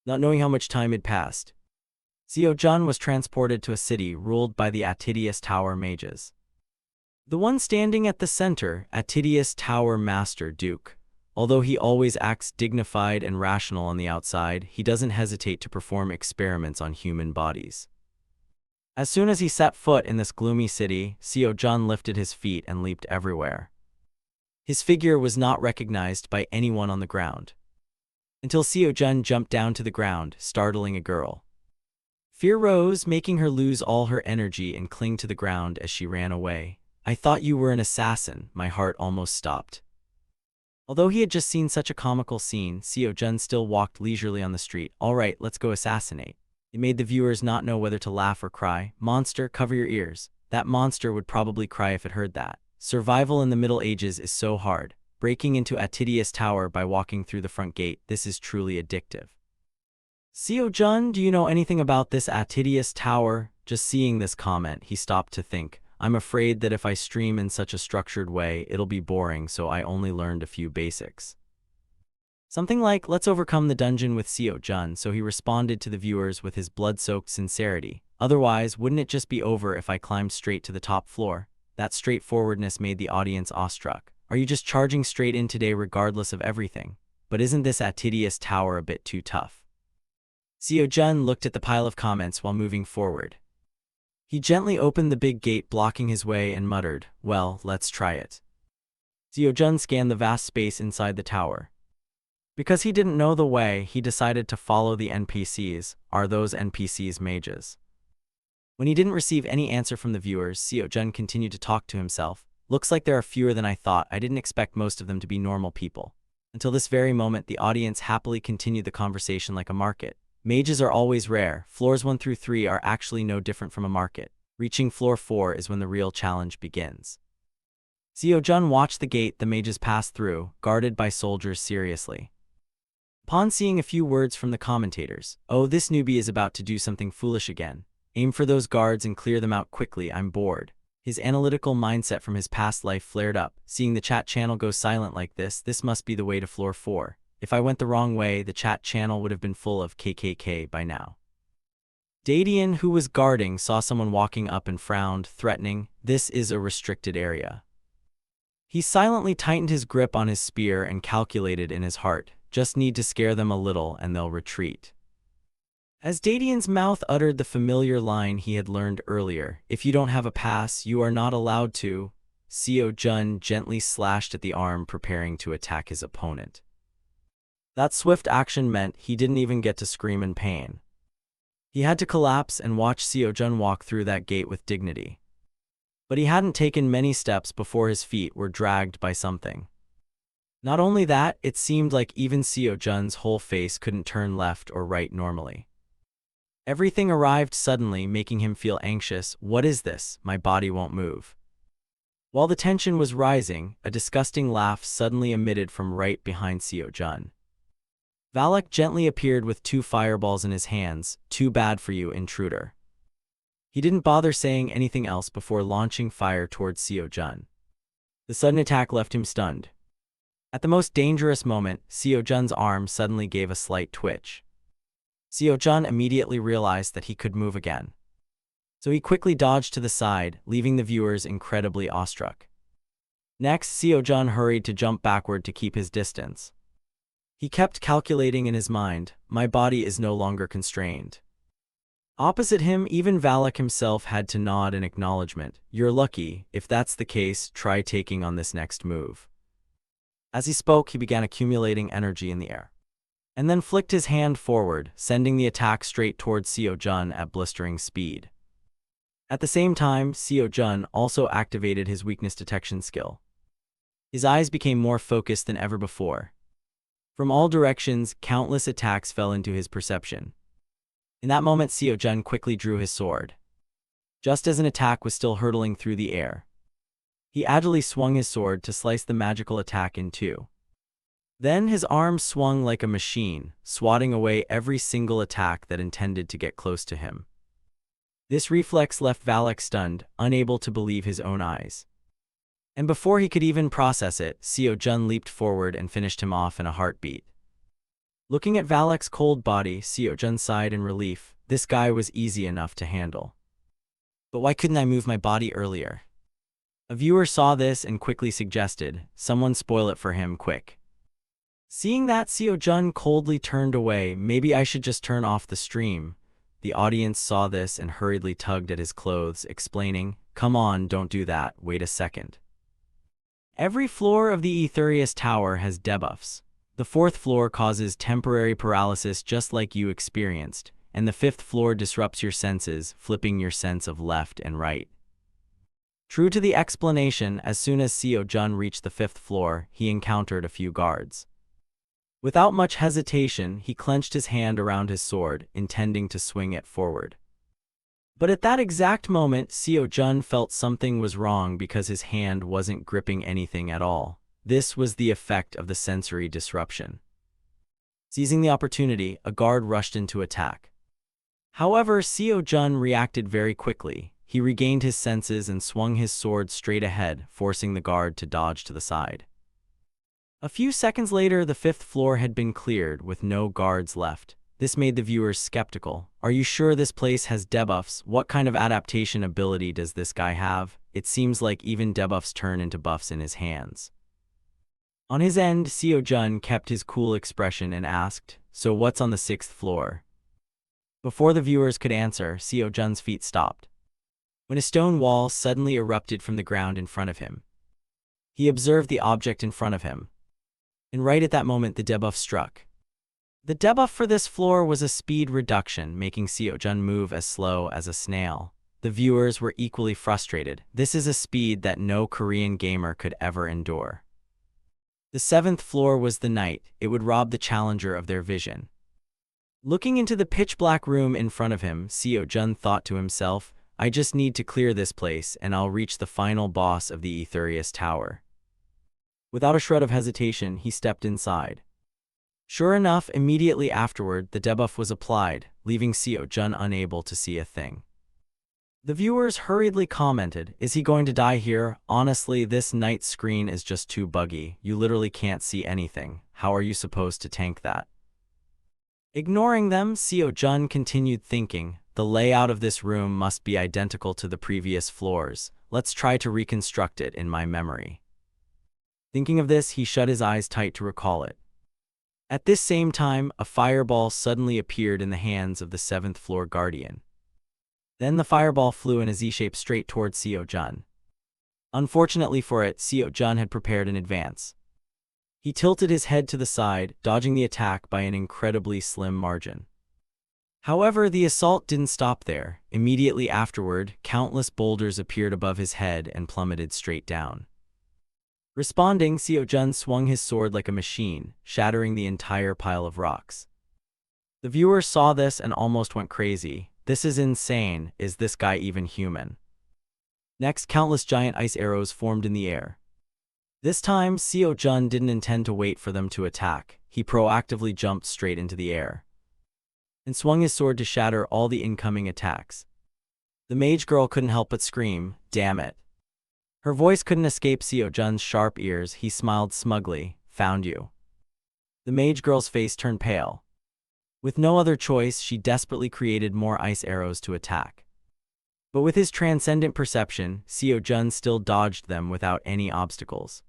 Not knowing how much time had passed, Seo Jun was transported to a city ruled by the Atidius Tower mages. The one standing at the center, Atidius Tower Master Duke. Although he always acts dignified and rational on the outside, he doesn't hesitate to perform experiments on human bodies. As soon as he set foot in this gloomy city, Seo Jun lifted his feet and leaped everywhere. His figure was not recognized by anyone on the ground. Until Seo Jun jumped down to the ground, startling a girl. Fear rose, making her lose all her energy and cling to the ground as she ran away. I thought you were an assassin, my heart almost stopped. Although he had just seen such a comical scene, Seo Jun still walked leisurely on the street. All right, let's go assassinate. It made the viewers not know whether to laugh or cry. Monster, cover your ears. That monster would probably cry if it heard that. Survival in the Middle Ages is so hard. Breaking into Atidius Tower by walking through the front gate, this is truly addictive. Seo Jun, do you know anything about this Atidius Tower? Just seeing this comment, he stopped to think. I'm afraid that if I stream in such a structured way, it'll be boring, so I only learned a few basics. Something like, let's overcome the dungeon with Seo Jun, so he responded to the viewers with his blood-soaked sincerity. Otherwise, wouldn't it just be over if I climbed straight to the top floor? That straightforwardness made the audience awestruck. Are you just charging straight in today regardless of everything? But isn't this Atidius Tower a bit too tough? Seo Jun looked at the pile of comments while moving forward. He gently opened the big gate blocking his way and muttered, well, let's try it. Seo Jun scanned the vast space inside the tower. Because he didn't know the way, he decided to follow the NPCs. Are those NPCs mages? When he didn't receive any answer from the viewers, Seo Jun continued to talk to himself. Looks like there are fewer than I thought. I didn't expect most of them to be normal people. Until this very moment, the audience happily continued the conversation like a market. Mages are always rare. Floors 1 through 3 are actually no different from a market. Reaching floor 4 is when the real challenge begins. Seo-jun watched the gate the mages passed through, guarded by soldiers seriously. Upon seeing a few words from the commentators, "Oh, this newbie is about to do something foolish again. Aim for those guards and clear them out quickly, I'm bored." His analytical mindset from his past life flared up. Seeing the chat channel go silent like this must be the way to floor 4. If I went the wrong way, the chat channel would have been full of KKK by now. Dadian, who was guarding, saw someone walking up and frowned, threatening. This is a restricted area. He silently tightened his grip on his spear and calculated in his heart, just need to scare them a little and they'll retreat. As Dadian's mouth uttered the familiar line he had learned earlier, "If you don't have a pass, you are not allowed to," Seo-jun gently slashed at the arm, preparing to attack his opponent. That swift action meant he didn't even get to scream in pain. He had to collapse and watch Seo-jun walk through that gate with dignity. But he hadn't taken many steps before his feet were dragged by something. Not only that, it seemed like even Seo-jun's whole face couldn't turn left or right normally. Everything arrived suddenly, making him feel anxious. What is this? My body won't move. While the tension was rising, a disgusting laugh suddenly emitted from right behind Seo-jun. Valak gently appeared with 2 fireballs in his hands. "Too bad for you, intruder." He didn't bother saying anything else before launching fire towards Seo-jun. The sudden attack left him stunned. At the most dangerous moment, Seo-jun's arm suddenly gave a slight twitch. Seo-jun immediately realized that he could move again. So he quickly dodged to the side, leaving the viewers incredibly awestruck. Next, Seo-jun hurried to jump backward to keep his distance. He kept calculating in his mind, "My body is no longer constrained." Opposite him, even Valak himself had to nod in acknowledgement. "You're lucky. If that's the case, try taking on this next move." As he spoke, he began accumulating energy in the air, and then flicked his hand forward, sending the attack straight towards Seo-jun at blistering speed. At the same time, Seo-jun also activated his weakness detection skill. His eyes became more focused than ever before. From all directions, countless attacks fell into his perception. In that moment, Seo-jun quickly drew his sword. Just as an attack was still hurtling through the air, he agilely swung his sword to slice the magical attack in 2. Then his arm swung like a machine, swatting away every single attack that intended to get close to him. This reflex left Valak stunned, unable to believe his own eyes. And before he could even process it, Seo-jun leaped forward and finished him off in a heartbeat. Looking at Valak's cold body, Seo-jun sighed in relief. This guy was easy enough to handle. But why couldn't I move my body earlier? A viewer saw this and quickly suggested, "Someone spoil it for him, quick." Seeing that, Seo-jun coldly turned away. "Maybe I should just turn off the stream." The audience saw this and hurriedly tugged at his clothes, explaining, "Come on, don't do that, wait a second. Every floor of the Aetherius Tower has debuffs. The 4th floor causes temporary paralysis just like you experienced, and the 5th floor disrupts your senses, flipping your sense of left and right." True to the explanation, as soon as Seo-jun reached the 5th floor, he encountered a few guards. Without much hesitation, he clenched his hand around his sword, intending to swing it forward. But at that exact moment, Seo-jun felt something was wrong because his hand wasn't gripping anything at all. This was the effect of the sensory disruption. Seizing the opportunity, a guard rushed in to attack. However, Seo-jun reacted very quickly. He regained his senses and swung his sword straight ahead, forcing the guard to dodge to the side. A few seconds later, the 5th floor had been cleared, with no guards left. This made the viewers skeptical. "Are you sure this place has debuffs? What kind of adaptation ability does this guy have? It seems like even debuffs turn into buffs in his hands." On his end, Seo-jun kept his cool expression and asked, "So what's on the 6th floor?" Before the viewers could answer, Seo-jun's feet stopped, when a stone wall suddenly erupted from the ground in front of him. He observed the object in front of him, and right at that moment the debuff struck. The debuff for this floor was a speed reduction, making Seo-jun move as slow as a snail. The viewers were equally frustrated. This is a speed that no Korean gamer could ever endure. The 7th floor was the night. It would rob the challenger of their vision. Looking into the pitch-black room in front of him, Seo-jun thought to himself, I just need to clear this place and I'll reach the final boss of the Etherius Tower. Without a shred of hesitation, he stepped inside. Sure enough, immediately afterward, the debuff was applied, leaving Seo Jun unable to see a thing. The viewers hurriedly commented, "Is he going to die here? Honestly, this night screen is just too buggy. You literally can't see anything. How are you supposed to tank that?" Ignoring them, Seo Jun continued thinking, "The layout of this room must be identical to the previous floors. Let's try to reconstruct it in my memory." Thinking of this, he shut his eyes tight to recall it. At this same time, a fireball suddenly appeared in the hands of the 7th floor guardian. Then the fireball flew in a Z-shape straight towards Seo Jun. Unfortunately for it, Seo Jun had prepared in advance. He tilted his head to the side, dodging the attack by an incredibly slim margin. However, the assault didn't stop there. Immediately afterward, countless boulders appeared above his head and plummeted straight down. Responding, Seo Jun swung his sword like a machine, shattering the entire pile of rocks. The viewers saw this and almost went crazy. "This is insane. Is this guy even human?" Next, countless giant ice arrows formed in the air. This time, Seo Jun didn't intend to wait for them to attack. He proactively jumped straight into the air and swung his sword to shatter all the incoming attacks. The mage girl couldn't help but scream, "Damn it." Her voice couldn't escape Seo Jun's sharp ears. He smiled smugly, "Found you." The mage girl's face turned pale. With no other choice, she desperately created more ice arrows to attack. But with his transcendent perception, Seo Jun still dodged them without any obstacles.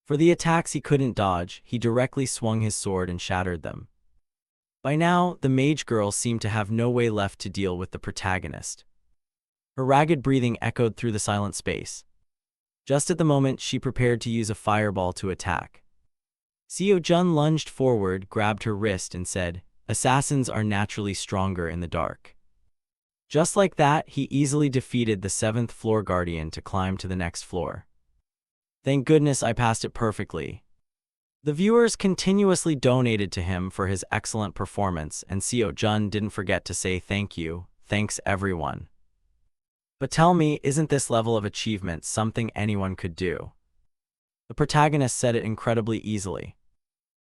For the attacks he couldn't dodge, he directly swung his sword and shattered them. By now, the mage girl seemed to have no way left to deal with the protagonist. Her ragged breathing echoed through the silent space. Just at the moment she prepared to use a fireball to attack, Seo Jun lunged forward, grabbed her wrist, and said, "Assassins are naturally stronger in the dark." Just like that, he easily defeated the 7th floor guardian to climb to the next floor. "Thank goodness I passed it perfectly." The viewers continuously donated to him for his excellent performance, and Seo Jun didn't forget to say thank you. "Thanks everyone. But tell me, isn't this level of achievement something anyone could do?" The protagonist said it incredibly easily.